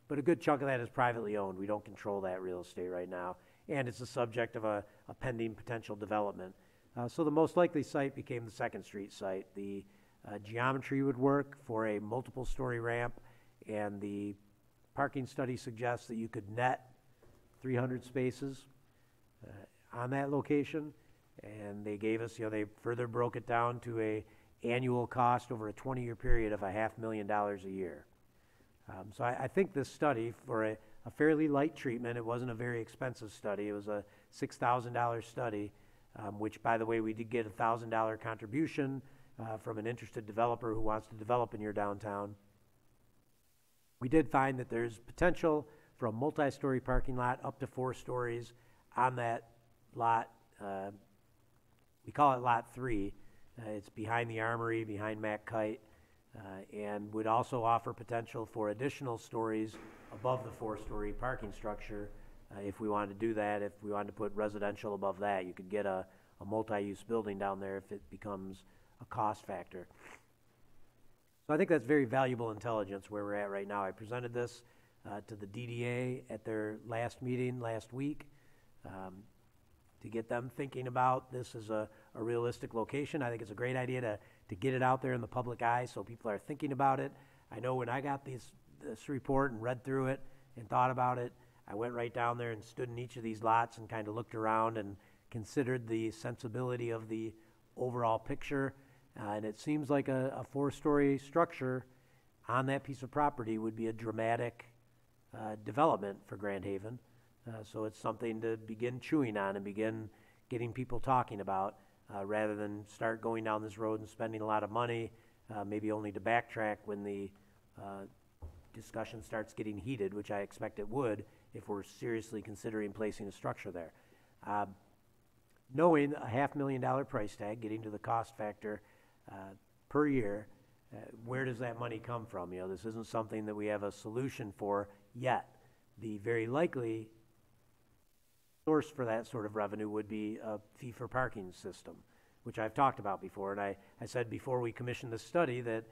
but a good chunk of that is privately owned. We don't control that real estate right now, and it's the subject of a pending potential development. So the most likely site became the Second Street site. The geometry would work for a multiple story ramp, and the parking study suggests that you could net 300 spaces on that location. And they gave us, they further broke it down to a annual cost over a 20-year period of $500,000 a year. So I think this study, for a fairly light treatment, it wasn't a very expensive study. It was a $6,000 study, which, by the way, we did get a $1,000 contribution from an interested developer who wants to develop in your downtown. We did find that there's potential for a multi-story parking lot up to 4 stories on that lot. We call it Lot 3. It's behind the Armory, behind Mack Kite, and would also offer potential for additional stories above the 4-story parking structure if we wanted to do that. If we wanted to put residential above that, you could get a multi-use building down there if it becomes a cost factor. So I think that's very valuable intelligence where we're at right now. I presented this to the DDA at their last meeting last week. To get them thinking about this as a realistic location. I think it's a great idea to get it out there in the public eye so people are thinking about it. I know when I got this report and read through it and thought about it, I went right down there and stood in each of these lots and kind of looked around and considered the sensibility of the overall picture. And it seems like a 4-story structure on that piece of property would be a dramatic development for Grand Haven. So it's something to begin chewing on and begin getting people talking about rather than start going down this road and spending a lot of money, maybe only to backtrack when the discussion starts getting heated, which I expect it would if we're seriously considering placing a structure there. Knowing a $500,000 price tag, getting to the cost factor per year, where does that money come from? This isn't something that we have a solution for yet. The very likely source for that sort of revenue would be a fee-for-parking system, which I've talked about before. And I said before we commissioned this study that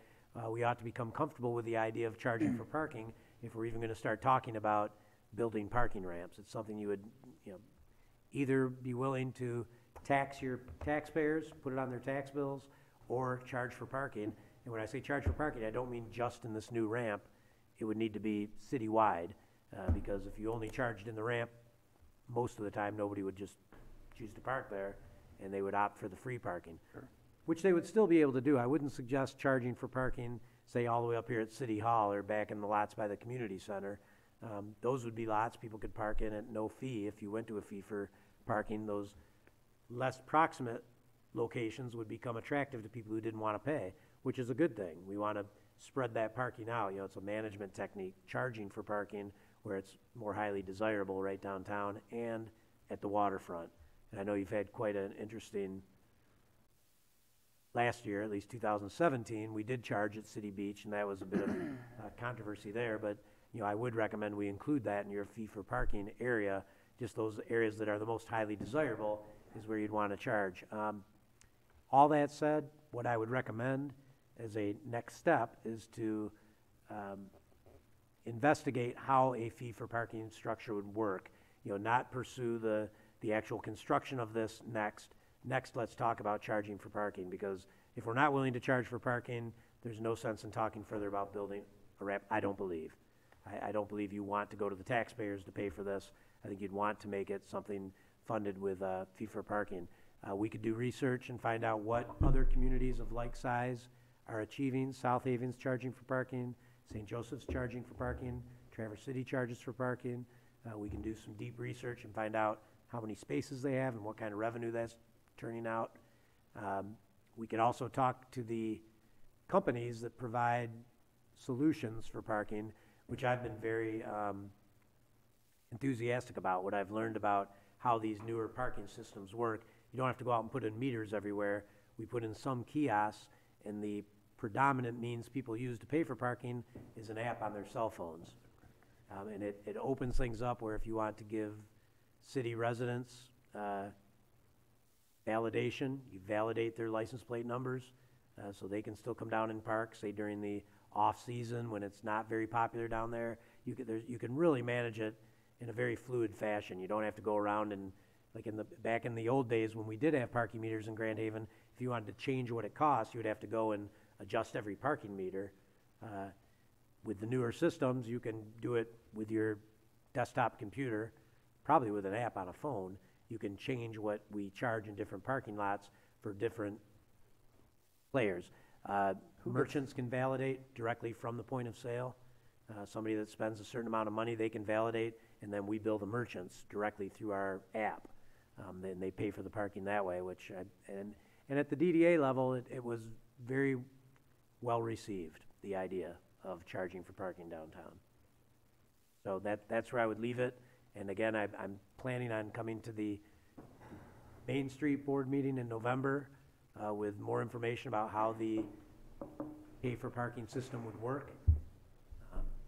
we ought to become comfortable with the idea of charging for parking if we're even going to start talking about building parking ramps. It's something you would either be willing to tax your taxpayers, put it on their tax bills, or charge for parking. And when I say charge for parking, I don't mean just in this new ramp. It would need to be citywide, because if you only charged in the ramp, most of the time, nobody would just choose to park there, and they would opt for the free parking. Sure. Which they would still be able to do. I wouldn't suggest charging for parking, say, all the way up here at City Hall or back in the lots by the community center. Those would be lots people could park in at no fee. If you went to a fee for parking, those less proximate locations would become attractive to people who didn't want to pay, which is a good thing. We want to spread that parking out. You know, it's a management technique, charging for parking where it's more highly desirable right downtown and at the waterfront. And I know you've had quite an interesting, last year, at least 2017, we did charge at City Beach, and that was a bit of controversy there, but you know, I would recommend we include that in your fee for parking area. Just those areas that are the most highly desirable is where you'd want to charge. All that said, what I would recommend as a next step is to investigate how a fee for parking structure would work. You know, not pursue the actual construction of this next. Next, let's talk about charging for parking, because if we're not willing to charge for parking, there's no sense in talking further about building a ramp, I don't believe. I don't believe you want to go to the taxpayers to pay for this. I think you'd want to make it something funded with a fee for parking. We could do research and find out what other communities of like size are achieving. South Haven's charging for parking, St. Joseph's charging for parking, Traverse City charges for parking. We can do some deep research and find out how many spaces they have and what kind of revenue that's turning out. We could also talk to the companies that provide solutions for parking, which I've been very enthusiastic about. What I've learned about how these newer parking systems work, you don't have to go out and put in meters everywhere. We put in some kiosks, and the predominant means people use to pay for parking is an app on their cell phones. And it opens things up where if you want to give city residents validation, you validate their license plate numbers so they can still come down and park, say during the off-season when it's not very popular down there. You can really manage it in a very fluid fashion. You don't have to go around and, like back in the old days when we did have parking meters in Grand Haven, if you wanted to change what it cost, you would have to go and adjust every parking meter. With the newer systems, you can do it with your desktop computer, probably with an app on a phone. You can change what we charge in different parking lots for different players. Merchants can validate directly from the point of sale. Somebody that spends a certain amount of money, they can validate, and then we bill the merchants directly through our app. Then they pay for the parking that way, and at the DDA level, it was very well received, the idea of charging for parking downtown. So that's where I would leave it. And again, I'm planning on coming to the Main Street Board meeting in November with more information about how the pay for parking system would work.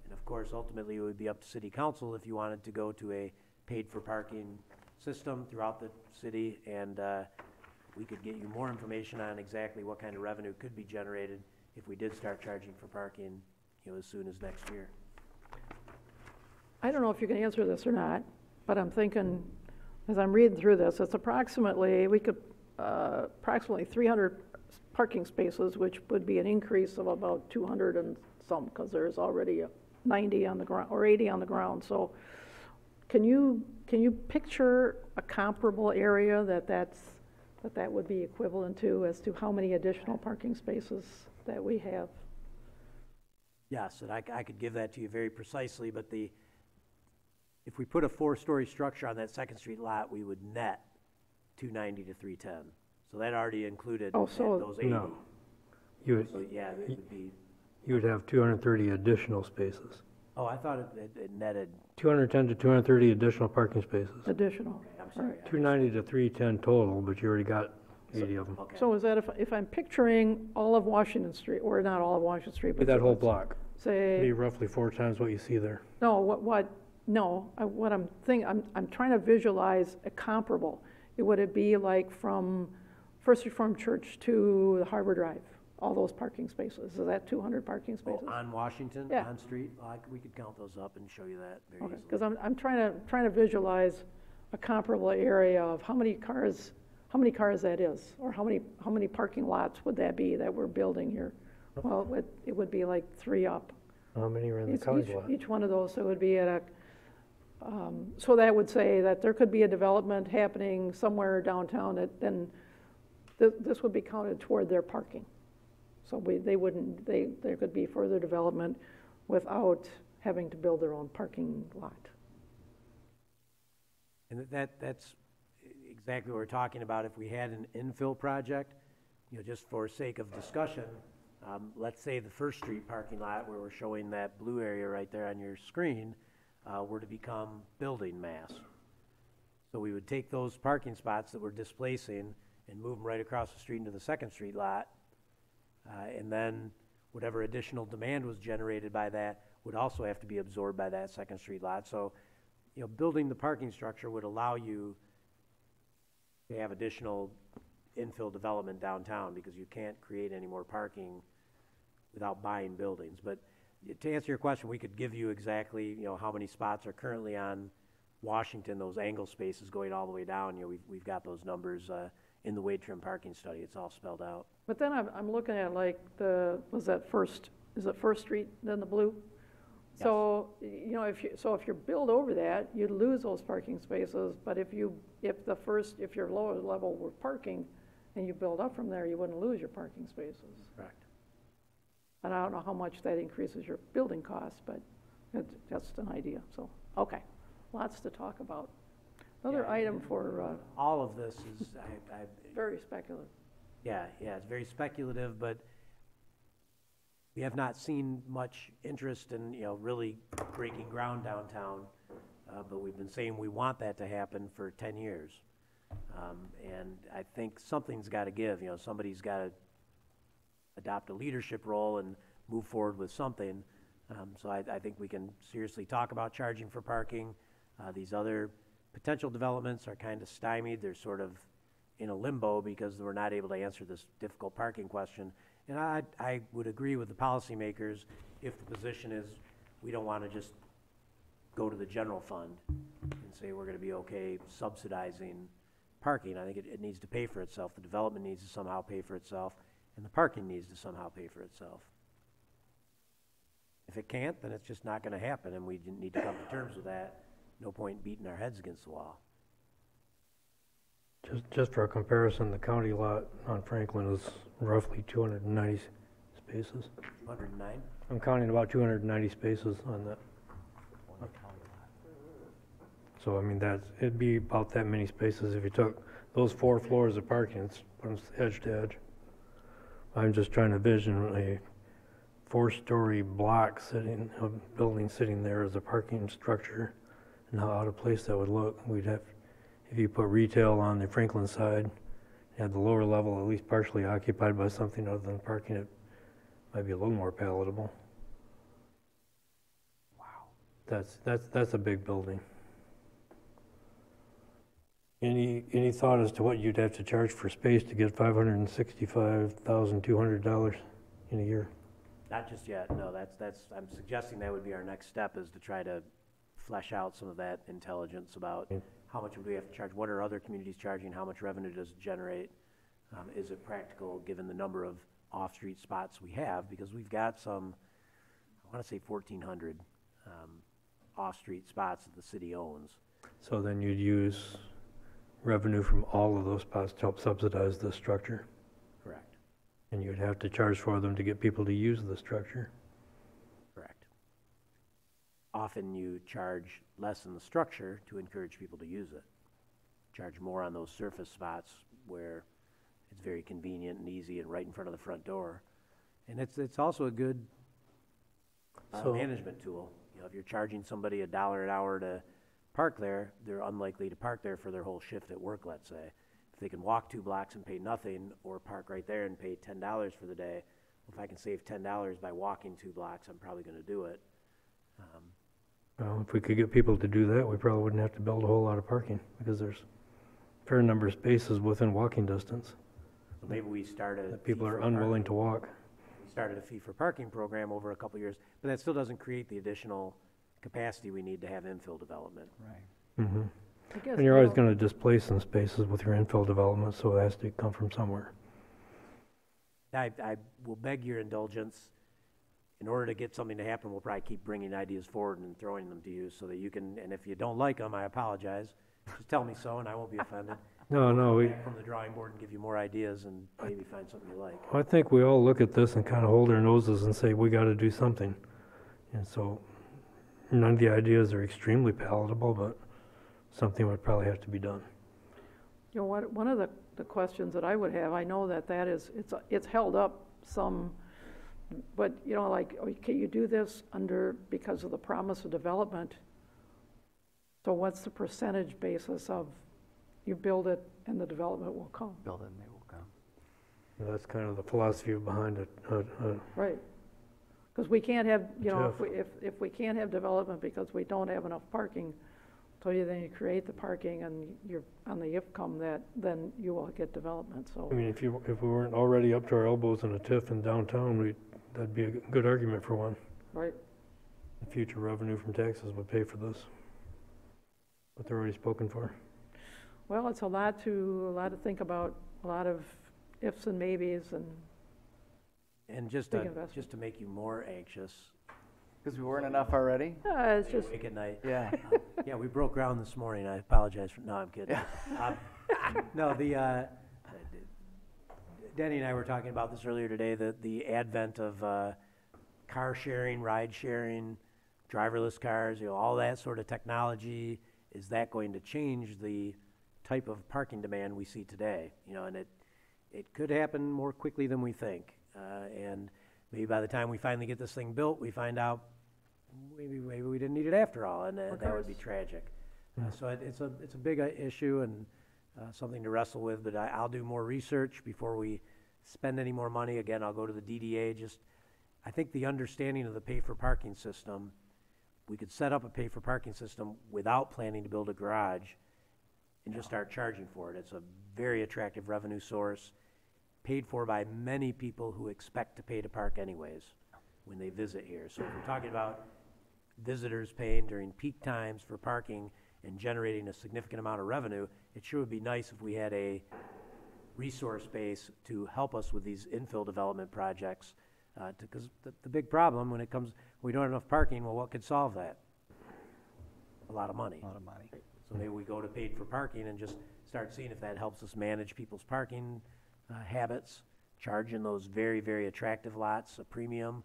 And of course, ultimately, it would be up to City Council if you wanted to go to a paid for parking system throughout the city, and we could get you more information on exactly what kind of revenue could be generated if we did start charging for parking, you know, as soon as next year. I don't know if you can answer this or not, but I'm thinking, as I'm reading through this, it's approximately 300 parking spaces, which would be an increase of about 200 and some, because there's already 90 on the ground, or 80 on the ground. So can you picture a comparable area that would be equivalent to, as to how many additional parking spaces that we have? Yes, and I could give that to you very precisely, but if we put a 4-story structure on that Second Street lot, we would net 290 to 310. So that already included those 80. No. So yeah, it would be. You would have 230 additional spaces. Oh, I thought it netted. 210 to 230 additional parking spaces. Additional. I'm sorry. Right. 290 to 310 total, but you already got 80 of them. Okay. So is that if I'm picturing all of Washington Street, or not all of Washington Street, but That whole block. say, Be roughly 4 times what you see there. no, what I'm thinking, I'm trying to visualize a comparable. Would it be like from First Reformed Church to the Harbor Drive, all those parking spaces? Is that 200 parking spaces? Oh, on Washington, Yeah. on street? We could count those up and show you that very Okay, easily. because I'm trying to visualize a comparable area of how many how many cars that is, or how many parking lots would that be that we're building here? Well, it would be like 3 up. How many are in the Each- county each- lot? Each one of those, so it would be at a, so that would say that there could be a development happening somewhere downtown, that then this would be counted toward their parking. So they wouldn't, there could be further development without having to build their own parking lot. And that's exactly what we're talking about. If we had an infill project, you know, just for sake of discussion, let's say the First Street parking lot where we're showing that blue area right there on your screen were to become building mass. So we would take those parking spots that we're displacing and move them right across the street into the Second Street lot. And then whatever additional demand was generated by that would also have to be absorbed by that Second Street lot. So, you know, building the parking structure would allow you to have additional infill development downtown, because you can't create any more parking without buying buildings. But to answer your question, we could give you exactly, you know, how many spots are currently on Washington, those angle spaces going all the way down. You know, we've got those numbers in the Wade Trim parking study. It's all spelled out. But then I'm looking at like is it First Street, then the blue? Yes. So, you know, if you build over that, you'd lose those parking spaces, but if your lower level were parking and you build up from there, you wouldn't lose your parking spaces. Correct. And I don't know how much that increases your building costs, but it's just an idea, so, okay. Lots to talk about. Another item for, all of this is, very speculative. yeah, it's very speculative, but we have not seen much interest in, you know, really breaking ground downtown. But we've been saying we want that to happen for 10 years. And I think something's got to give. You know, somebody's got to adopt a leadership role and move forward with something. So I think we can seriously talk about charging for parking. These other potential developments are kind of stymied. They're sort of in a limbo because we're not able to answer this difficult parking question. And I would agree with the policymakers if the position is we don't want to just go to the general fund and say we're going to be okay subsidizing parking. I think it needs to pay for itself. The development needs to somehow pay for itself, and the parking needs to somehow pay for itself. If it can't, then it's just not going to happen, and we need to come to terms with that. No point beating our heads against the wall. Just for a comparison, the county lot on Franklin is roughly 290 spaces. 109? I'm counting about 290 spaces on that. So, I mean, it'd be about that many spaces if you took those 4 floors of parking and put them edge to edge. I'm just trying to vision a 4-story block building sitting there as a parking structure, and how out of place that would look. We'd have, if you put retail on the Franklin side, you had the lower level at least partially occupied by something other than parking, it might be a little more palatable. Wow. That's a big building. Any thought as to what you'd have to charge for space to get $565,200 in a year? Not just yet, no, I'm suggesting that would be our next step, is to try to flesh out some of that intelligence about how much would we have to charge, what are other communities charging, how much revenue does it generate, is it practical given the number of off-street spots we have, because we've got some, I want to say 1,400 off-street spots that the city owns. So then you'd use revenue from all of those spots to help subsidize the structure. Correct. And you'd have to charge for them to get people to use the structure. Correct. Often you charge less in the structure to encourage people to use it. Charge more on those surface spots where it's very convenient and easy and right in front of the front door. And it's also a good management tool. You know, if you're charging somebody $1 an hour to park there, they're unlikely to park there for their whole shift at work, let's say. If they can walk 2 blocks and pay nothing, or park right there and pay $10 for the day, if I can save $10 by walking 2 blocks, I'm probably going to do it. Well, if we could get people to do that, we probably wouldn't have to build a whole lot of parking, because there's a fair number of spaces within walking distance. So maybe we start a that people are unwilling to walk. We started a fee for parking program over a couple of years, but that still doesn't create the additional capacity we need to have infill development. Right. Mm-hmm. I guess, And you're you always know, gonna displace some spaces with your infill development, so it has to come from somewhere. I will beg your indulgence. In order to get something to happen, we'll probably keep bringing ideas forward and throwing them to you so that you can, and if you don't like them, I apologize. Just tell me so and I won't be offended. No, no, We'll we, come back from the drawing board and give you more ideas and maybe find something you like. I think we all look at this and kind of hold our noses and say, we gotta do something. And so, none of the ideas are extremely palatable, but something would probably have to be done. You know, one of the questions that I would have, I know that it's held up some, but, you know, like, okay, you do this because of the promise of development. So what's the percentage basis of you build it and the development will come? Build it and they will come. That's kind of the philosophy behind it. Right. Because we can't have, you know, Jeff. if we can't have development because we don't have enough parking, so then you create the parking and you're on the if come that, then you will get development, so. I mean, if we weren't already up to our elbows in a TIF in downtown, that'd be a good argument for one. Right. The future revenue from taxes would pay for this. But they're already spoken for. Well, it's a lot to think about, a lot of ifs and maybes and. And just Big to, investment. just to make you more anxious. Because we weren't enough already? It's just, Awake at night. Yeah. Yeah, we broke ground this morning. I apologize for, no, I'm kidding. No, Denny and I were talking about this earlier today, the advent of car sharing, ride sharing, driverless cars, you know, all that sort of technology. Is that going to change the type of parking demand we see today? You know, and it could happen more quickly than we think. And maybe by the time we finally get this thing built, we find out maybe we didn't need it after all, and that would be tragic. So it's a big issue and something to wrestle with, but I'll do more research before we spend any more money. Again, I'll go to the DDA. I think the understanding of the pay-for-parking system, we could set up a pay-for-parking system without planning to build a garage and just start charging for it. It's a very attractive revenue source, paid for by many people who expect to pay to park anyways when they visit here. So if we're talking about visitors paying during peak times for parking and generating a significant amount of revenue, it sure would be nice if we had a resource base to help us with these infill development projects. Because the big problem when we don't have enough parking, well, what could solve that? A lot of money. A lot of money. So maybe we go to paid for parking and just start seeing if that helps us manage people's parking habits, charging those very, very attractive lots a premium.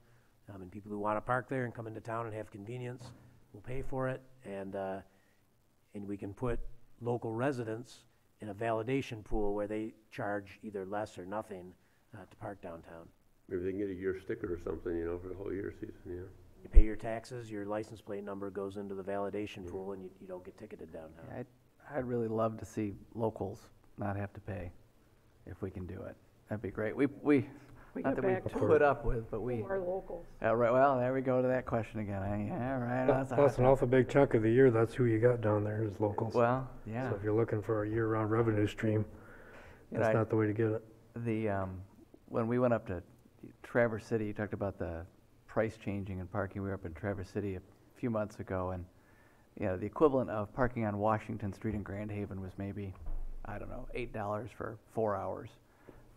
And people who want to park there and come into town and have convenience will pay for it. And we can put local residents in a validation pool where they charge either less or nothing to park downtown. Maybe they can get a year sticker or something, you know, for the whole year season, yeah. You pay your taxes, your license plate number goes into the validation pool, and you don't get ticketed downtown. Yeah, I'd really love to see locals not have to pay if we can do it. That'd be great. We not get that we back to put up with, but we. who are locals. Right, well, there we go to that question again. Yeah, right. That's a hot That's an topic. awful big chunk of the year, that's who you got down there is locals. Well, yeah. So if you're looking for a year-round revenue stream, You know, that's not the way to get it. When we went up to Traverse City, you talked about the price changing in parking. We were up in Traverse City a few months ago, and the equivalent of parking on Washington Street in Grand Haven was maybe, I don't know, $8 for 4 hours.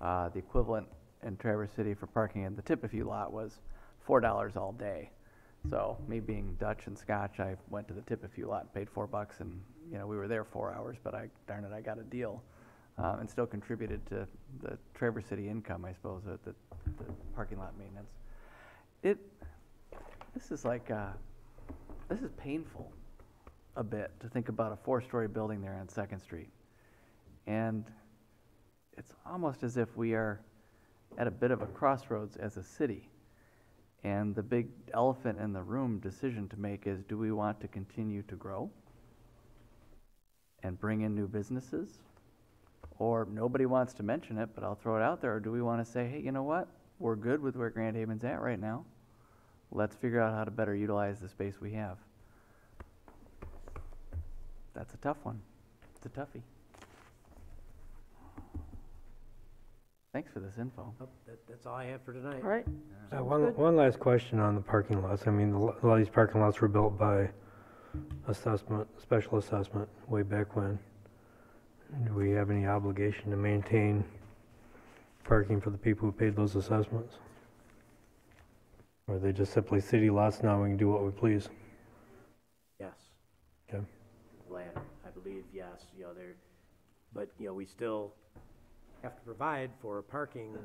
The equivalent in Traverse City for parking in the Tippecanoe lot was $4 all day. So me being Dutch and Scotch, I went to the Tippecanoe lot and paid $4, and we were there 4 hours. But darn it, I got a deal, and still contributed to the Traverse City income, I suppose, at the parking lot maintenance. This is painful a bit to think about a 4-story building there on 2nd Street, and it's almost as if we are at a bit of a crossroads as a city. And the big elephant in the room decision to make is, do we want to continue to grow and bring in new businesses? Or nobody wants to mention it, but I'll throw it out there. Or do we want to say, hey, you know what? We're good with where Grand Haven's at right now. Let's figure out how to better utilize the space we have. That's a tough one. It's a toughie. Thanks for this info. That's all I have for tonight. All right. One last question on the parking lots. I mean, a lot of these parking lots were built by assessment, special assessment way back when. Do we have any obligation to maintain parking for the people who paid those assessments? Or are they just simply city lots now, we can do what we please? Yes. Okay. Latter, I believe, yes, you know, but, you know, we still have to provide for a parking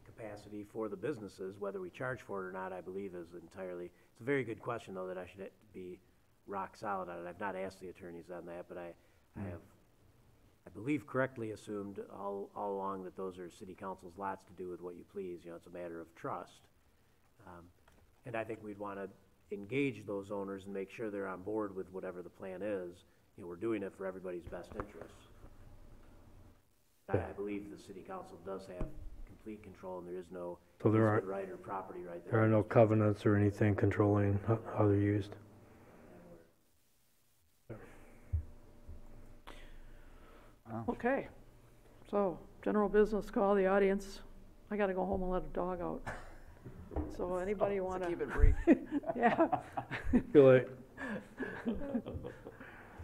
capacity for the businesses, whether we charge for it or not, I believe is entirely, it's a very good question, though, that I should be rock solid on it. I've not asked the attorneys on that, but I have, I believe, correctly assumed all along that those are city council's lots to do with what you please, you know, it's a matter of trust. And I think we'd want to engage those owners and make sure they're on board with whatever the plan is. You know, we're doing it for everybody's best interests. I believe the city council does have complete control, and there is no So there easement aren't, right or property right there. there are no covenants or anything controlling how they're used? Okay, so, general business, call the audience. I gotta go home and let a dog out. So anybody So wanna? keep it brief. Yeah. Too late.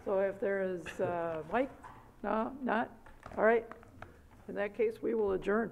So if there is, Mike? No, not? All right. In that case, we will adjourn.